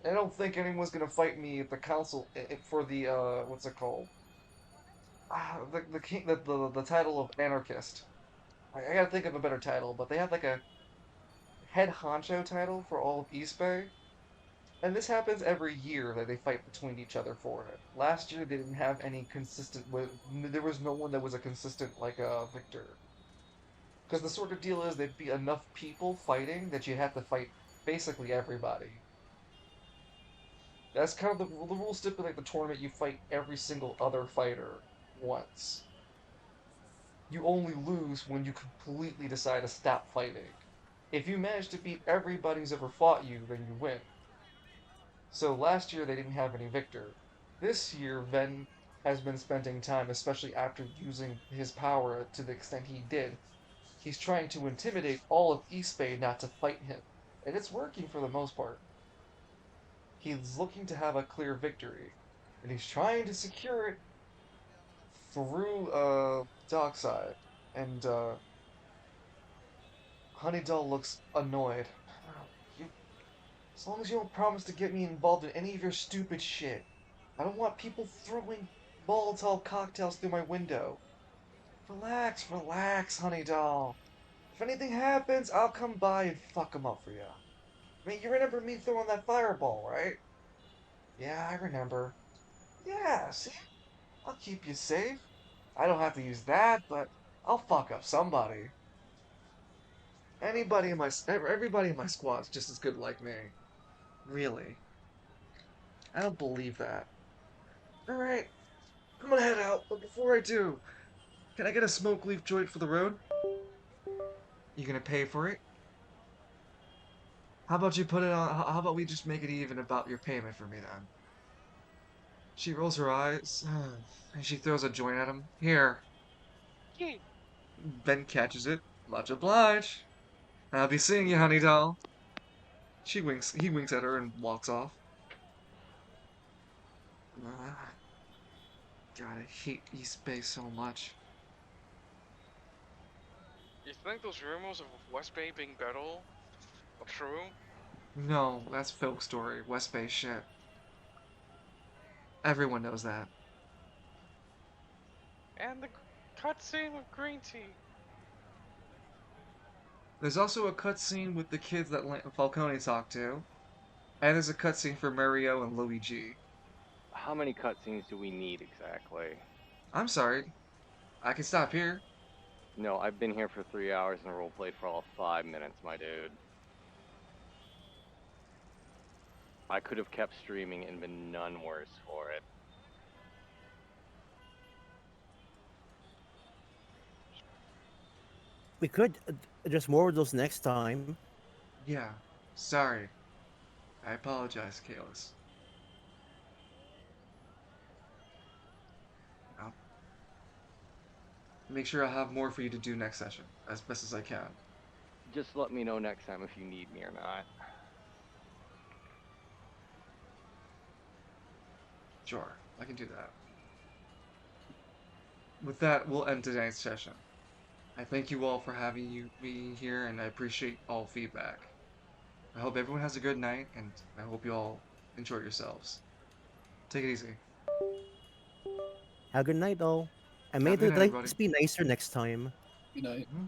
I don't think anyone's gonna fight me at the council for the what's it called? The king the title of anarchist. I gotta think of a better title, but they have like a head honcho title for all of East Bay, and this happens every year that they fight between each other for it. Last year they didn't have any consistent. There was no one that was a consistent like victor. Because the sort of deal is there'd be enough people fighting that you have to fight basically everybody. That's kind of the rules stipulate the tournament you fight every single other fighter once. You only lose when you completely decide to stop fighting. If you manage to beat everybody who's ever fought you, then you win. So last year they didn't have any victor. This year Ven has been spending time, especially after using his power to the extent he did. He's trying to intimidate all of East Bay not to fight him. And it's working for the most part. He's looking to have a clear victory. And he's trying to secure it through Dockside. And Honeydoll looks annoyed. You, as long as you don't promise to get me involved in any of your stupid shit. I don't want people throwing Molotov cocktails through my window. Relax, relax, Honeydoll. If anything happens, I'll come by and fuck 'em up for you. I mean, you remember me throwing that fireball, right? Yeah, I remember. Yeah, see? I'll keep you safe. I don't have to use that, but I'll fuck up somebody. Everybody in my squad's just as good like me. Really. I don't believe that. Alright, I'm gonna head out, but before I do, can I get a smoke leaf joint for the road? You gonna pay for it? How about you put it on, how about we just make it even about your payment for me then? She rolls her eyes, and she throws a joint at him. Here. Yeah. Ben catches it. Much obliged. I'll be seeing you, honey doll. He winks at her and walks off. God, I hate East Bay so much. You think those rumors of West Bay being better are true? No, that's folk story. West Bay shit. Everyone knows that. And the cutscene with green tea. There's also a cutscene with the kids that Falcone talked to. And there's a cutscene for Mario and Luigi. How many cutscenes do we need exactly? I'm sorry. I can stop here. No, I've been here for 3 hours and roleplayed for all 5 minutes, my dude. I could have kept streaming and been none worse for it. We could address more of those next time. Yeah, sorry. I apologize, Kalis. I'll make sure I have more for you to do next session, as best as I can. Just let me know next time if you need me or not. Sure, I can do that. With that, we'll end tonight's session. I thank you all for having me here, and I appreciate all feedback. I hope everyone has a good night, and I hope you all enjoy yourselves. Take it easy. Have a good night, though. And may Have a good the night, everybody. dice be nicer next time. Good night. Mhm.